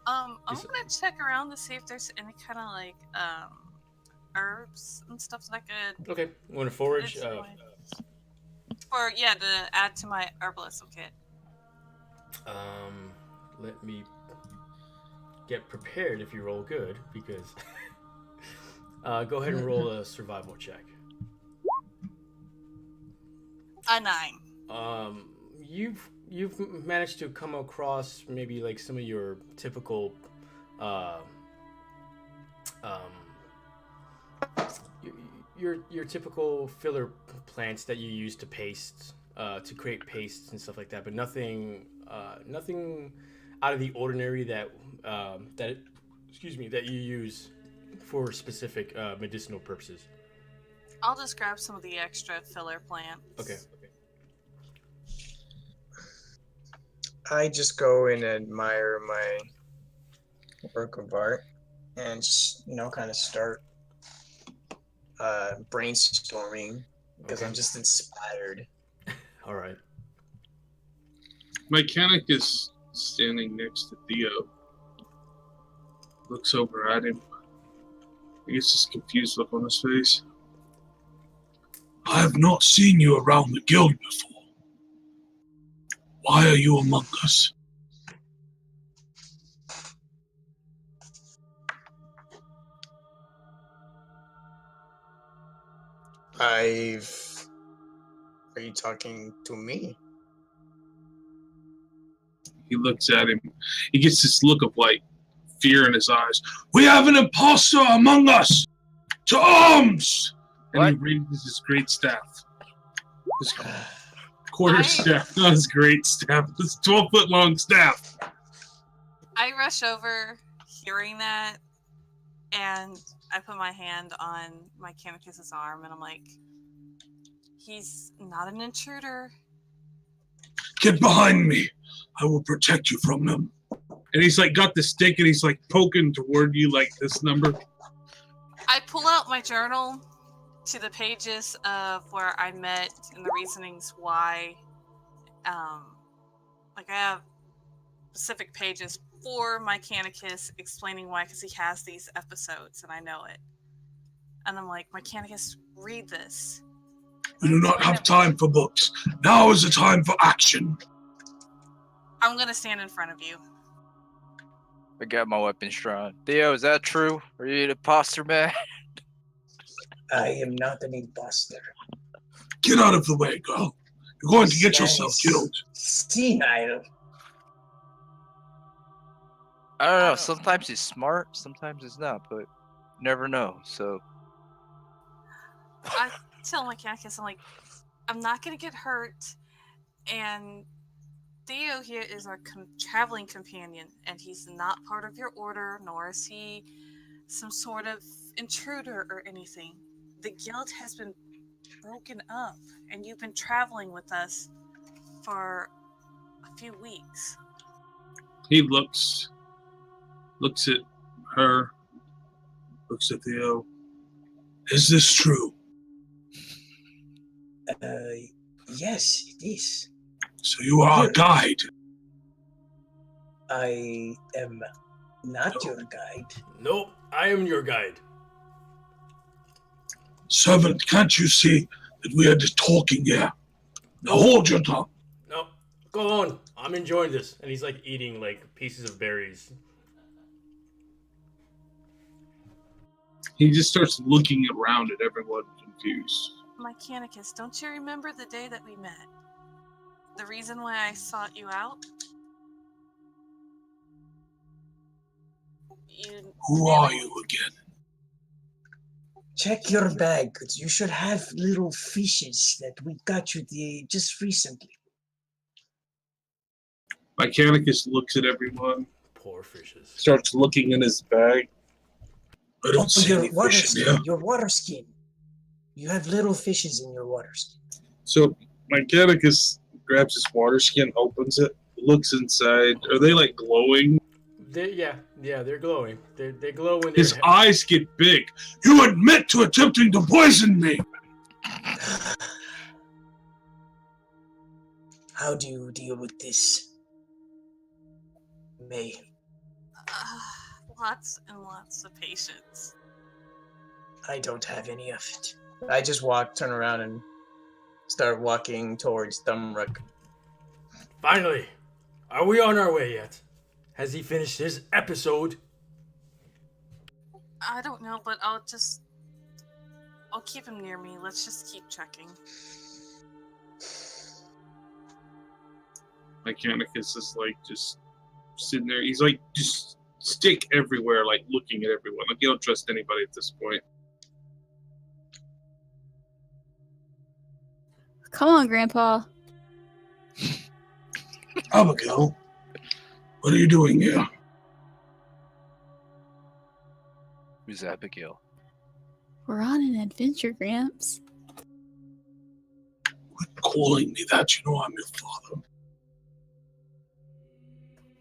I'm Is- gonna check around to see if there's any kind of like herbs and stuff that I could Okay, I'm going to forage. add to to add to my herbalism kit. Let me get prepared if you roll good, because go ahead and roll a survival check. A 9. You've managed to come across maybe like some of your typical your typical filler plants that you use to paste to create pastes and stuff like that, but nothing out of the ordinary that that you use for specific medicinal purposes. I'll just grab some of the extra filler plants. Okay. I just go and admire my work of art and just, kind of start brainstorming because Okay. I'm just inspired. All right. Mechanic is standing next to Theo. Looks over at him. He gets this confused look on his face. I have not seen you around the guild before. Why are you among us? Are you talking to me? He looks at him. He gets this look of like fear in his eyes. We have an imposter among us! To arms! And he What? raises his great staff. His quarter I- staff, not his great staff. This 12-foot long staff. I rush over, hearing that, and I put my hand on my Kamikis's arm, and I'm like, he's not an intruder. Get behind me. I will protect you from them. And he's like got the stick and he's like poking toward you like this number. I pull out my journal to the pages of where I met and the reasonings why. Like I have specific pages for my Canicus explaining why, because he has these episodes and I know it. And I'm like, Mechanicus, read this. We do not have time for books. Now is the time for action. I'm gonna stand in front of you. I got my weapons drawn. Theo, is that true? Are you an imposter, man? I am not an imposter. Get out of the way, girl. You're going to get yourself killed. Senile. I don't know. Sometimes he's smart, sometimes he's not, but never know. So I tell Mechanicus, I'm like, I'm not gonna get hurt, and Theo here is our traveling companion, and he's not part of your order, nor is he some sort of intruder or anything. The guild has been broken up, and you've been traveling with us for a few weeks. He looks at her, looks at Theo. Is this true? Yes, it is. So you are a guide. I am not your guide. Nope, I am your guide. Servant, can't you see that we are just talking here? Now hold your tongue. Nope, go on. I'm enjoying this. And he's like eating like pieces of berries. He just starts looking around at everyone confused. Mechanicus, don't you remember the day that we met? The reason why I sought you out? Who are you again? Check your bag, 'cause you should have little fishes that we got you just recently. Mechanicus looks at everyone, Poor fishes. starts looking in his bag. I don't see your any water fish in skin. here. Your water skin. You have little fishes in your water skin. So Mechanicus grabs his water skin, opens it, looks inside. Are they like glowing? They're glowing. They glow when His they're eyes get big. You admit to attempting to poison me. How do you deal with this, May? Lots and lots of patience. I don't have any of it. I just turn around and start walking towards Thumruck. Finally, are we on our way yet? Has he finished his episode? I don't know, but I'll keep him near me. Let's just keep checking. Mechanicus is like just sitting there. He's like just stick everywhere, like looking at everyone. Like you don't trust anybody at this point. Come on, Grandpa. Abigail, what are you doing here? Who's Abigail? We're on an adventure, Gramps. Quit calling me that. You know I'm your father.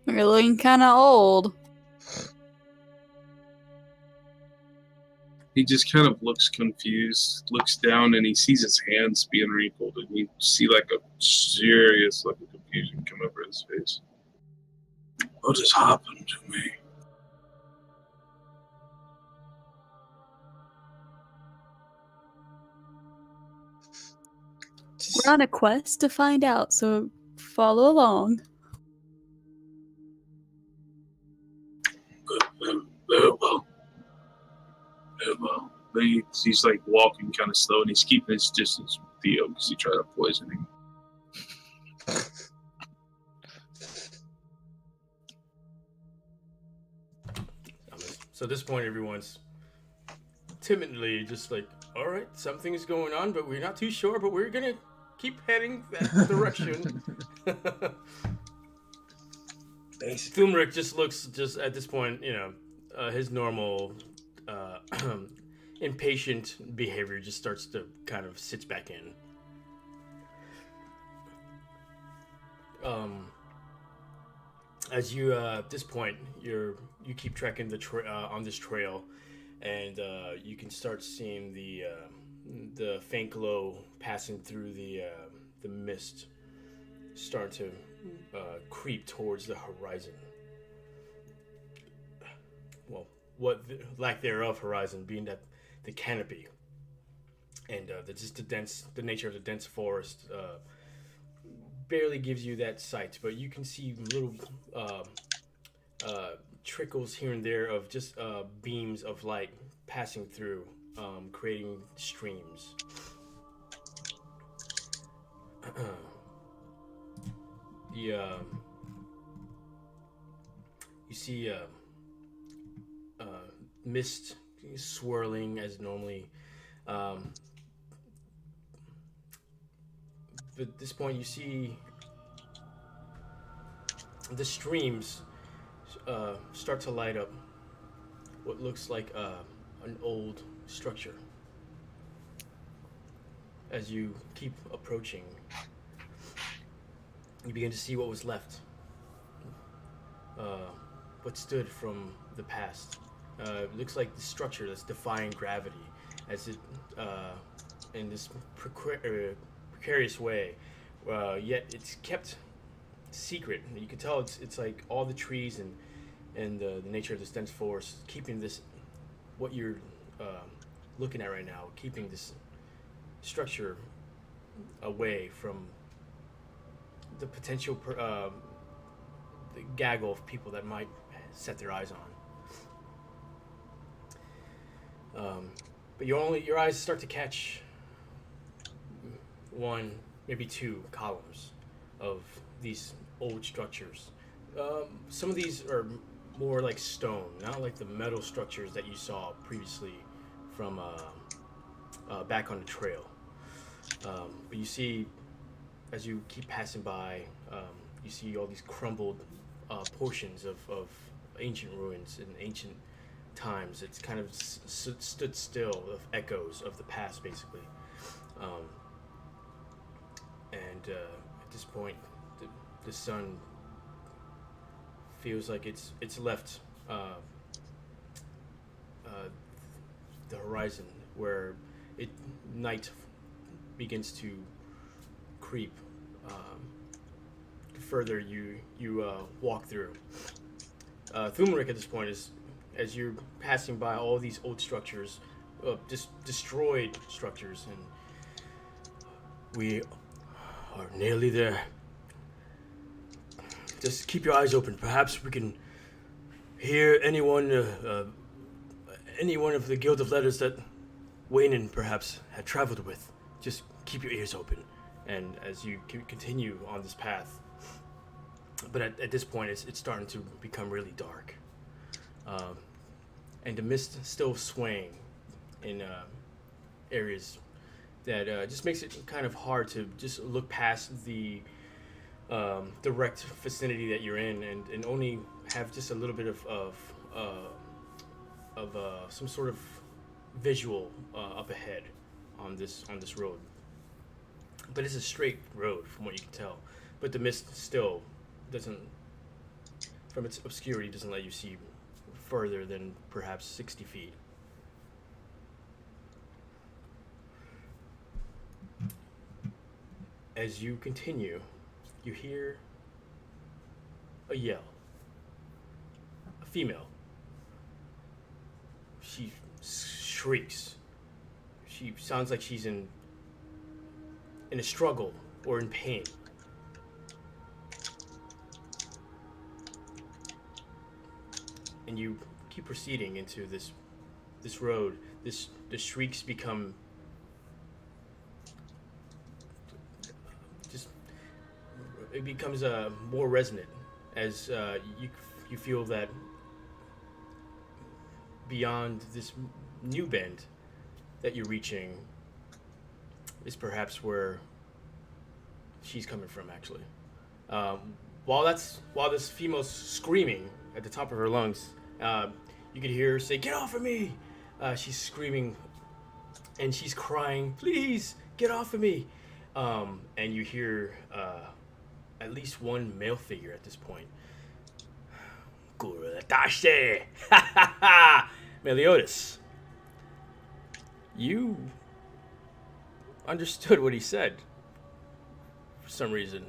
We're looking kind of old. He just kind of looks confused, looks down, and he sees his hands being wrinkled, and you see like a serious look of confusion come over his face. What has happened to me? We're on a quest to find out, so follow along. Very well. Very well. But he's like walking kind of slow, and he's keeping his distance from Theo because he tried to poison him. So at this point, everyone's timidly just like, all right, something's going on, but we're not too sure, but we're gonna keep heading that direction. Thumric just looks, just at this point, his normal impatient behavior just starts to kind of sits back in. As you at this point, you keep trekking on this trail, and you can start seeing the faint glow passing through the mist start to creep towards the horizon. Well, lack thereof horizon being that the canopy and the nature of the dense forest barely gives you that sight, but you can see little trickles here and there of just beams of light passing through, creating streams. You see mist swirling as normally, at this point, you see the streams start to light up what looks like an old structure. As you keep approaching, you begin to see what was left, what stood from the past. It looks like the structure that's defying gravity, as it, in this precarious way, yet it's kept secret. You can tell it's like all the trees and the nature of this dense forest keeping this, what you're looking at right now, keeping this structure away from the potential the gaggle of people that might set their eyes on. But your eyes start to catch one, maybe two columns of these old structures. Some of these are more like stone, not like the metal structures that you saw previously from back on the trail. But you see, as you keep passing by, you see all these crumbled portions of ancient ruins in ancient times. It's kind of stood still, of echoes of the past, basically. And at this point, the sun feels like it's left the horizon, where night begins to creep the further you walk through. Thumeric at this point is, as you're passing by all these old structures, just destroyed structures, and we are nearly there. Just keep your eyes open. Perhaps we can hear any one of the Guild of Letters that Waynon perhaps had traveled with. Just keep your ears open. And as you continue on this path, but at this point, it's starting to become really dark. And the mist still swaying in areas that just makes it kind of hard to just look past the direct vicinity that you're in, and only have just a little bit of some sort of visual up ahead on this road. But it's a straight road from what you can tell. But the mist still doesn't, from its obscurity, doesn't let you see further than perhaps 60 feet. As you continue, you hear a yell. A female. She shrieks. She sounds like she's in a struggle or in pain. And you keep proceeding into this road. The shrieks become it becomes more resonant as you feel that beyond this new bend that you're reaching is perhaps where she's coming from, actually. While this female's screaming at the top of her lungs, you could hear her say, "Get off of me!" She's screaming and she's crying, "Please, get off of me!" And you hear at least one male figure at this point. Meliodas, you understood what he said for some reason.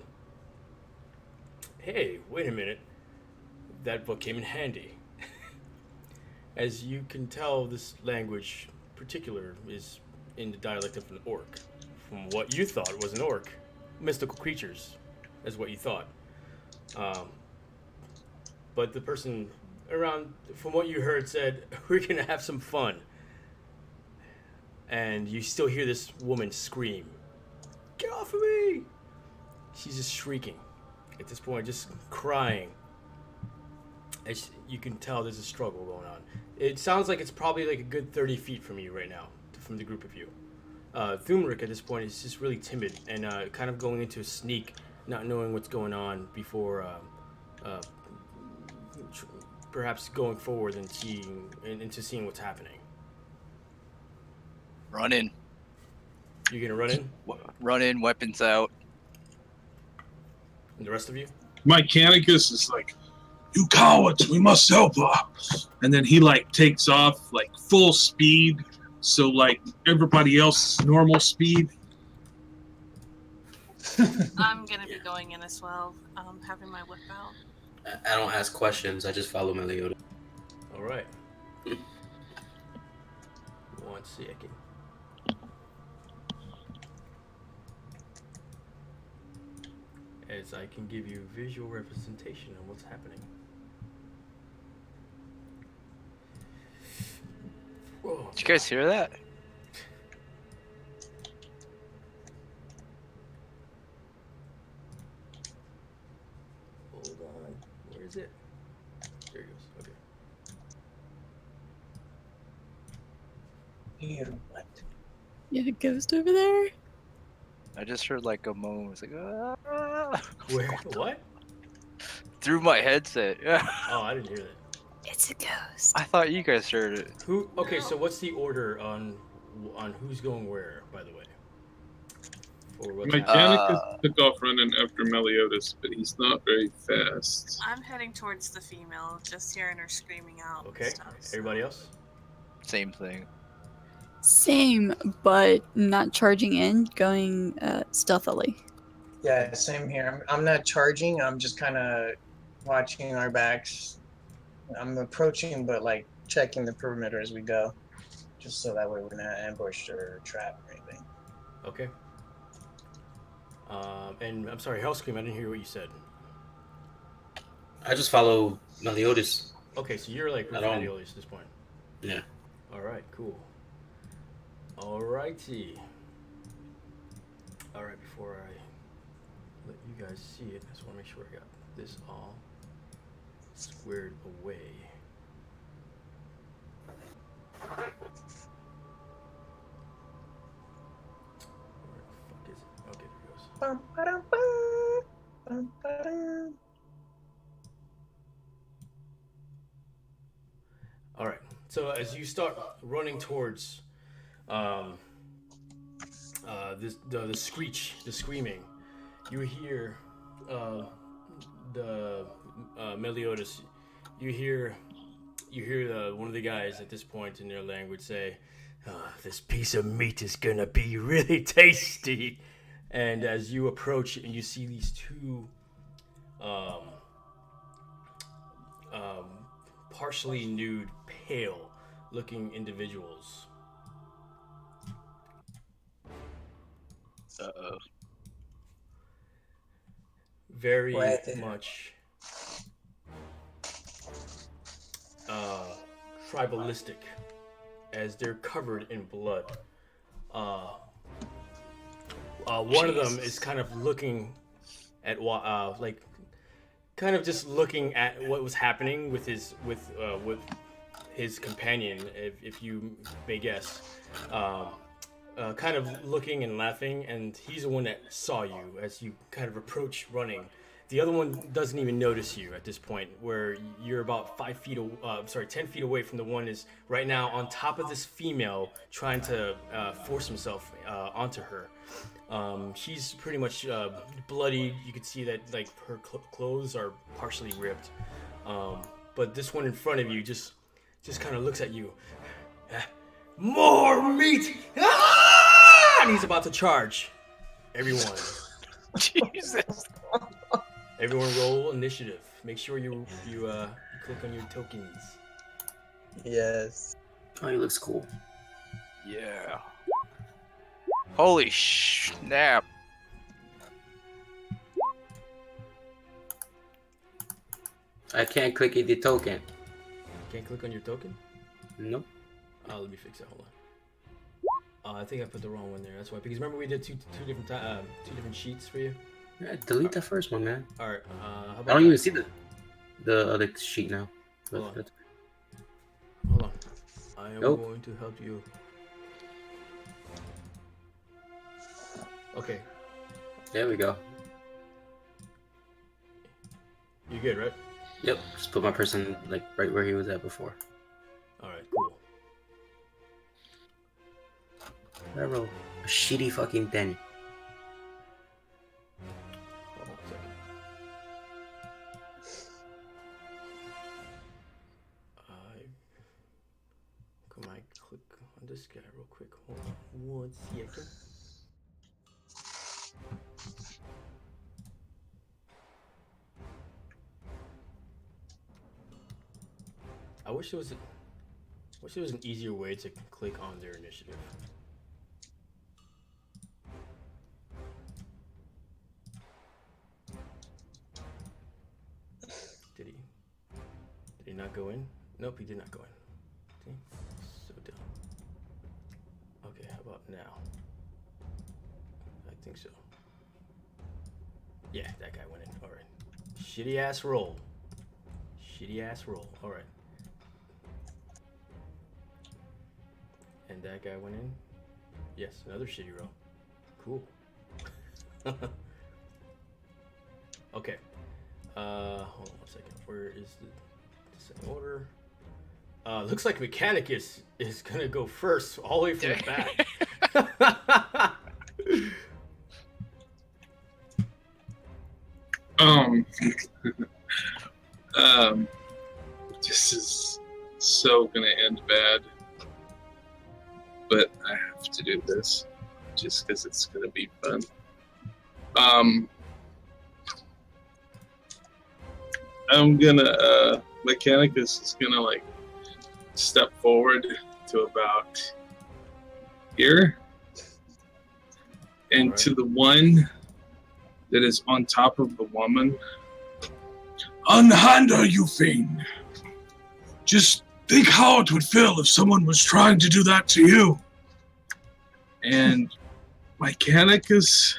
Hey, wait a minute. That book came in handy. As you can tell, this language in particular is in the dialect of an orc. From what you thought was an orc. Mystical creatures, is what you thought. But the person around, from what you heard, said, "We're gonna have some fun." And you still hear this woman scream, "Get off of me!" She's just shrieking at this point, just crying. As you can tell, there's a struggle going on. It sounds like it's probably like a good 30 feet from you right now, from the group of you. Thumric at this point is just really timid and kind of going into a sneak, not knowing what's going on before perhaps going forward and seeing what's happening. Run in. You gonna run in? Run in, weapons out. And the rest of you? Mechanicus is like, "You cowards, we must help her." And then he like takes off like full speed, so like everybody else normal speed. I'm gonna be going in as well. Having my whip out. I don't ask questions. I just follow Meliodas. All right. 1 second. As I can give you visual representation of what's happening. Whoa. Did you guys hear that? Hold on. Where is it? There it goes. Okay. You what? You have a ghost over there? I just heard like a moan. It was like, ah. Where? What? Through my headset. Yeah. Oh, I didn't hear that. It's a ghost. I thought you guys heard it. Who? Okay, so what's the order on who's going where? By the way. For what's Mechanicus took off running after Meliodas, but he's not very fast. I'm heading towards the female, just hearing her screaming out. Okay. And stuff, so. Everybody else? Same thing. Same, but not charging in, going stealthily. Yeah, same here. I'm not charging. I'm just kind of watching our backs. I'm approaching, but like checking the perimeter as we go, just so that way we're not ambushed or trapped or anything. Okay. And I'm sorry, Hellscream, I didn't hear what you said. I just follow Meliodas. Okay, so you're like with Meliodas at this point. Yeah. Alright, cool. Alrighty. Alright, before I let you guys see it, I just want to make sure I got this all squared away. Where the fuck is it? Okay, there it goes. Bum, ba-dum, bum, bum, ba-dum. Alright, so as you start running towards the screech, the screaming, you hear the Meliodas. You hear one of the guys at this point in their language say, "This piece of meat is gonna be really tasty." And as you approach and you see these two partially nude, pale-looking individuals. Uh-oh. Very What? much tribalistic, as they're covered in blood. One of them is kind of looking at like kind of just looking at what was happening with his companion, if you may guess. Kind of looking and laughing, and he's the one that saw you as you kind of approach running. The other one doesn't even notice you at this point, where you're about 10 feet away from the one is right now on top of this female, trying to force himself onto her. She's pretty much bloodied. You can see that like her clothes are partially ripped. But this one in front of you just kind of looks at you. More meat! Ah! And he's about to charge. Everyone. Jesus. Everyone roll initiative. Make sure you click on your tokens. Yes. Oh, he looks cool. Yeah. Holy snap. I can't click the token. Can't click on your token? Nope. Let me fix that. Hold on. I think I put the wrong one there. That's why. Because remember we did two different sheets for you. Yeah, delete that first one, man. All right. How about I don't even see the other sheet now. Hold on. Hold on. I am Nope. going to help you. Okay. There we go. You good, right? Yep. Just put my person like right where he was at before. All right, cool. I roll a shitty fucking 10. Hold on a second. Can I click on this guy real quick? Hold on 1 second. I wish there was an easier way to click on their initiative. Did he not go in? Nope, he did not go in. See? So dumb. Okay, how about now? I think so. Yeah, that guy went in. Alright. Shitty ass roll. Shitty ass roll. Alright. And that guy went in? Yes, another shitty roll. Cool. Okay. Hold on 1 second. Where is the second order? Looks like Mechanicus is gonna go first, all the way from the back. This is so gonna end bad, but I have to do this just because it's gonna be fun. I'm gonna Mechanicus is gonna like step forward to about here, and to the one that is on top of the woman. Unhand her, you fiend! Just think how it would feel if someone was trying to do that to you. And Mechanicus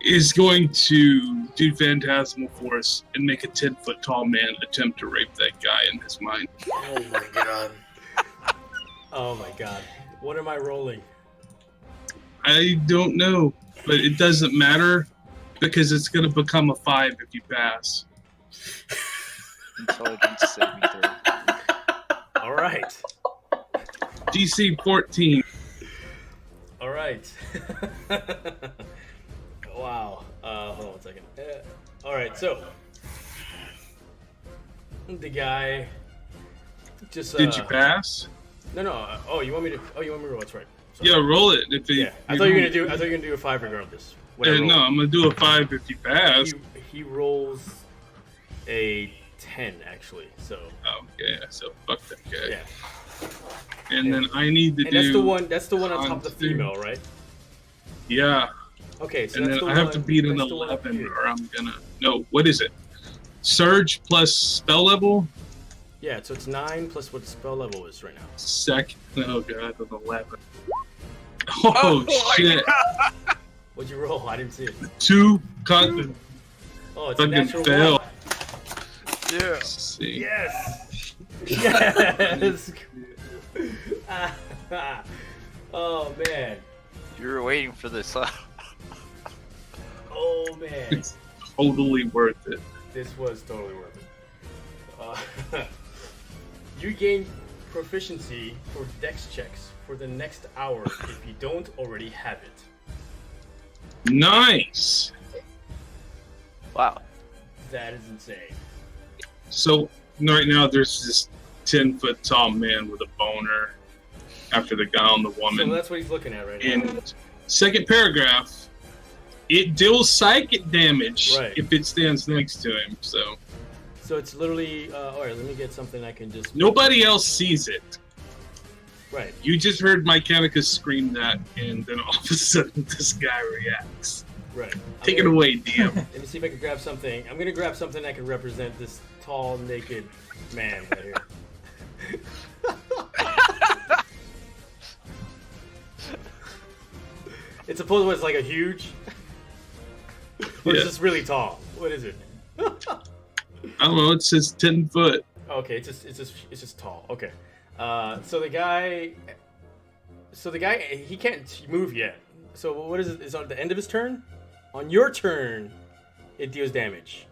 is going to do Phantasmal Force and make a 10-foot tall man attempt to rape that guy in his mind. Oh my god. Oh my god. What am I rolling? I don't know, but it doesn't matter because it's going to become a 5 if you pass. Intelligence saving throw. Alright. DC 14. Alright. Wow. Hold on 1 second. Alright, so the guy just Did you pass? No. You want me to roll? That's right. Sorry. Yeah, roll it. If it, Yeah. I thought you were gonna do a 5 regardless. No, I'm gonna do a 5 if you pass. He rolls a 10 actually. So. Okay, so fuck that guy. Yeah. And then I need to and do. That's the one on top of the female, right? Yeah. Okay, so And that's then the I have one, to beat an that's the one up 11, here. or I'm gonna. No, what is it? Surge plus spell level. Yeah, so it's 9 plus what the spell level is right now. Second. Oh god, an 11. Oh shit! What'd you roll? I didn't see it. 2 con. Oh, it's a Fucking natural fail. 1. Yeah. Let's see. Yes. Yes. Oh man. You were waiting for this, huh? Oh man. It's totally worth it. This was totally worth it. You gain proficiency for dex checks for the next hour if you don't already have it. Nice. Wow. That is insane. So right now there's this 10-foot tall man with a boner after the guy on the So woman. that's what he's looking at right now. And second paragraph, it deals psychic damage Right. if it stands next to him. So So it's literally. Alright, let me get something I can just. nobody else sees it. Right. You just heard Mechanicus scream that, and then all of a sudden this guy reacts. Right. Take it away, DM. Let me see if I can grab something. I'm gonna grab something that can represent this tall, naked man right here. It's supposed to be like a huge. Or Yeah. is this really tall? What is it? I don't know. It says 10 foot. Okay, it's just tall. Okay. So the guy So the guy, he can't move yet. So what is it? Is it on the end of his turn? On your turn, it deals damage.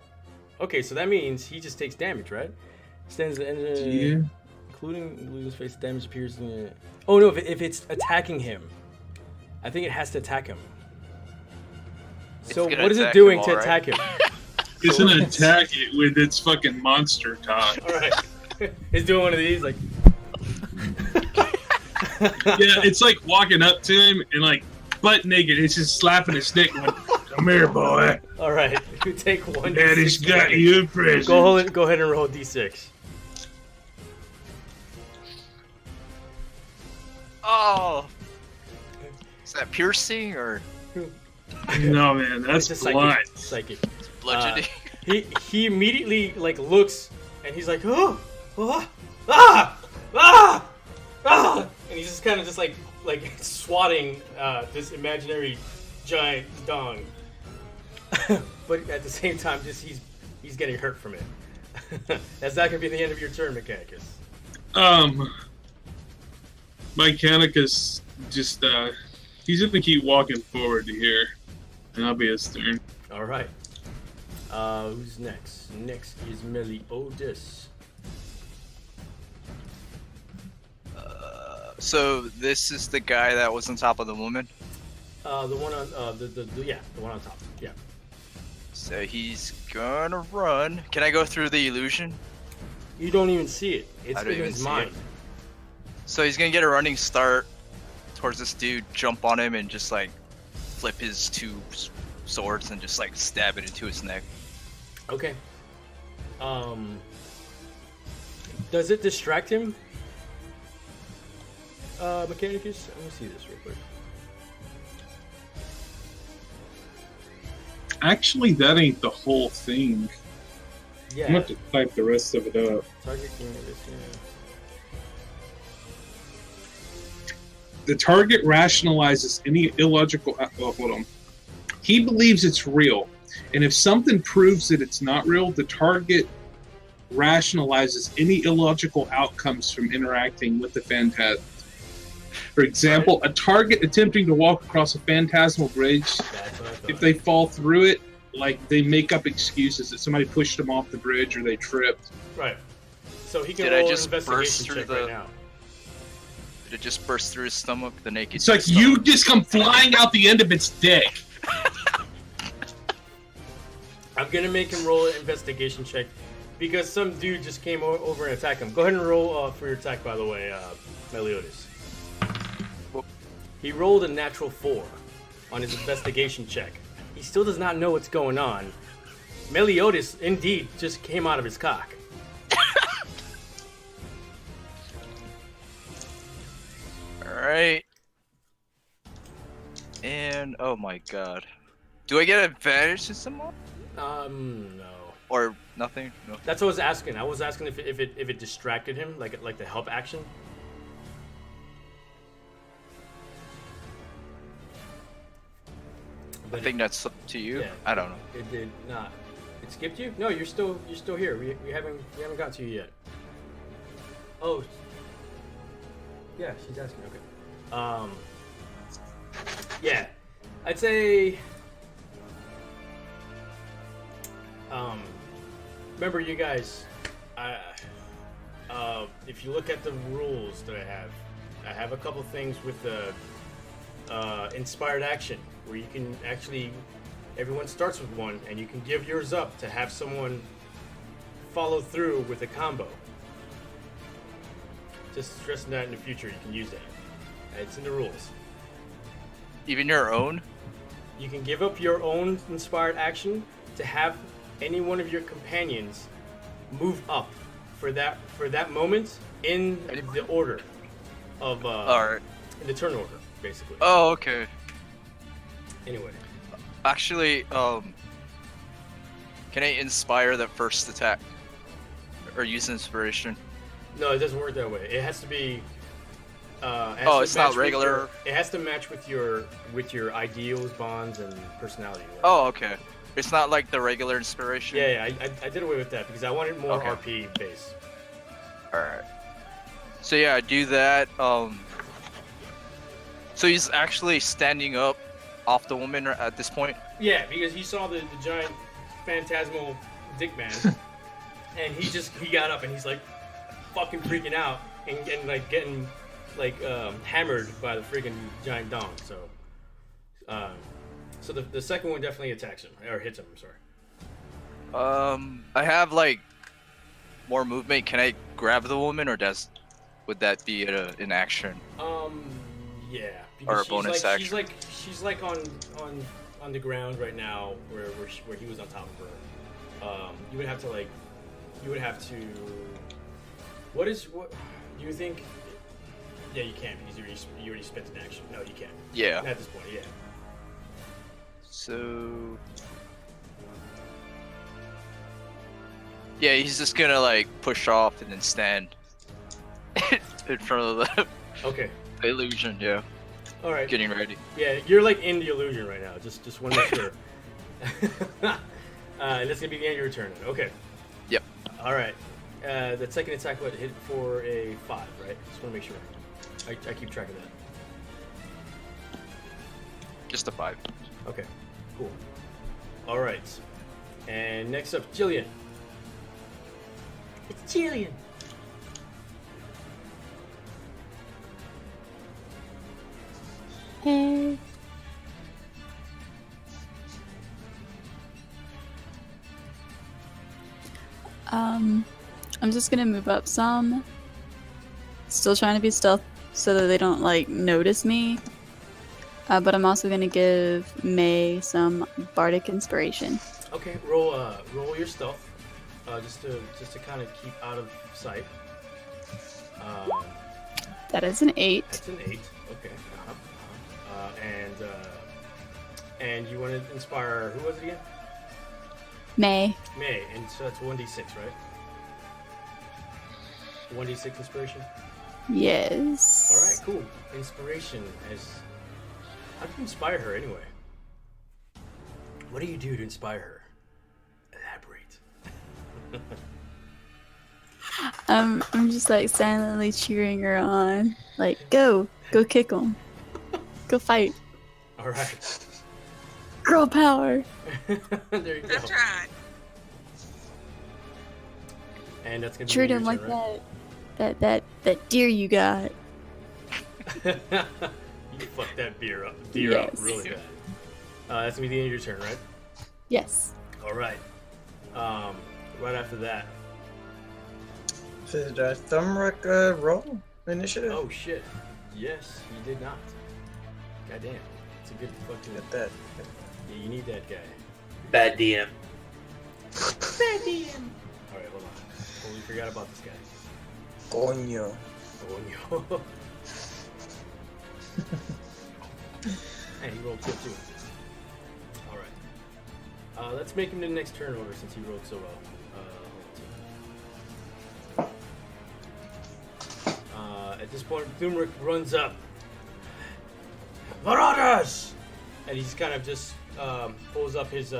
Okay, so that means he just takes damage, right? Stands at the end of the... Yeah. Including lose face damage appears in the... Oh no, if it's attacking him. I think it has to attack him. So gonna what is it attack doing him, to alright. attack him? It's gonna attack it with its fucking monster cock. Alright. It's doing one of these, like... Yeah, it's like walking up to him and like butt naked. It's just slapping his dick. Like, come here, boy. Alright, you take one Daddy's d6 got damage. you a present. Go ahead and roll d6. Oh. Is that piercing or No, man, that's It's a blunt. psychic. bludgeoning? He immediately like looks and he's like, oh, ah, and he's just kind of just like swatting this imaginary giant dong, but at the same time, just he's getting hurt from it. That's not gonna be the end of your turn, Mechanicus. Mechanicus just he's gonna keep walking forward to here, and that'll be his turn. All right. Who's next? Next is Meliodas. So this is the guy that was on top of the woman. The one on the one on top. Yeah. So he's gonna run. Can I go through the illusion? You don't even see it. It's I don't in even his see mind. it. So he's gonna get a running start towards this dude, jump on him, and just like flip his two swords and just like stab it into his neck. Okay. Does it distract him? Mechanicus? Let me see this real quick. Actually, that ain't the whole thing. Yeah. I'm gonna have to type the rest of it up. Target game of this, yeah. The target rationalizes any illogical. Well, hold on. He believes it's real, and if something proves that it's not real, the target rationalizes any illogical outcomes from interacting with the phantasm. For example, a target attempting to walk across a phantasmal bridge, That's what I thought. if they fall through it, like they make up excuses that somebody pushed them off the bridge or they tripped. Right. So he can Did I roll just an burst investigation through check the- right now. Did it just burst through his stomach? The naked. It's like stomach? you just come flying out the end of its dick. I'm gonna make him roll an investigation check because some dude just came over and attacked him. Go ahead and roll for your attack, by the way, Meliodas. Whoop. He rolled a natural 4 on his investigation check. He still does not know what's going on. Meliodas, indeed, just came out of his cock. Alright. And oh my god. Do I get advantage to someone? No. Or nothing? No. That's what I was asking. I was asking if it distracted him, like the help action. I think that's up to you. Yeah. I don't know. It did not. It skipped you? No, you're still here. We haven't got to you yet. Oh. Yeah, she's asking. Okay. Yeah, I'd say. Remember, you guys. If you look at the rules that I have a couple things with the inspired action where you can actually. Everyone starts with one, and you can give yours up to have someone follow through with a combo. Just stressing that in the future, you can use that. It's in the rules. Even your own? You can give up your own inspired action to have any one of your companions move up for that moment in the order of Alright. in the turn order, basically. Oh, okay. Anyway. Actually, can I inspire that first attack? Or use inspiration? No, it doesn't work that way. It has to be. Oh, it's not regular? It has to match with your ideals, bonds, and personality. Oh, okay. It's not like the regular inspiration? Yeah, I did away with that because I wanted more Okay. RP base. Alright. So yeah, I do that. So he's actually standing up off the woman at this point? Yeah, because he saw the giant phantasmal dick man, and he got up and he's like fucking freaking out and like getting like hammered by the freaking giant dong. So, so the second one definitely attacks him or hits him. I'm sorry. I have like more movement. Can I grab the woman, or would that be an action? Yeah. Or a Because bonus action. She's like on the ground right now where he was on top of her. You would have to. What do you think? Yeah, you can't because you already spent an action. No, you can't. Yeah. Not at this point, yeah. So. Yeah, he's just gonna like push off and then stand in front of the Okay. illusion. Yeah. All right. Getting ready. Yeah, you're like in the illusion right now. Just want to make sure. And that's gonna be the end of your turn. Then. Okay. Yep. All right. The second attack would hit for a 5, right? Just want to make sure. I keep track of that. Just a 5. Okay. Cool. All right. And next up, Jillian. It's Jillian. Hey. I'm just gonna move up some. Still trying to be stealth so that they don't like notice me. But I'm also gonna give May some bardic inspiration. Okay. Roll your stealth. Just to kind of keep out of sight. That is an 8. That's an 8. Okay. And you want to inspire, who was it again? May. May, and so that's 1d6, right? 1d6 inspiration? Yes. Alright, cool. Inspiration is... How do you inspire her anyway? What do you do to inspire her? Elaborate. I'm just like silently cheering her on. Like, go kick them. Go fight. Alright. Girl power. There you go. That's right. And that's gonna be Treat your him like turn, right? that deer you got. You fucked that deer up Yes. really bad. That's gonna be the end of your turn, right? Yes. Alright. Right after that. Did Thumrick roll initiative? Oh shit. Yes, he did not. Goddamn. It's a good fucking. Get that. Yeah, you need that guy. Bad DM. Alright, hold on. Totally forgot about this guy. Coño. Oh, no. Hey, he rolled good too. Alright. Let's make him the next turn order since he rolled so well. At this point, Thumrick runs up. Marauders! And he's kind of just pulls up his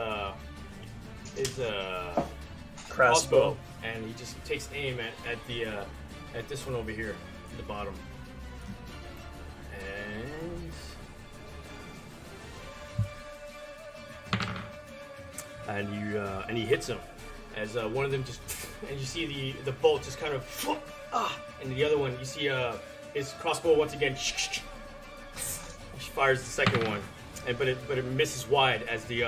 crossbow, and he just takes aim at this one over here, at the bottom. And he hits him as one of them just, and you see the bolt just kind of, and the other one you see his crossbow once again. She fires the second one, but it misses wide as he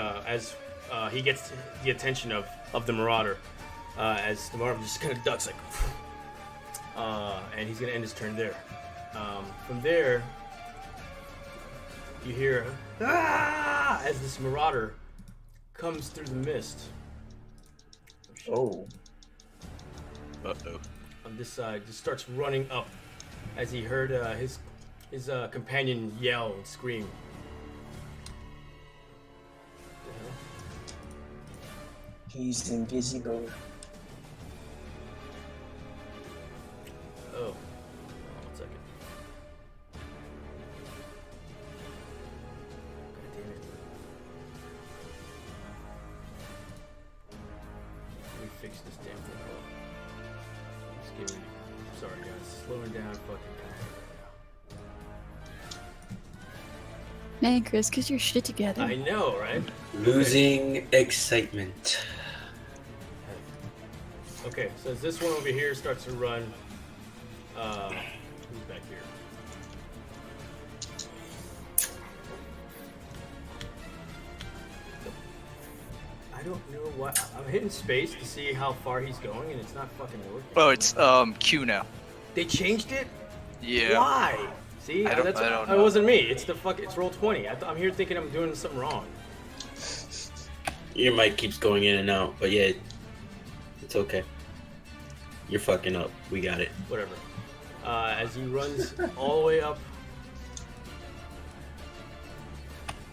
gets the attention of the marauder, as the marauder just kind of ducks like, and he's gonna end his turn there. From there, you hear as this marauder comes through the mist. Oh. Uh-oh. On this side, just starts running up as he heard his companion yell and scream. He's invisible. Oh, one second. God damn it. Let me fix this damn thing up. Just give me. Sorry guys, slowing down fucking. Man, Chris, get your shit together. I know, right? Losing excitement. Okay, so as this one over here starts to run, who's back here? I don't know what. I'm hitting space to see how far he's going, and it's not fucking working. Oh, it's Q now. They changed it. Yeah. Why? See, I don't it know. wasn't me. It's it's roll 20. I'm here thinking I'm doing something wrong. Your mic keeps going in and out, but yeah, it's okay. You're fucking up. We got it. Whatever. As he runs all the way up.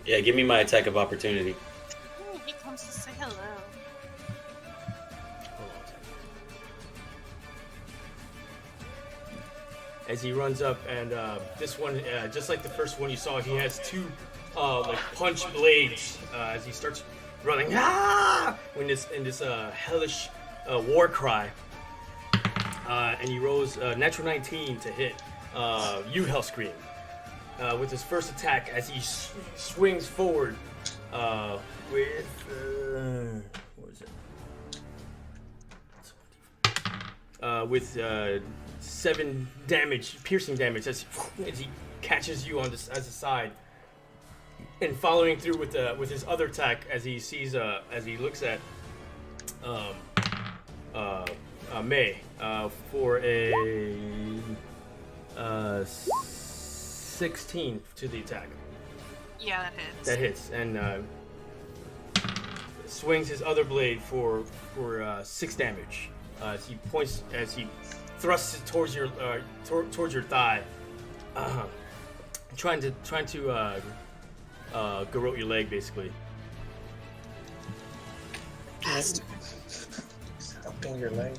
Yeah, give me my attack of opportunity. Ooh, he comes to say hello. Hold on a second. As he runs up, and this one, just like the first one you saw, he has two like punch blades as he starts running. Ah! In this hellish war cry, and he rolls natural 19 to hit you, Hellscream, with his first attack as he swings forward with what is it? With 7 damage, piercing damage, as he catches you on this as a side, and following through with his other attack as he sees as he looks at May for a 16 to the attack. Yeah, that hits. That hits, and swings his other blade for 6 damage. As he thrusts it towards your thigh, trying to garrote your leg, basically. Stopping your leg.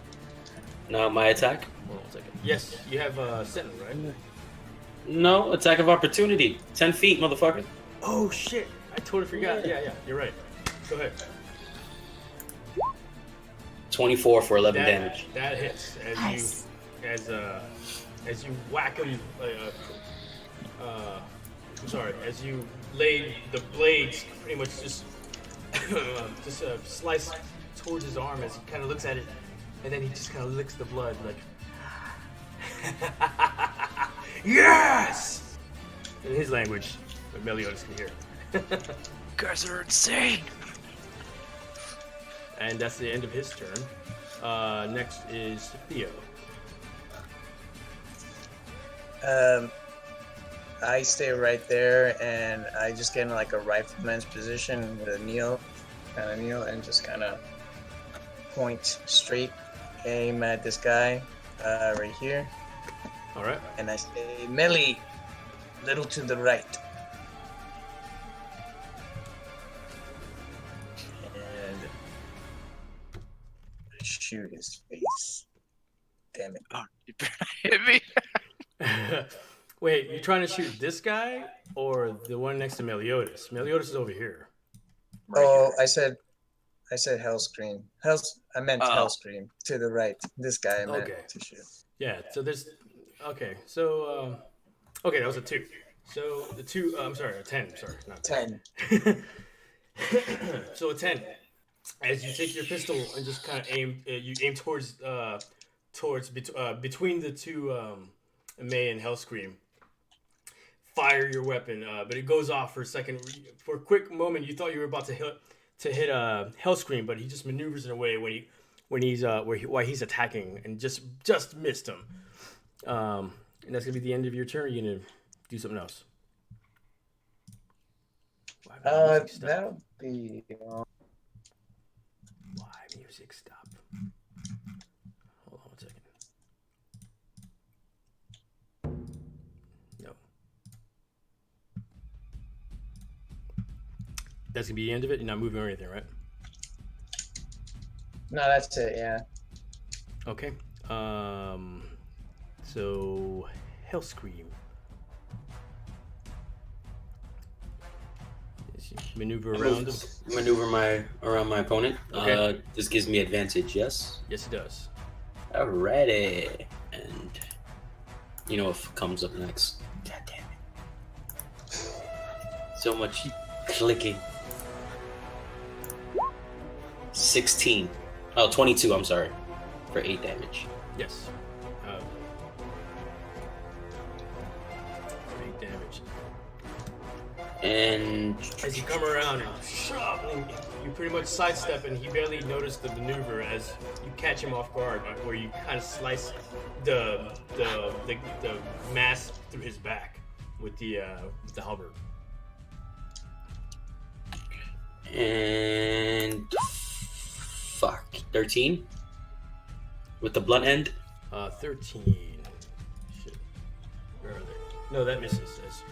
Now my attack? Hold on a second. Yes, you have Sentinel, right? No, attack of opportunity. 10 feet, motherfucker. Oh shit! I totally forgot. Yeah, you're right. Go ahead. 24 for 11 damage. That hits as Nice. as you whack him. I'm sorry. As you lay the blades, pretty much just slice towards his arm as he kind of looks at it, and then he just kind of licks the blood like, yes, in his language, but Meliodas can hear. You guys are insane. And that's the end of his turn. Next is Theo. I stay right there, and I just get in like a rifleman's position with a kneel, and just kind of point straight, aim at this guy right here, All right. and I say, melee, little to the right. And shoot his face. Damn it. Oh, you better hit me. Wait, you trying to shoot this guy or the one next to Meliodas? Meliodas is over here. Oh, I said Hellscream. I meant Oh. Hellscream to the right. This guy I meant Okay. to shoot. Yeah. So there's. Okay. So okay, that was a 2. So the 2. I'm sorry, a 10. Sorry, not 10. So a 10. As you take your pistol and just kind of aim, you aim towards between the two May and Hellscream. Fire your weapon, but it goes off for a second. For a quick moment, you thought you were about to hit Hellscream, but he just maneuvers in a way while he's attacking, and just missed him. And that's gonna be the end of your turn. You're gonna do something else. Why music stop? That'll be. Why music stop? Hold on 1 second. No. That's gonna be the end of it. You're not moving or anything, right? No, that's it. Yeah. Okay. So Hellscream. Maneuver around him. Maneuver around my opponent. Okay. This gives me advantage, yes? Yes, it does. Alrighty. And you know what comes up next. God damn it. So much clicking. 16. Oh, 22, I'm sorry. For 8 damage. Yes. 8 damage. And As you come around and you pretty much sidestep, and he barely noticed the maneuver as you catch him off guard, where you kind of slice the mass through his back with the halberd. And fuck, 13 with the blunt end. 13. Shit. Where are they? No, that misses. As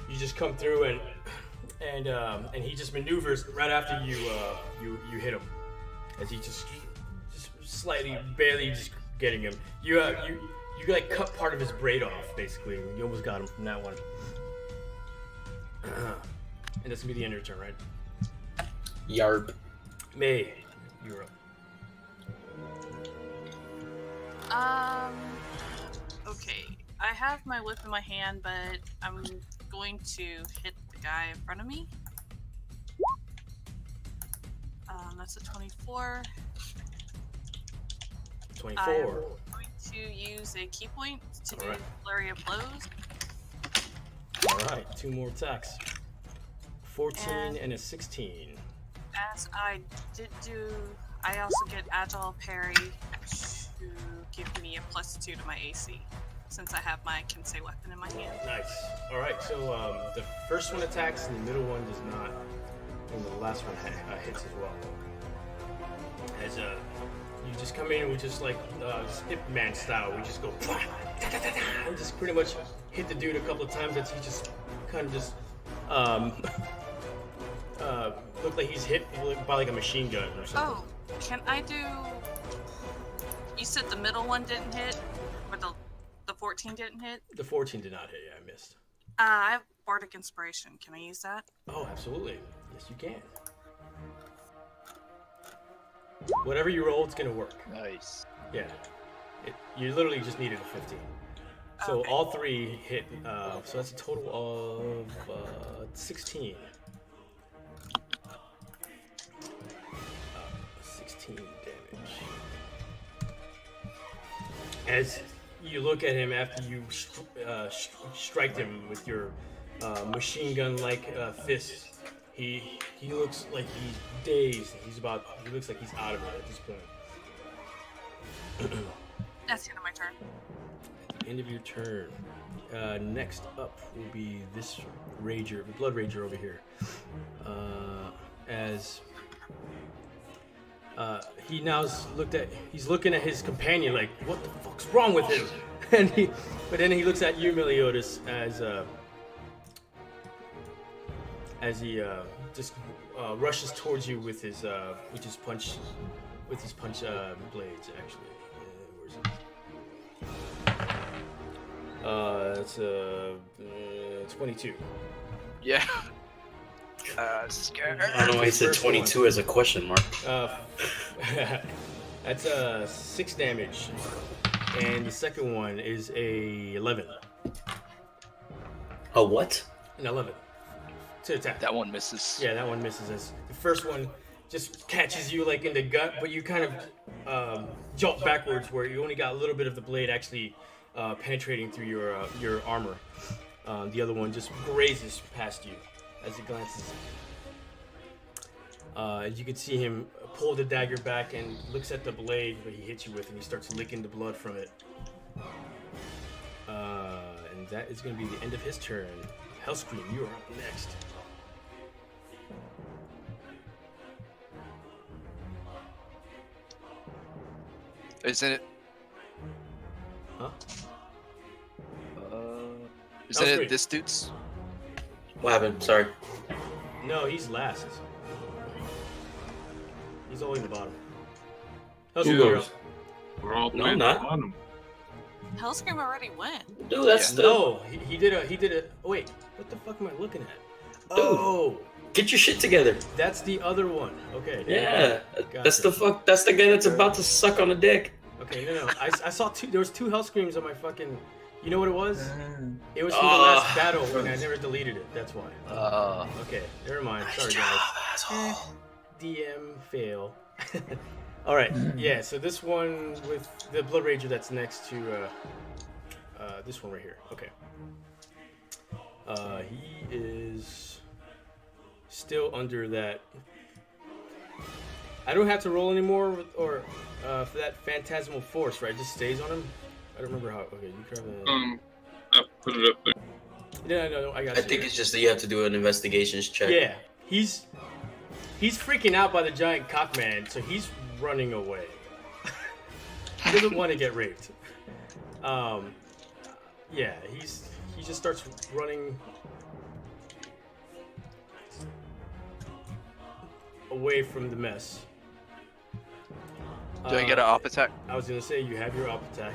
you just come through and he just maneuvers right after you hit him, as he just slightly, barely just getting him. You like cut part of his braid off, basically. You almost got him from that one. And that's gonna be the end of your turn, right? Yarp. May, you're up. Okay. I have my whip in my hand, but I'm going to hit the guy in front of me. That's a 24. 24. I'm going to use a key point to do flurry of blows. Alright, 2 more attacks. 14 and a 16. As I did do, I also get agile parry to give me a +2 to my AC, since I have my Kensei weapon in my hand. Nice. Alright, so the first one attacks and the middle one does not, and the last one hits as well. As you just come in with just like Ip Man style, we just go and just pretty much hit the dude a couple of times. That he just kind of just looked like he's hit by like a machine gun or something. Oh, can I do? You said the middle one didn't hit, or the 14 didn't hit? The 14 did not hit. Yeah, I missed. I have Bardic Inspiration. Can I use that? Oh, absolutely. Yes, you can. Whatever you roll, it's gonna work. Nice. Yeah. You literally just needed a 15. So Okay. all 3 hit. So that's a total of 16. 16 damage. As you look at him after you strike him with your machine gun-like fist, he looks like he's dazed. He looks like he's out of it at this point. That's the end of my turn. End of your turn. Next up will be this rager, the blood rager over here. As he now's he's looking at his companion like, what the fuck's wrong with him? But then he looks at you, Meliodas, as he just rushes towards you with his punch blades. Actually, where is it? It's 22. Yeah. Scared. I don't know why he said 22 as a question mark. That's 6 damage, and the second one is a 11. A what? An 11 to attack. That one misses. Yeah, that one misses. As the first one just catches you like in the gut, but you kind of jolt backwards, where you only got a little bit of the blade actually penetrating through your armor. The other one just grazes past you as he glances. As you can see him pull the dagger back and looks at the blade that he hit you with, and he starts licking the blood from it. And that is going to be the end of his turn. Hellscream, you are up next. Isn't it? Huh? Isn't Hellscream. it this dude's? What happened? Sorry. No, he's last. He's all in the bottom. Who Hellscream, you're goes? up. We're all the No, way I'm at the not. bottom. Hellscream already went. Dude, that's Yeah. the. No, he did a. Oh wait, what the fuck am I looking at? Oh, Get your shit together. that's the other one. Okay. Yeah. Gotcha. That's the fuck. That's the guy that's about to suck on the dick. Okay, no. I saw 2. There was 2 Hellscreams on my fucking. You know what it was? Mm. It was from the last battle when I never deleted it. That's why. Okay, never mind. Sorry, guys. DM fail. All right. Yeah. So this one with the Blood Rager that's next to this one right here. Okay. He is still under that. I don't have to roll anymore, or for that phantasmal force, right? It just stays on him. I don't remember how. Okay, you grab that. I put it up there. Yeah, no, I got I you. think it's just that you have to do an investigations check. Yeah, he's freaking out by the giant cockman, so he's running away. He doesn't want to get raped. Yeah, he just starts running away from the mess. Do I get an op attack? I was gonna say you have your op attack.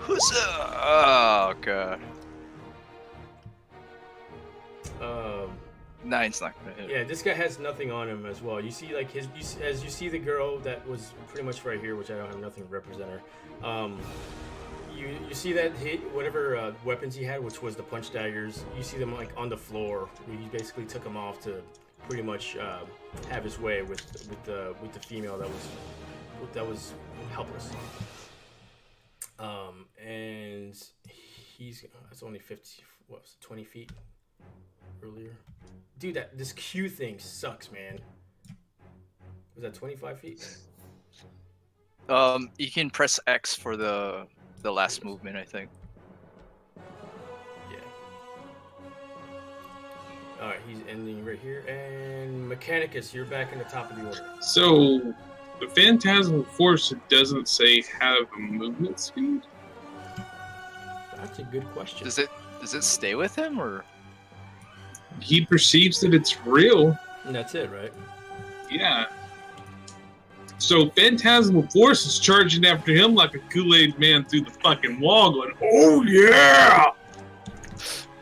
Oh god. 9's not gonna hit. Yeah, this guy has nothing on him as well. You see, like as you see the girl that was pretty much right here, which I don't have nothing to represent her. You see that whatever weapons he had, which was the punch daggers. You see them like on the floor. He basically took them off to pretty much have his way with the female that was helpless. And that's only 20 feet earlier. Dude, this Q thing sucks, man. Was that 25 feet? You can press X for the last movement, I think. Yeah. All right, he's ending right here, and Mechanicus, you're back in the top of the order. So, the Phantasmal Force, it doesn't say have a movement speed? That's a good question. Does it stay with him, or? He perceives that it's real. And that's it, right? Yeah. So Phantasmal Force is charging after him like a Kool-Aid man through the fucking wall going, oh yeah!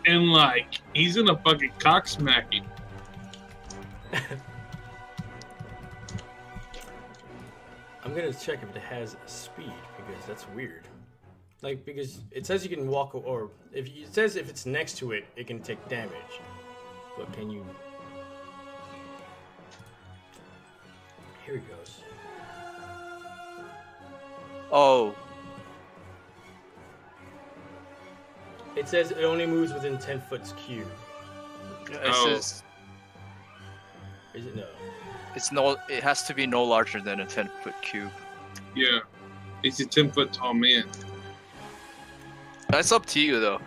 And like, he's gonna fucking cocksmack him. I'm gonna check if it has speed, because that's weird. Like, because it says you can walk, or it says if it's next to it, it can take damage. But can you? Here he goes. Oh. It says it only moves within 10 foot cube. It says Is it no? it has to be no larger than a 10-foot cube. Yeah. He's a 10-foot tall man. That's up to you though.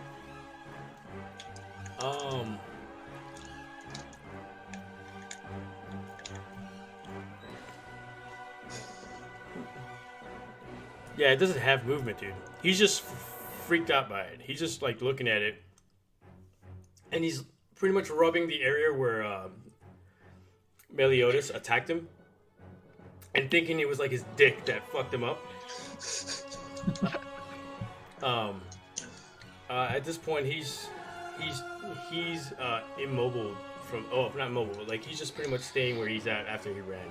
Yeah, it doesn't have movement, dude. He's just freaked out by it. He's just like looking at it, and he's pretty much rubbing the area where Meliodas attacked him, and thinking it was like his dick that fucked him up. At this point, he's immobile from not mobile, but like he's just pretty much staying where he's at after he ran.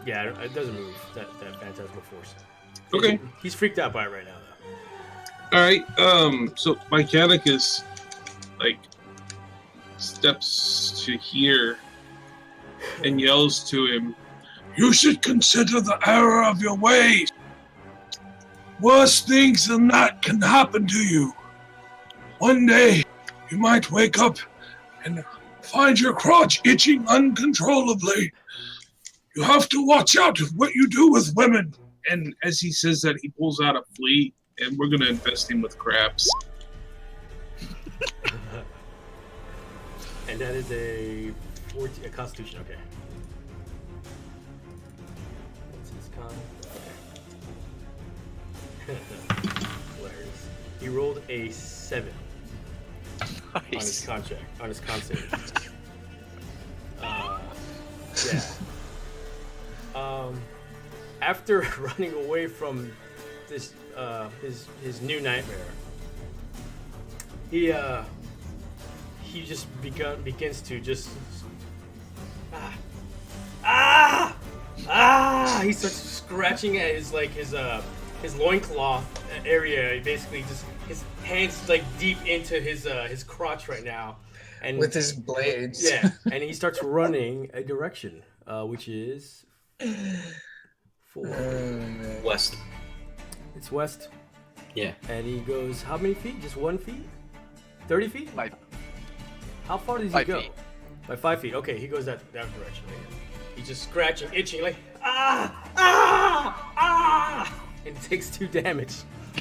Yeah, it doesn't move, that Phantasmal Force. Okay. He's freaked out by it right now, though. Alright, so Mechanicus, like, steps to here and yells to him, you should consider the error of your ways. Worse things than that can happen to you. One day, you might wake up and find your crotch itching uncontrollably. You have to watch out what you do with women. And as he says that, he pulls out a flea, and we're going to infest him with crabs. And that is a Constitution, okay. What's his con? Okay. Hilarious. He rolled a 7 on his contract, on his con save. Yeah. After running away from this his new nightmare, he just begins to just he starts scratching at his his loincloth area. Basically, just his hands like deep into his crotch right now, and With his blades. yeah, and he starts running a direction, which is West. It's west. Yeah. And he goes, how many feet? Just 1 feet? 30 feet? How far does he 5 go? feet. By 5 feet. Okay, he goes that direction. He's just scratching, itching, like, and takes 2 damage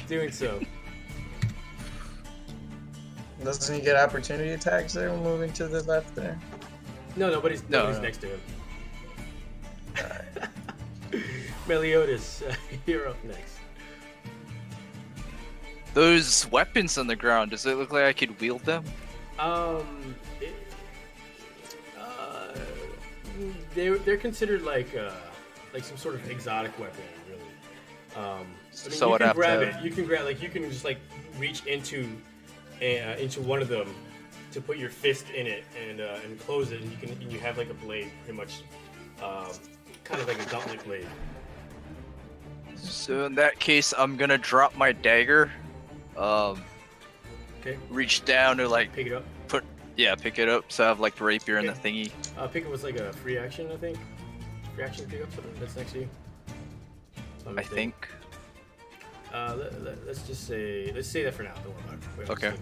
doing so. Doesn't he get opportunity attacks there when moving to the left there? No, nobody's next to him. Meliodas, you're up next. Those weapons on the ground, does it look like I could wield them? They're considered like some sort of exotic weapon, really. I mean, So you I'd can have grab to- it. You can grab you can just like reach into one of them to put your fist in it and close it, and you have like a blade, pretty much, kind of like a gauntlet blade. So in that case, I'm gonna drop my dagger. Okay. Reach down to like Pick it up. pick it up. So I have like the rapier and the thingy. Pick it was like a free action, I think. Free action pick up something that's next to you. I think. Let's say that for now. Don't worry about it. Okay.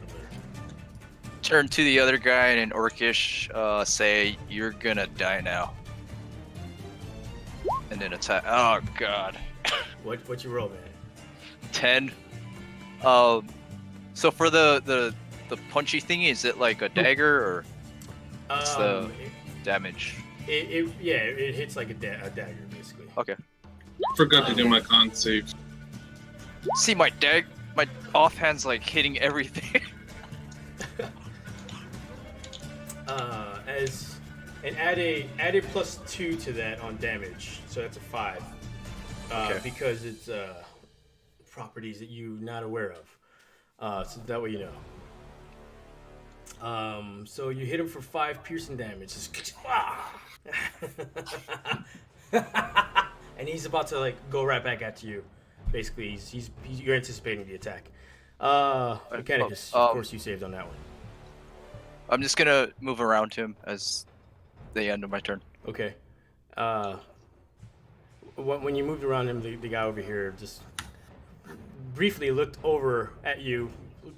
Turn to the other guy and in Orcish, say, "You're gonna die now." And then attack. Oh god. What you roll, man? 10. So for the punchy thingy, is it like a dagger or what's the damage? It hits like a dagger, basically. Okay. Forgot to do my con save. See my offhand's like hitting everything. Add a +2 to that on damage, so that's a 5. Okay. Because it's properties that you're not aware of. So that way you know. So you hit him for 5 piercing damage. Just, and he's about to like go right back at you. Basically, you're anticipating the attack. Mechanicus, of course you saved on that one. I'm just gonna move around him as the end of my turn. Okay. When you moved around him, the guy over here just briefly looked over at you,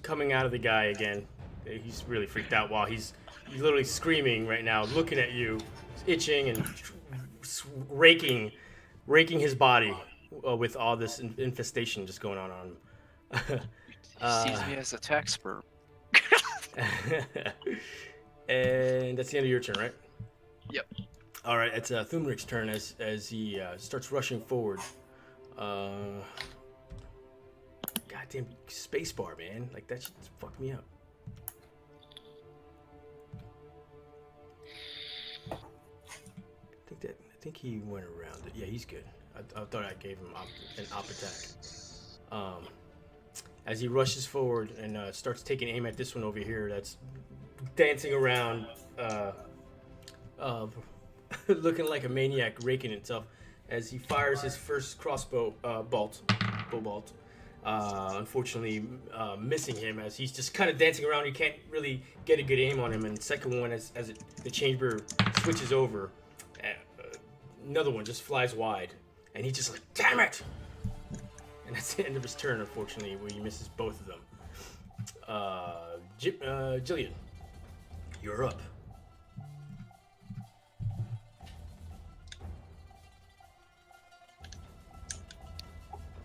coming out of the guy again. He's really freaked out while he's literally screaming right now, looking at you, itching and raking his body with all this infestation just going on him. He sees me as a tax sperm. And that's the end of your turn, right? Yep. All right, it's Thumric's turn as he starts rushing forward. Goddamn spacebar, man! Like that shit fucked me up. I think he went around it. Yeah, he's good. I thought I gave him an op attack. As he rushes forward and starts taking aim at this one over here that's dancing around, looking like a maniac, raking itself, as he fires his first crossbow bolt. Unfortunately, missing him as he's just kind of dancing around. You can't really get a good aim on him. And second one, as the chamber switches over, another one just flies wide, and he's just like, "Damn it!" And that's the end of his turn, unfortunately, where he misses both of them. Jillian, you're up.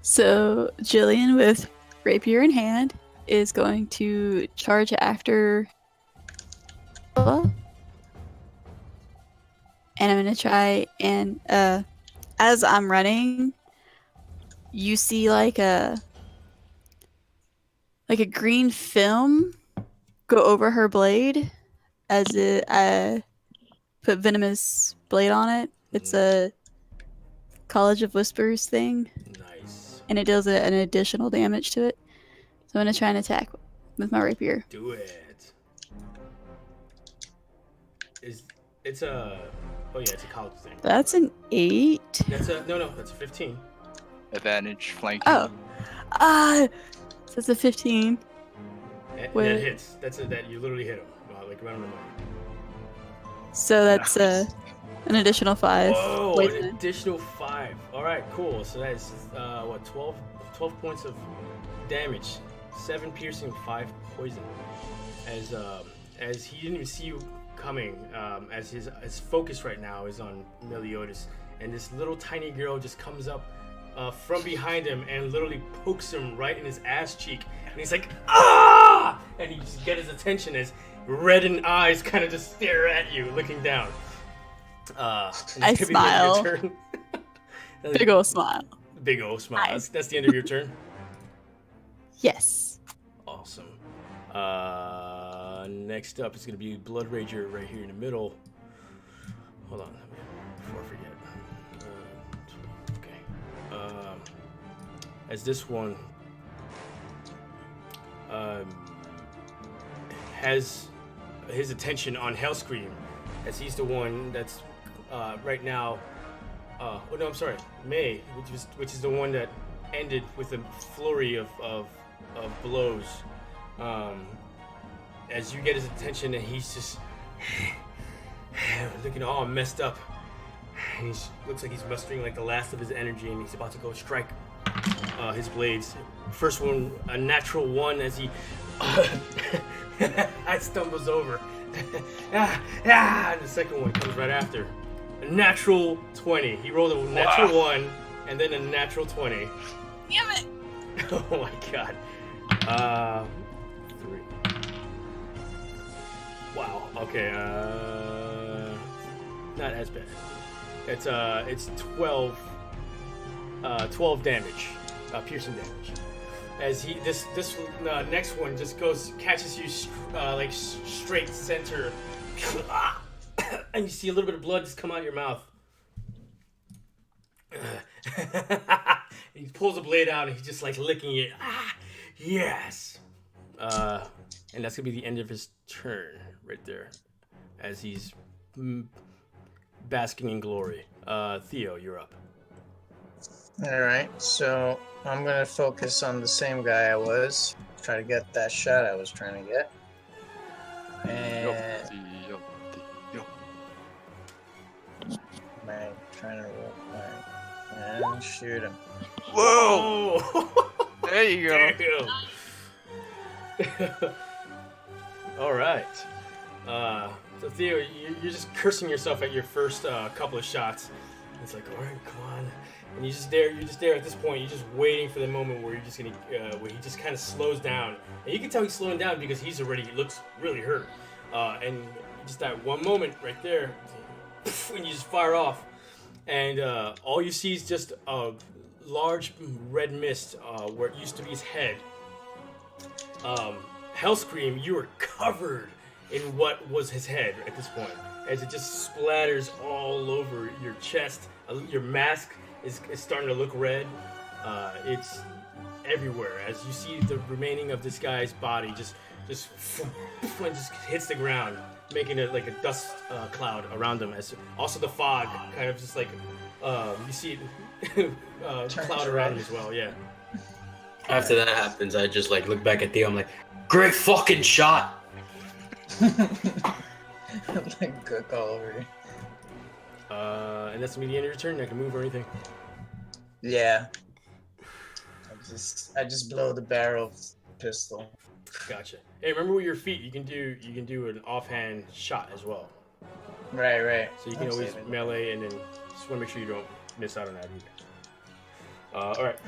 So Jillian, with rapier in hand, is going to charge after Bella. And I'm going to try and, as I'm running, you see like a green film go over her blade as it put venomous blade on it. It's a College of Whispers thing. Nice. And it deals an additional damage to it. So I'm gonna try and attack with my rapier. Do it. It's a college thing. That's an 8. That's a 15. advantage flanking. Oh. So it's a 15. That Wait. hits. That you literally hit him. Like right on the money. So that's an additional 5. Whoa, poison. an additional 5. All right, cool. So that's what 12 points of damage, 7 piercing, 5 poison. As he didn't even see you coming, as his focus right now is on Meliodas, and this little tiny girl just comes up from behind him and literally pokes him right in his ass cheek, and he's like, ah! And you just get his attention as reddened eyes kind of just stare at you, looking down. I smile. Big ol' smile. Big ol' smile. That's the end of your turn. Yes. Awesome. Next up is going to be Blood Rager right here in the middle. Hold on, before I forget. Okay. As this one has his attention on Hellscream, as he's the one that's right now. Oh no, I'm sorry, May, which is the one that ended with a flurry of blows. As you get his attention, and he's just looking all messed up. And he looks like he's mustering like the last of his energy, and he's about to go strike his blades. First one, a natural 1, as he stumbles over. And the second one comes right after. A natural 20. He rolled a natural 1, and then a natural 20. Damn it! Oh my god. 3. Wow. Okay. Not as bad. It's 12 damage, piercing damage. As this next one just catches you like straight center, and you see a little bit of blood just come out of your mouth. He pulls the blade out and he's just like licking it. Yes. And that's gonna be the end of his turn right there, as he's basking in glory. Theo, you're up. All right, so I'm gonna focus on the same guy I was. Try to get that shot I was trying to get. And man, trying to roll. Alright. And shoot him. Whoa! There you go. All right. So Theo, you're just cursing yourself at your first couple of shots. It's like, all right, come on. And you're just there at this point. You're just waiting for the moment where you're just gonna, where he just kind of slows down. And you can tell he's slowing down because he looks really hurt. And just that one moment right there, when you just fire off, and all you see is just a large red mist where it used to be his head. Hellscream, you are covered in what was his head at this point, as it just splatters all over your chest. Your mask is starting to look red. It's everywhere as you see the remaining of this guy's body just hits the ground, making it like a dust cloud around him. As also the fog kind of just like you see it cloud around him as well. Yeah. After that happens, I just like look back at Theo. I'm like, great fucking shot. Like good all over. And that's gonna be the end of your turn. I can move or anything. Yeah. I just blow the barrel of the pistol. Gotcha. Hey, remember with your feet, you can do an offhand shot as well. Right. So you can always melee, and then just want to make sure you don't miss out on that either. All right.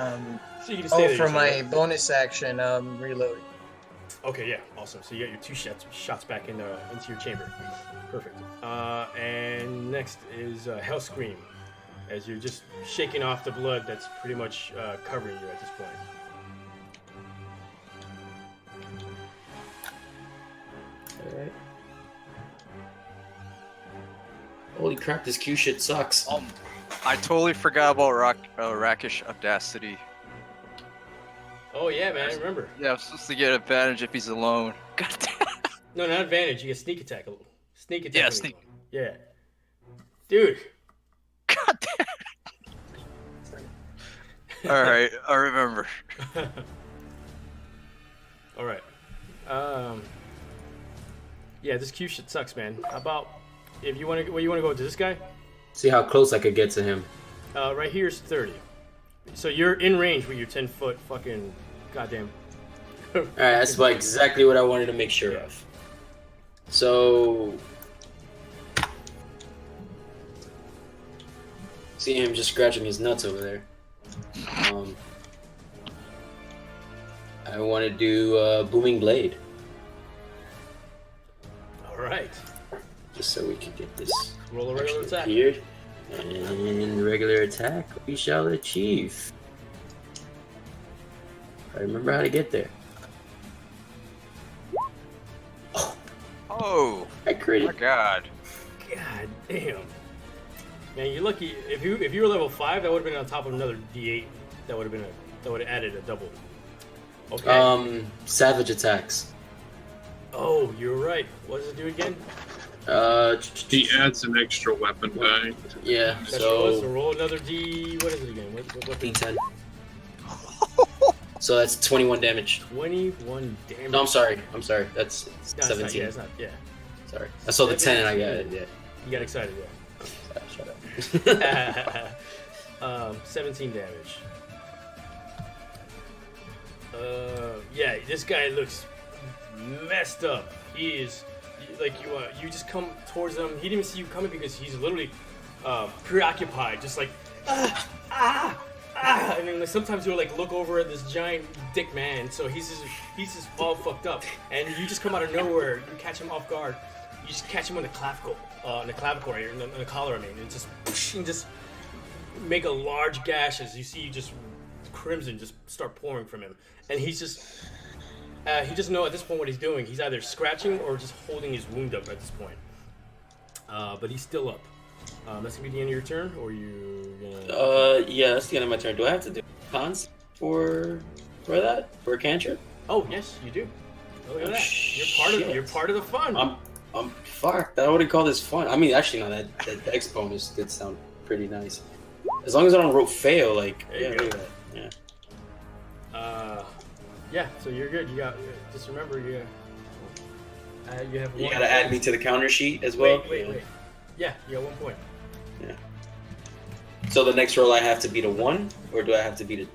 So you can just stay there. For my bonus action, reloading. Okay, yeah, awesome. So you got your 2 shots back into your chamber. Perfect. And next is Hellscream, as you're just shaking off the blood that's pretty much covering you at this point. Alright. Holy crap, this Q shit sucks. I totally forgot about Rakish Audacity. Oh yeah, man, I remember. Yeah, I'm supposed to get advantage if he's alone. God damn. No, not advantage. You get sneak attack a little. Sneak attack. Yeah, alone. sneak. Yeah. Dude. God damn. All right, I remember. All right. Yeah, this Q shit sucks, man. How about if you want to, where you want to go to this guy? See how close I could get to him. Right here is 30. So you're in range with your 10-foot fucking goddamn. All right, that's about exactly what I wanted to make sure of. So, see him just scratching his nuts over there. I want to do Booming Blade, All right. just so we can get this Roll a regular attack. here. And regular attack, we shall achieve. I remember how to get there. Oh, I my critted. God. God damn. Man, you're lucky. If you were level 5, that would have been on top of another D8. That would have added a double. Okay. Savage attacks. Oh, you're right. What does it do again? He adds an extra weapon die. Yeah, That's so so roll another D. What is it again? What D10. So that's 21 damage. 21 damage. No, I'm sorry. That's No, it's not, 17. yeah, it's not. Yeah. Sorry. I saw the 10 and I got it. Yeah. You got excited, Shut up. 17 damage. Yeah, this guy looks messed up. He is like you just come towards him. He didn't even see you coming because he's literally preoccupied, just like and then like, sometimes you'll like look over at this giant dick man. So he's just all fucked up, and you just come out of nowhere. You catch him off guard. You just catch him on the clavicle, right here, in the collar. I mean, and just make a large gash as you see just crimson just start pouring from him, and he's just he doesn't know at this point what he's doing. He's either scratching or just holding his wound up at this point. But he's still up. That's gonna be the end of your turn, or you gonna... Yeah, that's the end of my turn. Do I have to do cons for that? For a cantrip? Oh yes, you do. Look at Oh, that. You're part of the fun. I'm fucked. I wouldn't call this fun. I mean, actually, no, that Dex bonus did sound pretty nice. As long as I don't roll fail, like, There you yeah, go. look at that. Yeah. Yeah. So you're good. You got. Just remember, you have. You one gotta add me to the counter sheet as well. Wait. Yeah, you got 1 point. Yeah. So the next roll I have to beat a 1, or do I have to beat a...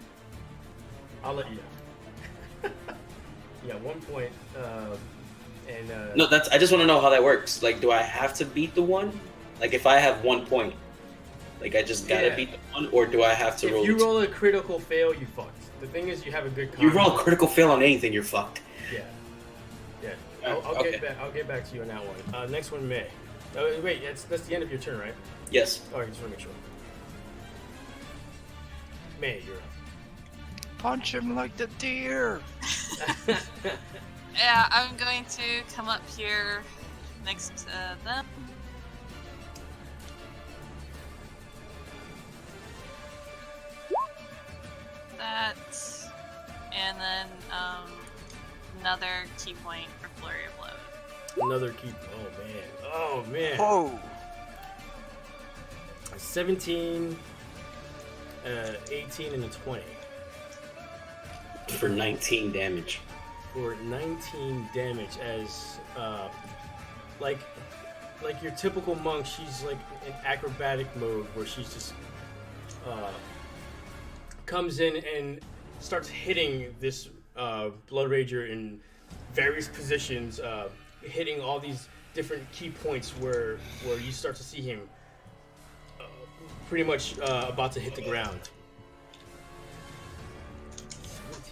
I'll let you know. You got 1 point. No, I just want to know how that works. Like, do I have to beat the 1? Like, if I have 1 point, like, I just gotta Yeah. beat the 1, or do I have to roll... If you the two? roll a critical fail, you fucked. The thing is, you have a good. You con. roll a critical fail on anything, you're fucked. Yeah. I'll Okay. get back to you on that one. Next one, May. Wait, that's the end of your turn, right? Yes. Oh, I just want to make sure. May, you're up. Punch him like the deer. Yeah, I'm going to come up here next to them. That, and then another key point for Flurry of Blows. Another keep. Oh man. Oh. 17, 18, and a 20 For 19 damage. for 19 damage. As like your typical monk, she's like in acrobatic mode where she's just comes in and starts hitting this Blood Rager in various positions, hitting all these different key points where you start to see him pretty much about to hit the ground.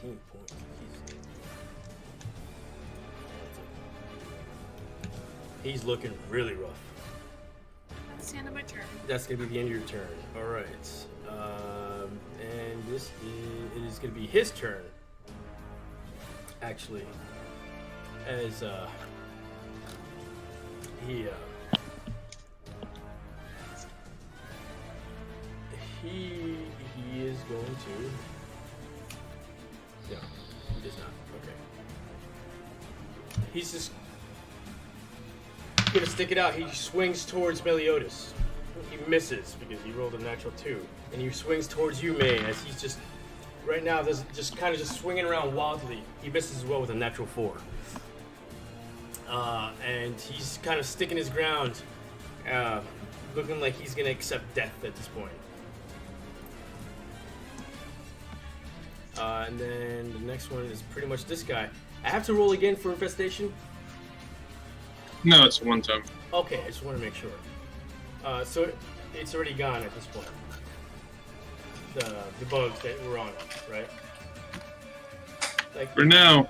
17 points. He's looking really rough. That's the end of my turn. That's gonna be the end of your turn. All right, and it is gonna be his turn. Actually, as he is going to. No, he does not. Okay. He's just gonna stick it out. He swings towards Meliodas. He misses because he rolled a natural 2, and he swings towards you, May, as he's just right now, there's just kind of just swinging around wildly. He misses as well with a natural 4. And he's kind of sticking his ground, looking like he's gonna accept death at this point. And then the next one is pretty much this guy. I have to roll again for infestation? No, it's one time. Okay, I just want to make sure. So it's already gone at this point. The bugs that were on it, right? Like For now.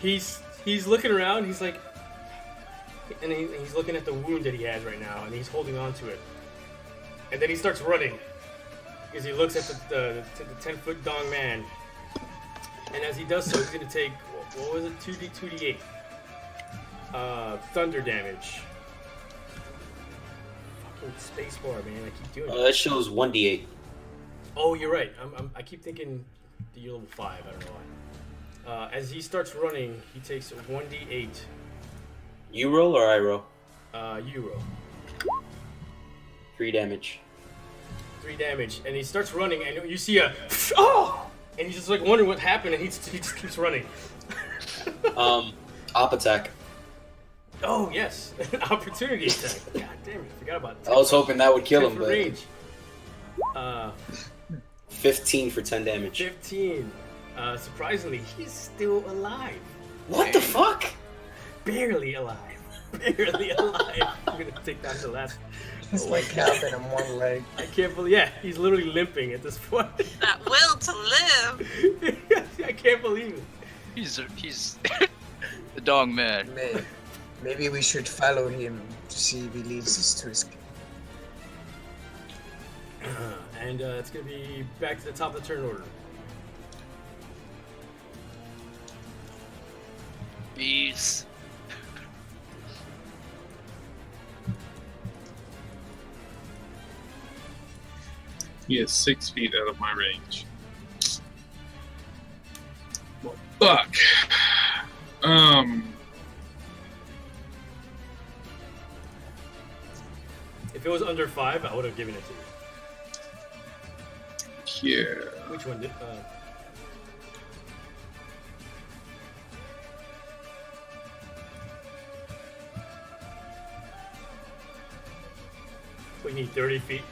He's looking around. He's like, and he's looking at the wound that he has right now, and he's holding on to it. And then he starts running because he looks at the 10-foot dong man. And as he does so, he's gonna take what was it, 2d8 thunder damage. Fucking spacebar, man! I keep doing it. That shows 1d8. Oh, you're right. I keep thinking that you're level 5. I don't know why. As he starts running, he takes 1d8. You roll or I roll? You roll. 3 damage. 3 damage, and he starts running, and you see a oh, and he's just like wondering what happened, and he just keeps running. Op attack. Oh yes, an opportunity attack. God damn it, I forgot about that. I was hoping that would kill him, for but range. 15 for 10 damage. 15. Surprisingly, he's still alive. What the fuck? Barely alive. Barely alive. I'm gonna take down the last. It's like Calvin on one leg. I can't believe. Yeah, he's literally limping at this point. That will to live. I can't believe it. He's the dog man. Maybe we should follow him to see if he leads us to his. And it's gonna be back to the top of the turn order. Peace. He is 6 feet out of my range. Well, fuck. If it was under 5, I would have given it to you. Yeah. Which one did? We need 30 feet.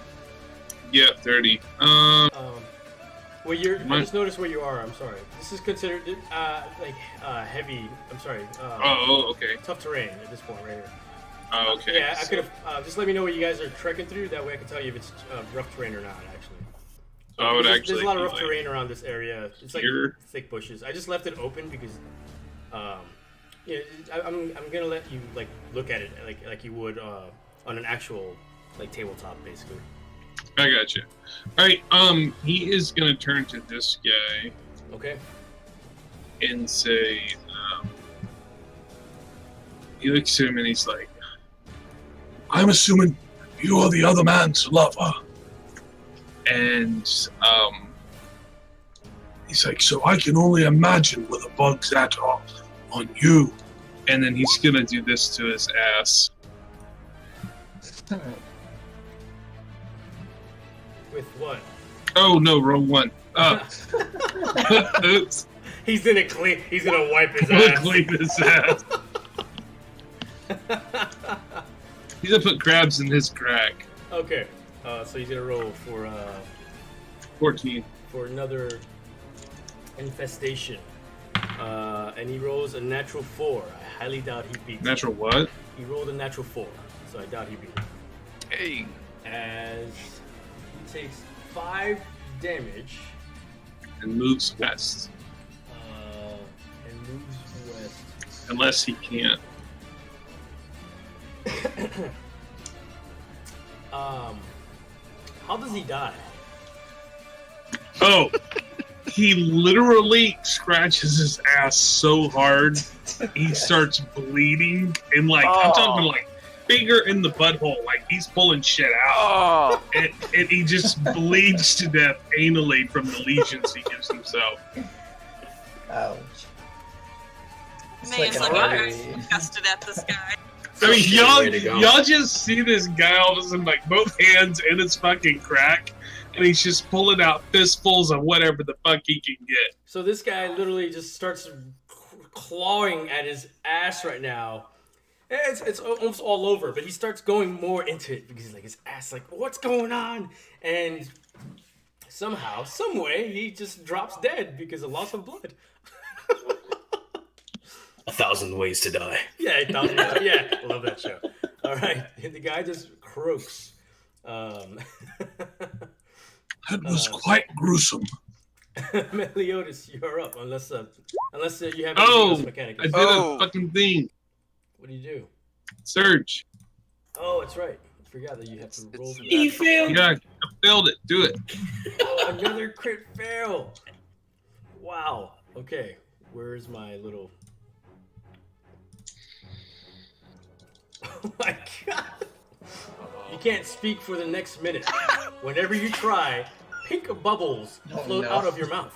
Yeah, 30. Well, I just noticed where you are. I'm sorry. This is considered heavy. I'm sorry. Okay. Tough terrain at this point, right here. Oh, okay. Yeah, I could have. Just let me know what you guys are trekking through. That way, I can tell you if it's rough terrain or not. Actually. I would There's a lot of rough like, terrain around this area. It's like here. thick bushes. I just left it open because, yeah, I'm gonna let you like look at it like you would on an actual like tabletop, basically. I got you. All right. He is gonna turn to this guy. Okay. And say, he looks at him and he's like, "I'm assuming you are the other man's lover." And he's like, "So I can only imagine where the bugs at are on you." And then he's gonna do this to his ass. With what? Oh no, wrong one. Oops. He's gonna wipe his I'm gonna ass. clean his ass. He's gonna put crabs in his crack. Okay. So he's gonna roll for 14. for another infestation. And he rolls a natural 4. I highly doubt he beats it. Natural what? He rolled a natural 4, so I doubt he beat it. Hey. As he takes 5 damage And moves west. and moves west. Unless he can't. How does he die? Oh! He literally scratches his ass so hard he starts bleeding, and like I'm talking like finger in the butthole, like he's pulling shit out, and he just bleeds to death anally from the lesions he gives himself. Ouch. Name's like like an I'm artery. disgusted at this guy. I mean, Way to go. y'all just see this guy all of a sudden, like, both hands in his fucking crack, and he's just pulling out fistfuls of whatever the fuck he can get. So this guy literally just starts clawing at his ass right now. It's almost all over, but he starts going more into it because like his ass, like, what's going on? And somehow, some way, he just drops dead because of loss of blood. 1,000 Ways to Die. Yeah, yeah, love that show. All right, and the guy just croaks. That was quite gruesome. Meliodas, you're up. Unless you have anything Oh, else mechanic. I did a fucking thing. What do you do? Surge. Oh, that's right. I forgot that you have to roll for He that. failed. Yeah, I failed it. Do it. Oh, another crit fail. Wow. Okay, where's my little? Oh my god. You can't speak for the next minute. Whenever you try, pink bubbles float out of your mouth.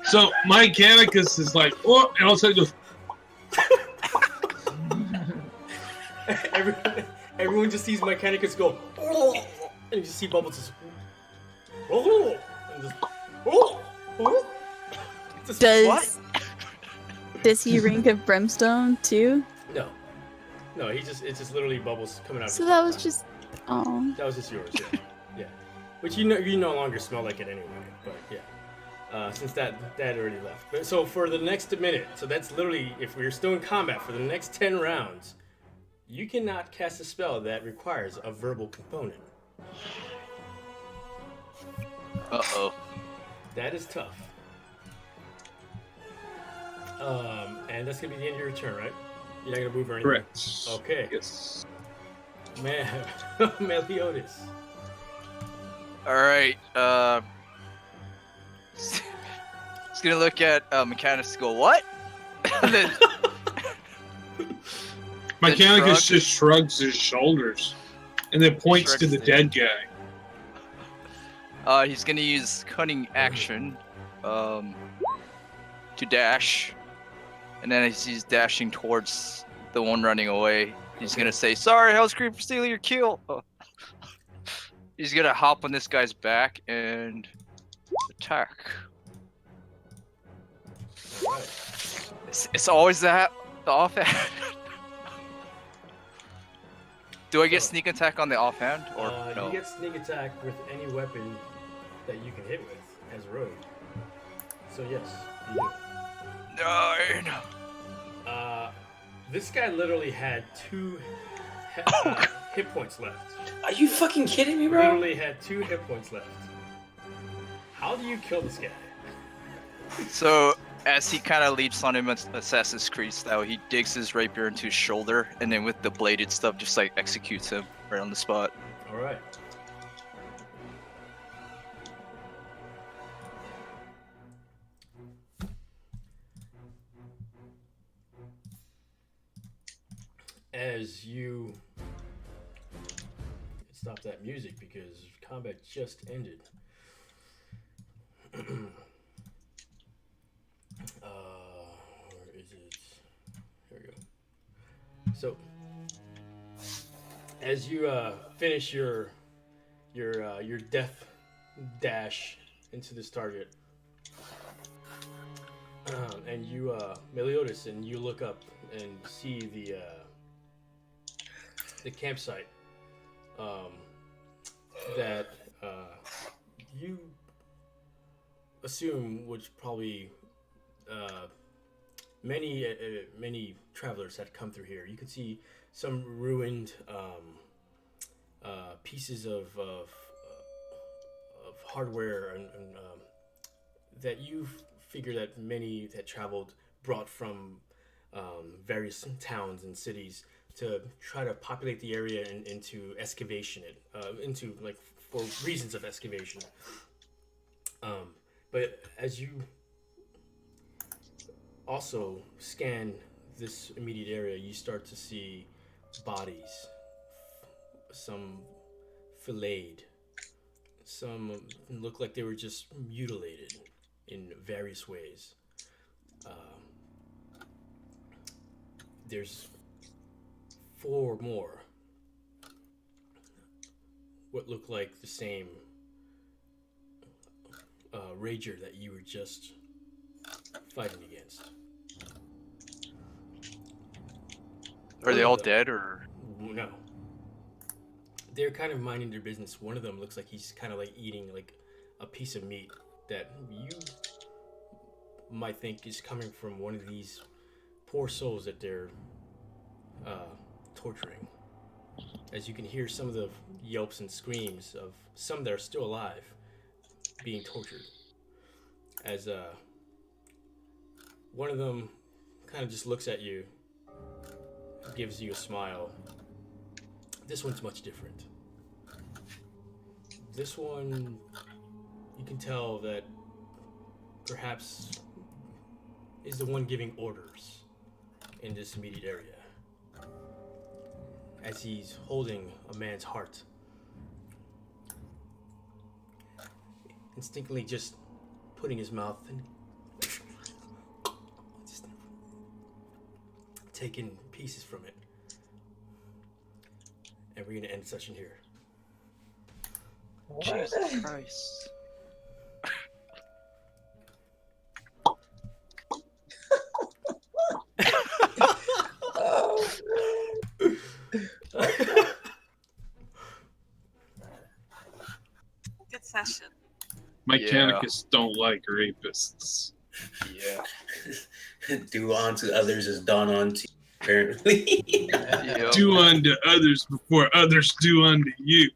So my Mechanicus is like, oh, and all of a sudden goes, Everyone just sees Mechanicus go, oh, and you just see bubbles just, oh, and just, oh, oh. Just, Does he reek of brimstone too? No, it's just literally bubbles coming out. So of that his was mouth. just oh. That was just yours, yeah. Which you no longer smell like it anyway, but yeah. Since that already left. But, so for the next minute, so that's literally, if we're still in combat for the next 10 rounds, you cannot cast a spell that requires a verbal component. Uh-oh. That is tough. And that's gonna be the end of your turn, right? You're not gonna move or anything? correct. Okay. Yes. Man, Meliodas. Alright, he's gonna look at Mechanicus and go, what? And then Mechanicus shrug. just shrugs his shoulders and then points to Shrugs the his- dead guy. he's gonna use cunning action to dash, and then as he's dashing towards the one running away, he's gonna say, "Sorry, Hellscream, for stealing your kill." He's gonna hop on this guy's back and attack. All right. It's always the offhand. Do I get sneak attack on the offhand or no? You get sneak attack with any weapon that you can hit with as a rogue. So yes, you do. 9. This guy literally had 2 hit points left. Are you fucking kidding me, bro? Literally had 2 hit points left. How do you kill this guy? So as he kind of leaps on him Assassin's Creed style, he digs his rapier into his shoulder, and then with the bladed stuff, just like executes him right on the spot. All right. As you stop that music because combat just ended. Where is it? Here we go. So, as you finish your death dash into this target, and you Meliodas, and you look up and see the campsite that you assume would probably many travelers had come through here. You could see some ruined pieces of hardware and that you figure that many that traveled brought from various towns and cities to try to populate the area and into excavation it into like for reasons of excavation. But as you also scan this immediate area, you start to see bodies, some filleted, some look like they were just mutilated in various ways. There's 4 more. What look like the same rager that you were just fighting against. Are they all dead or? No. They're kind of minding their business. One of them looks like he's kind of like eating like a piece of meat that you might think is coming from one of these poor souls that they're torturing. As you can hear some of the yelps and screams of some that are still alive being tortured. As one of them kind of just looks at you, gives you a smile. This one's much different. This one, you can tell that perhaps is the one giving orders in this immediate area. As he's holding a man's heart. Instinctively just putting his mouth and just taking pieces from it. And we're gonna end the session here. Jesus Christ. Good session. Mechanicus don't like rapists. Yeah. Do unto others as done unto you, apparently. Yep. Do unto others before others do unto you.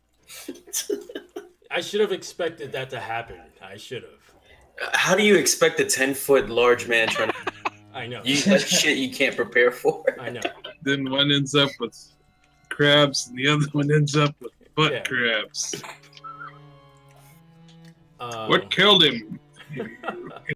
I should have expected that to happen. I should have. How do you expect a 10-foot large man trying to... I know. That's shit you can't prepare for. I know. Then one ends up with crabs, and the other one ends up with butt Yeah. crabs. What killed him?